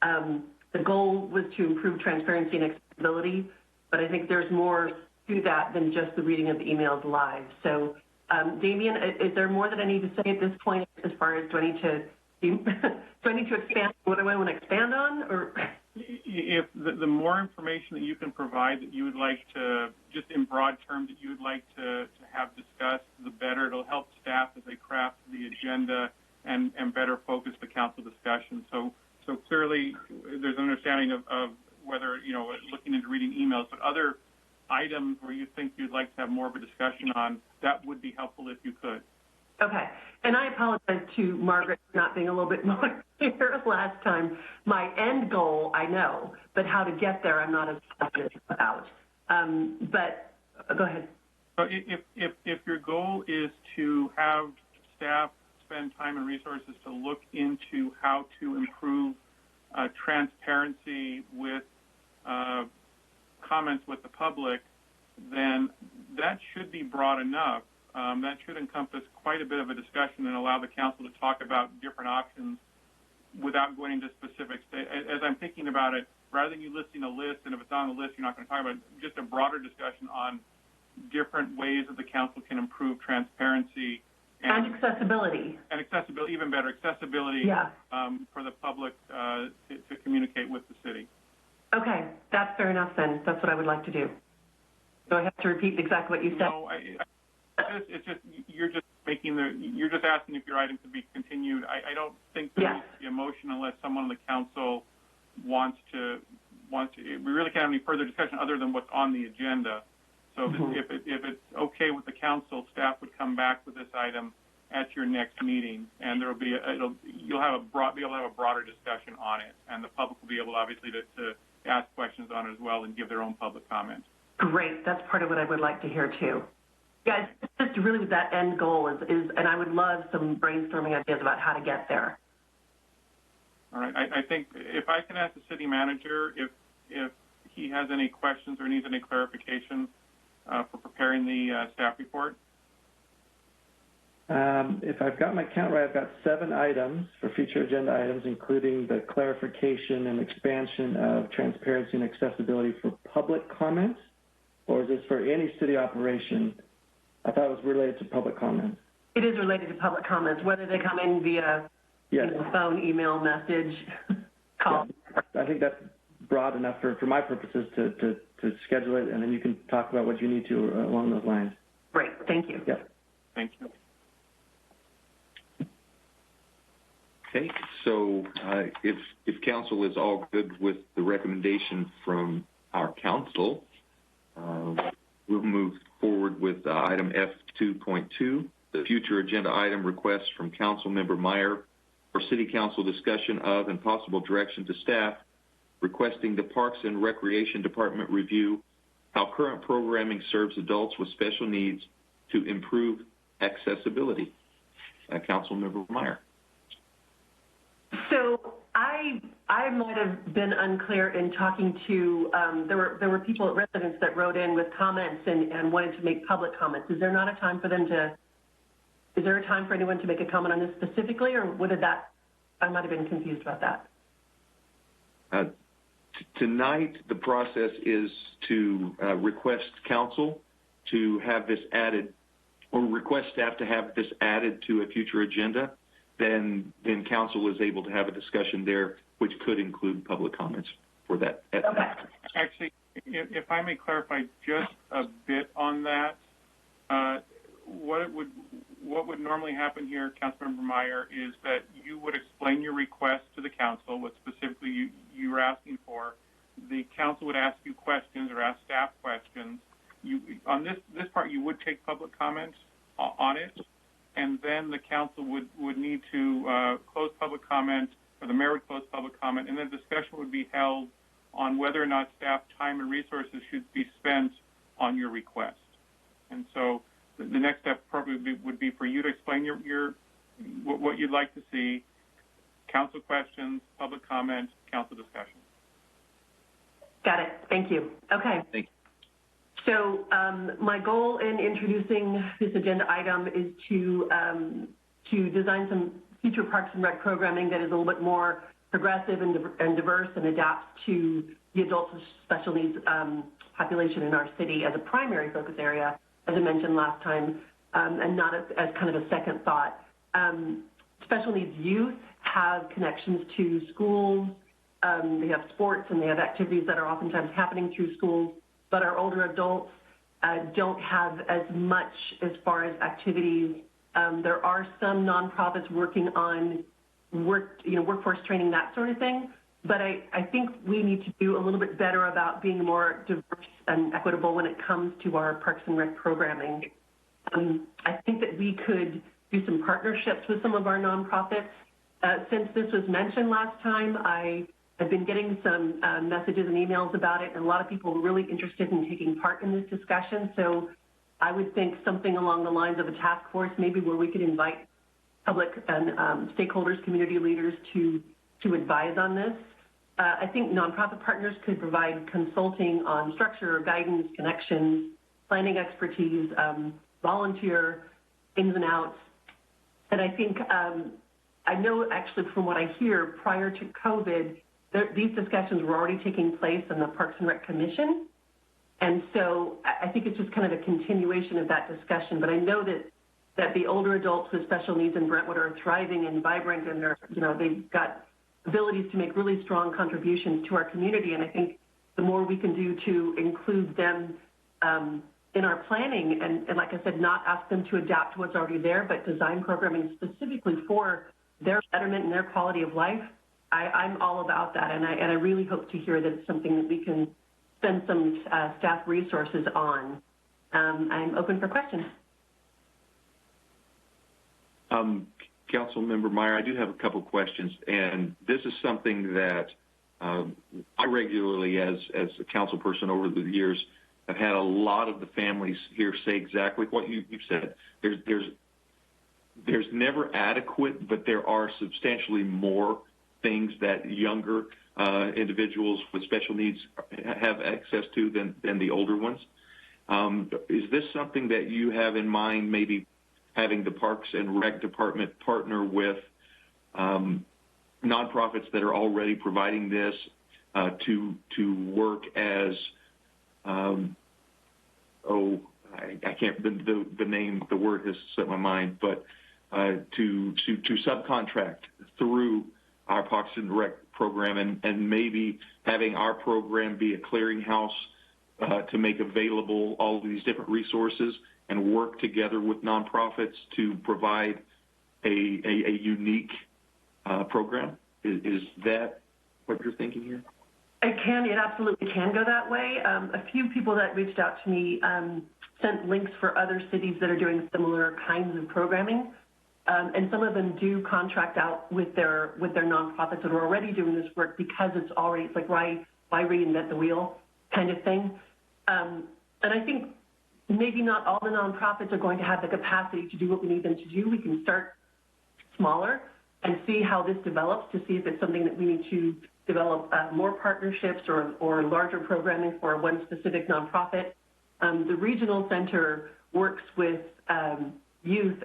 The goal was to improve transparency and accessibility, but I think there's more to that than just the reading of the emails live. So, Damien, is there more that I need to say at this point as far as do I need to expand? What do I want to expand on? Or if the more information that you can provide that you would like to, just in broad terms, that you would like to have discussed, the better. It'll help staff as they craft the agenda and better focus the council discussion. So clearly there's an understanding of whether, looking into reading emails, but other items where you think you'd like to have more of a discussion on, that would be helpful if you could. Okay. And I apologize to Margaret for not being a little bit more clear last time. My end goal, I know, but how to get there, I'm not as positive about. But go ahead. So if your goal is to have staff spend time and resources to look into how to improve transparency with comments with the public, then that should be broad enough. That should encompass quite a bit of a discussion and allow the council to talk about different options without going into specifics. As I'm thinking about it, rather than you listing a list, and if it's on the list you're not going to talk about it, just a broader discussion on different ways that the council can improve transparency. And accessibility. And accessibility, even better, accessibility for the public to communicate with the city. Okay, that's fair enough then. That's what I would like to do. Do I have to repeat exactly what you said? No, it's just you're just asking if your item could be continued. I don't think there needs to be a motion unless someone on the council wants to. We really can't have any further discussion other than what's on the agenda. So if it's okay with the council, staff would come back with this item at your next meeting, and there'll be you'll be able to have a broader discussion on it, and the public will be able obviously to ask questions on it as well and give their own public comment. Great, that's part of what I would like to hear too. Guys, just really what that end goal is, and I would love some brainstorming ideas about how to get there. All right, I think if I can ask the city manager if he has any questions or needs any clarification for preparing the staff report. If I've got my count right, I've got 7 items for future agenda items, including the clarification and expansion of transparency and accessibility for public comments, or is this for any city operation? I thought it was related to public comments. It is related to public comments, whether they come in via phone, email, message, call. I think that's broad enough for my purposes to schedule it, and then you can talk about what you need to along those lines. Great, thank you. Yep. Thank you. Okay, so if council is all good with the recommendation from our council. We'll move forward with item F2.2, the future agenda item request from Councilmember Meyer for City Council discussion of and possible direction to staff requesting the Parks and Recreation Department review how current programming serves adults with special needs to improve accessibility. Councilmember Meyer. So I might have been unclear in talking to, there were people, residents that wrote in with comments and wanted to make public comments. Is there not a time for them to, is there a time for anyone to make a comment on this specifically, or what did that, I might have been confused about that. Tonight, the process is to request council to have this added, or request staff to have this added to a future agenda. Then council is able to have a discussion there, which could include public comments for that. Okay. Actually, if I may clarify just a bit on that, what would normally happen here, Councilmember Meyer, is that you would explain your request to the council, what specifically you were asking for. The council would ask you questions or ask staff questions. On this part, you would take public comments on it, and then the council would need to close public comment, or the mayor would close public comment, and then discussion would be held on whether or not staff time and resources should be spent on your request. And so the next step probably would be for you to explain what you'd like to see, council questions, public comment, council discussion. Got it. Thank you. Okay. Thank you. So my goal in introducing this agenda item is to design some future Parks and Rec programming that is a little bit more progressive and diverse and adapts to the adults with special needs population in our city as a primary focus area, as I mentioned last time, and not as kind of a second thought. Special needs youth have connections to schools. They have sports and they have activities that are oftentimes happening through schools, but our older adults don't have as much as far as activities. There are some nonprofits working on workforce training, that sort of thing, but I think we need to do a little bit better about being more diverse and equitable when it comes to our Parks and Rec programming. I think that we could do some partnerships with some of our nonprofits. Since this was mentioned last time, I've been getting some messages and emails about it, and a lot of people are really interested in taking part in this discussion. So I would think something along the lines of a task force, maybe where we could invite public and stakeholders, community leaders to advise on this. I think nonprofit partners could provide consulting on structure, guidance, connections, planning expertise, volunteer ins and outs. And I think, I know actually from what I hear, prior to COVID, these discussions were already taking place in the Parks and Rec Commission. And so I think it's just kind of a continuation of that discussion. But I know that the older adults with special needs in Brentwood are thriving and vibrant, and they've got abilities to make really strong contributions to our community. And I think the more we can do to include them in our planning, and like I said, not ask them to adapt to what's already there, but design programming specifically for their betterment and their quality of life, I'm all about that. And I really hope to hear that it's something that we can spend some staff resources on. I'm open for questions. Councilmember Meyer, I do have a couple questions, and this is something that I regularly, as a council person over the years, have had a lot of the families here say exactly what you've said. There's never adequate, but there are substantially more things that younger individuals with special needs have access to than the older ones. Is this something that you have in mind, maybe having the Parks and Rec Department partner with nonprofits that are already providing this to work as, I can't, the name, the word has slipped my mind, but to subcontract through our Parks and Rec program, and maybe having our program be a clearinghouse to make available all of these different resources and work together with nonprofits to provide a unique program? Is that what you're thinking here? It absolutely can go that way. A few people that reached out to me sent links for other cities that are doing similar kinds of programming. And some of them do contract out with their nonprofits that are already doing this work because it's like why reinvent the wheel kind of thing. And I think maybe not all the nonprofits are going to have the capacity to do what we need them to do. We can start smaller and see how this develops to see if it's something that we need to develop more partnerships or larger programming for one specific nonprofit. The regional center works with youth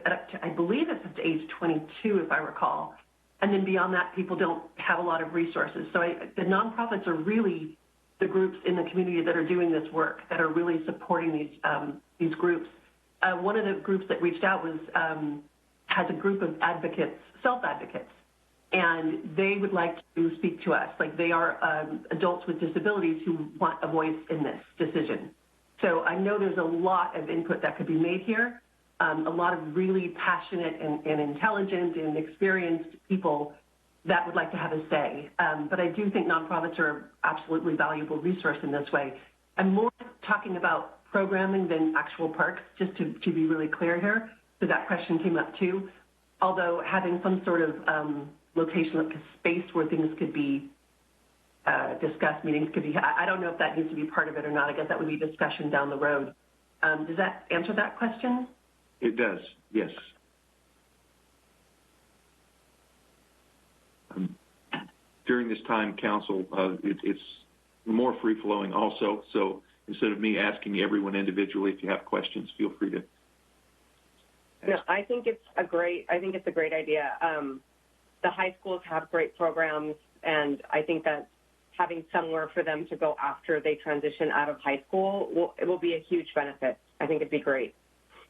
I believe it's up to age 22, if I recall. And then beyond that, people don't have a lot of resources. So the nonprofits are really the groups in the community that are doing this work, that are really supporting these groups. One of the groups that reached out has a group of advocates, self-advocates, and they would like to speak to us. Like they are adults with disabilities who want a voice in this decision. So I know there's a lot of input that could be made here, a lot of really passionate and intelligent and experienced people that would like to have a say. But I do think nonprofits are absolutely valuable resource in this way. I'm more talking about programming than actual parks, just to be really clear here. So that question came up too. Although having some sort of location, like a space where things could be discussed, meetings could be, I don't know if that needs to be part of it or not. I guess that would be discussion down the road. Does that answer that question? It does, yes. During this time, Council, it's more free-flowing also, so instead of me asking everyone individually, if you have questions, feel free to ask. No, I think it's a great idea. The high schools have great programs, and I think that having somewhere for them to go after they transition out of high school will be a huge benefit. I think it'd be great.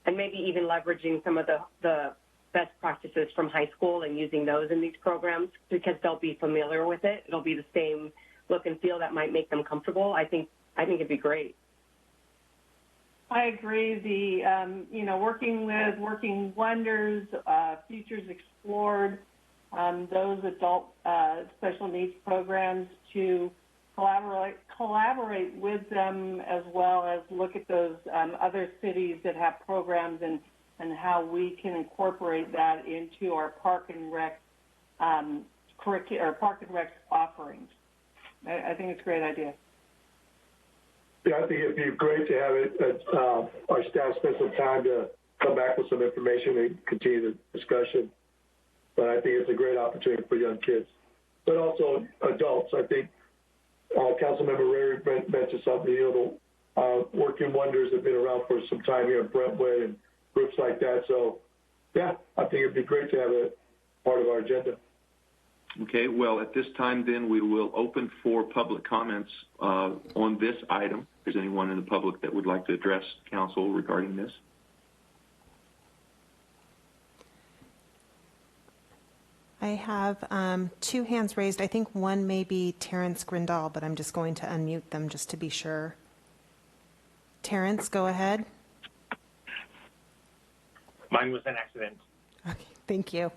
And maybe even leveraging some of the best practices from high school and using those in these programs because they'll be familiar with it. It'll be the same look and feel that might make them comfortable. I think it'd be great. I agree. The Working Wonders, Futures Explored, those adult special needs programs to collaborate with them, as well as look at those other cities that have programs and how we can incorporate that into our Park and Rec offerings. I think it's a great idea. Yeah, I think it'd be great to have it. Our staff spend some time to come back with some information and continue the discussion. But I think it's a great opportunity for young kids, but also adults. I think Councilmember Rarey mentioned something. Working Wonders have been around for some time here in Brentwood and groups like that. So, yeah, I think it'd be great to have it part of our agenda. Okay, well, at this time, then, we will open for public comments on this item. If there's anyone in the public that would like to address Council regarding this. I have two hands raised. I think one may be Terrence Grindal, but I'm just going to unmute them just to be sure. Terrence, go ahead. Mine was an accident. Okay, thank you.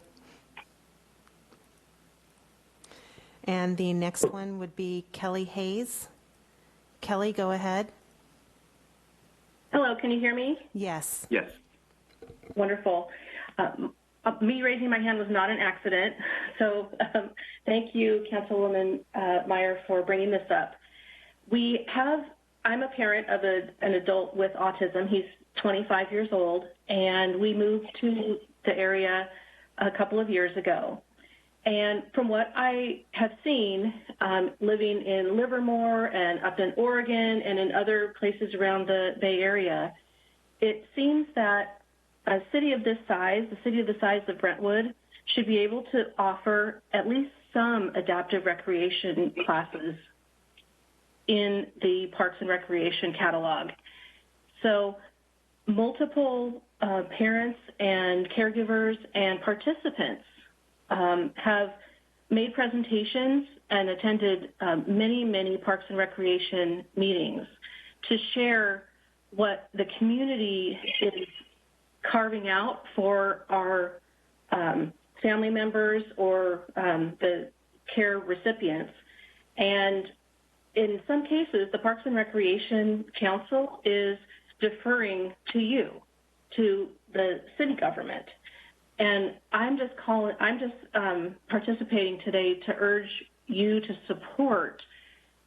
And the next one would be Kelly Hayes. Kelly, go ahead. Hello, can you hear me? Yes. Yes. Wonderful. Me raising my hand was not an accident, so thank you, Councilwoman Meyer, for bringing this up. I'm a parent of an adult with autism. He's 25 years old, and we moved to the area a couple of years ago. And from what I have seen, living in Livermore and up in Oregon and in other places around the Bay Area, it seems that a city of this size, the city of the size of Brentwood, should be able to offer at least some adaptive recreation classes in the Parks and Recreation catalog. So multiple parents and caregivers and participants have made presentations and attended many Parks and Recreation meetings to share what the community is carving out for our family members or the care recipients. And in some cases, the Parks and Recreation Council is deferring to you, to the city government. And I'm just participating today to urge you to support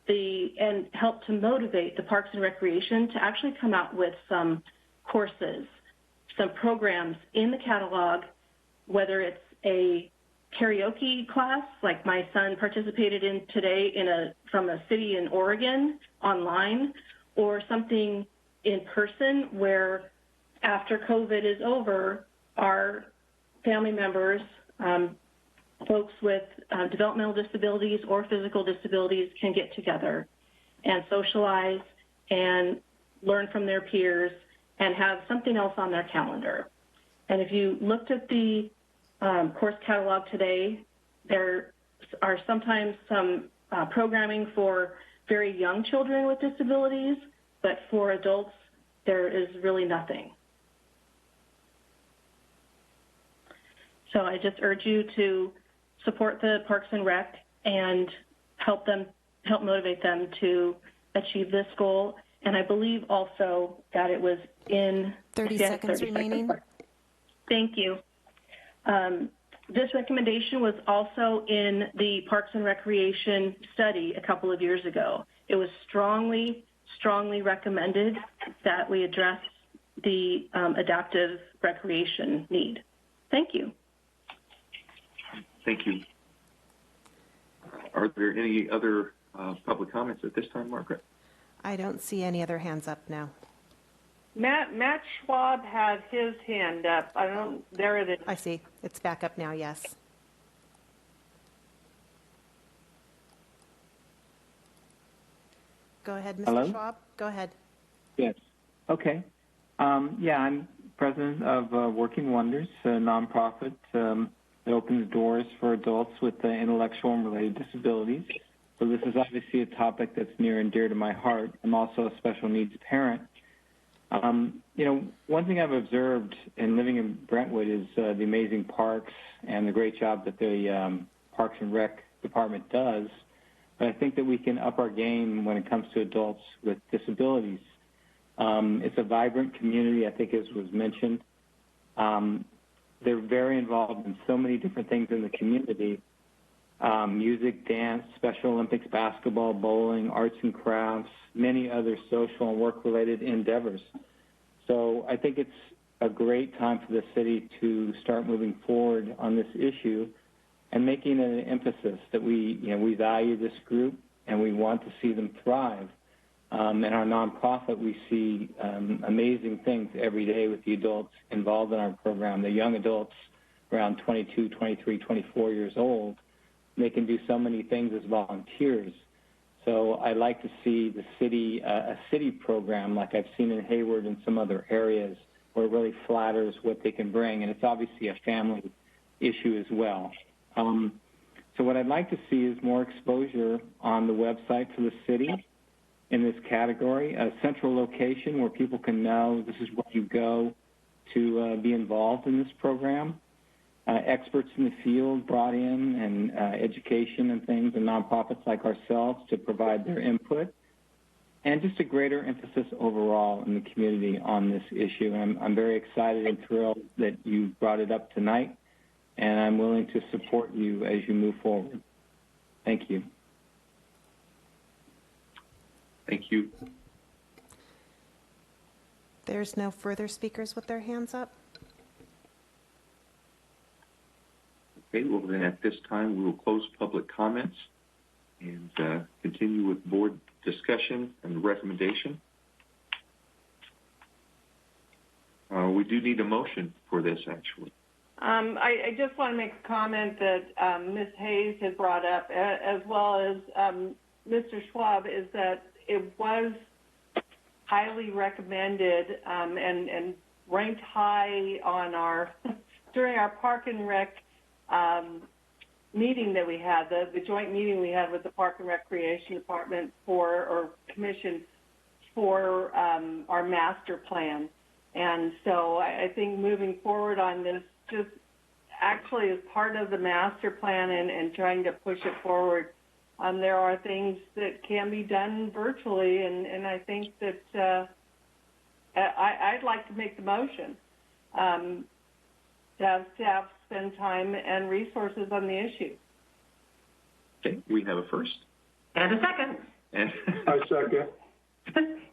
and help to motivate the Parks and Recreation to actually come out with some courses, some programs in the catalog, whether it's a karaoke class like my son participated in today from a city in Oregon online, or something in person where after COVID is over, our family members, folks with developmental disabilities or physical disabilities can get together and socialize and learn from their peers and have something else on their calendar. And if you looked at the course catalog today, there are sometimes some programming for very young children with disabilities, but for adults, there is really nothing. So I just urge you to support the Parks and Rec and help motivate them to achieve this goal. And I believe also that it was in 30 seconds remaining. Thank you. This recommendation was also in the Parks and Recreation study a couple of years ago. It was strongly recommended that we address the adaptive recreation need. Thank you. Thank you. Are there any other public comments at this time, Margaret? I don't see any other hands up now. Matt Schwab had his hand up. I don't. There it is. I see. It's back up now. Yes. Go ahead, Mr. Hello? Schwab. Go ahead. Yes. Okay. Yeah, I'm president of Working Wonders, a nonprofit that opens doors for adults with intellectual and related disabilities. So this is obviously a topic that's near and dear to my heart. I'm also a special needs parent. One thing I've observed in living in Brentwood is the amazing parks and the great job that the Parks and Rec department does. But I think that we can up our game when it comes to adults with disabilities. It's a vibrant community, I think, as was mentioned. They're very involved in so many different things in the community. Music, dance, Special Olympics, basketball, bowling, arts and crafts, many other social and work-related endeavors. So I think it's a great time for the city to start moving forward on this issue and making it an emphasis that we value this group and we want to see them thrive. In our nonprofit, we see amazing things every day with the adults involved in our program. The young adults around 22, 23, 24 years old, they can do so many things as volunteers. So I'd like to see the city, a city program like I've seen in Hayward and some other areas where it really flatters what they can bring. And it's obviously a family issue as well. So what I'd like to see is more exposure on the website for the city in this category, a central location where people can know this is where you go to be involved in this program. Experts in the field brought in and education and things, and nonprofits like ourselves to provide their input, and just a greater emphasis overall in the community on this issue. And I'm very excited and thrilled that you brought it up tonight, and I'm willing to support you as you move forward. Thank you. Thank you. There's no further speakers with their hands up. Okay, well then at this time we will close public comments and continue with board discussion and recommendation. We do need a motion for this, actually. I just want to make a comment that Ms. Hayes has brought up, as well as Mr. Schwab, is that it was highly recommended and ranked high on during our Park and Rec meeting that we had, the joint meeting we had with the Park and Recreation Department or Commission for our master plan. And so I think moving forward on this, just actually as part of the master plan and trying to push it forward, There are things that can be done virtually, and I think that I'd like to make the motion to have staff spend time and resources on the issue. Okay, we have a first. And a second. And I second.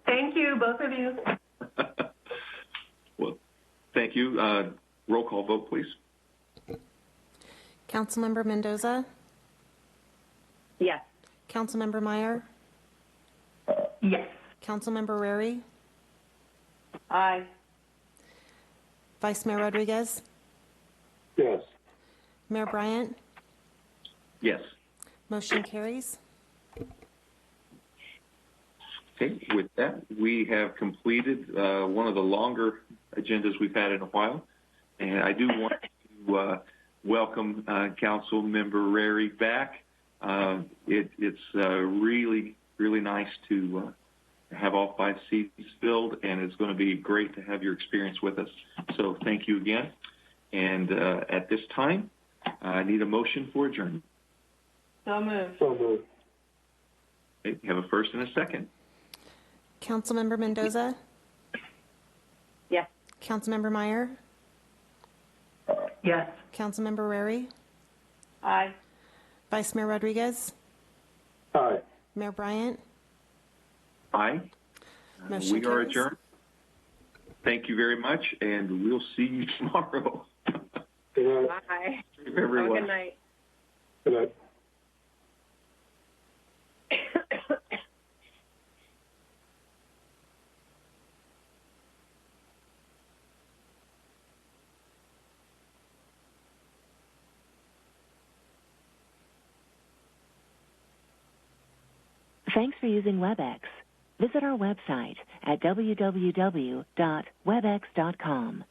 Thank you, both of you. Well, thank you. Roll call vote, please. Councilmember Mendoza? Yes. Councilmember Meyer? Yes. Councilmember Rarey? Aye. Vice Mayor Rodriguez? Yes. Mayor Bryant? Yes. Motion carries. Okay, with that, we have completed one of the longer agendas we've had in a while. And I do want to welcome Council Member Rarey back. It's really, really nice to have all 5 seats filled, and it's going to be great to have your experience with us. So thank you again. And at this time, I need a motion for adjournment. So moved. So moved. Okay, we have a first and a second. Councilmember Mendoza? Yes. Councilmember Meyer? Yes. Councilmember Rarey? Aye. Vice Mayor Rodriguez? Aye. Mayor Bryant? Aye. Motion We are carries. adjourned. Thank you very much, and we'll see you tomorrow. Good night. Bye. Everyone. Have a good night. Good night. Thanks for using WebEx. Visit our website at www.webex.com.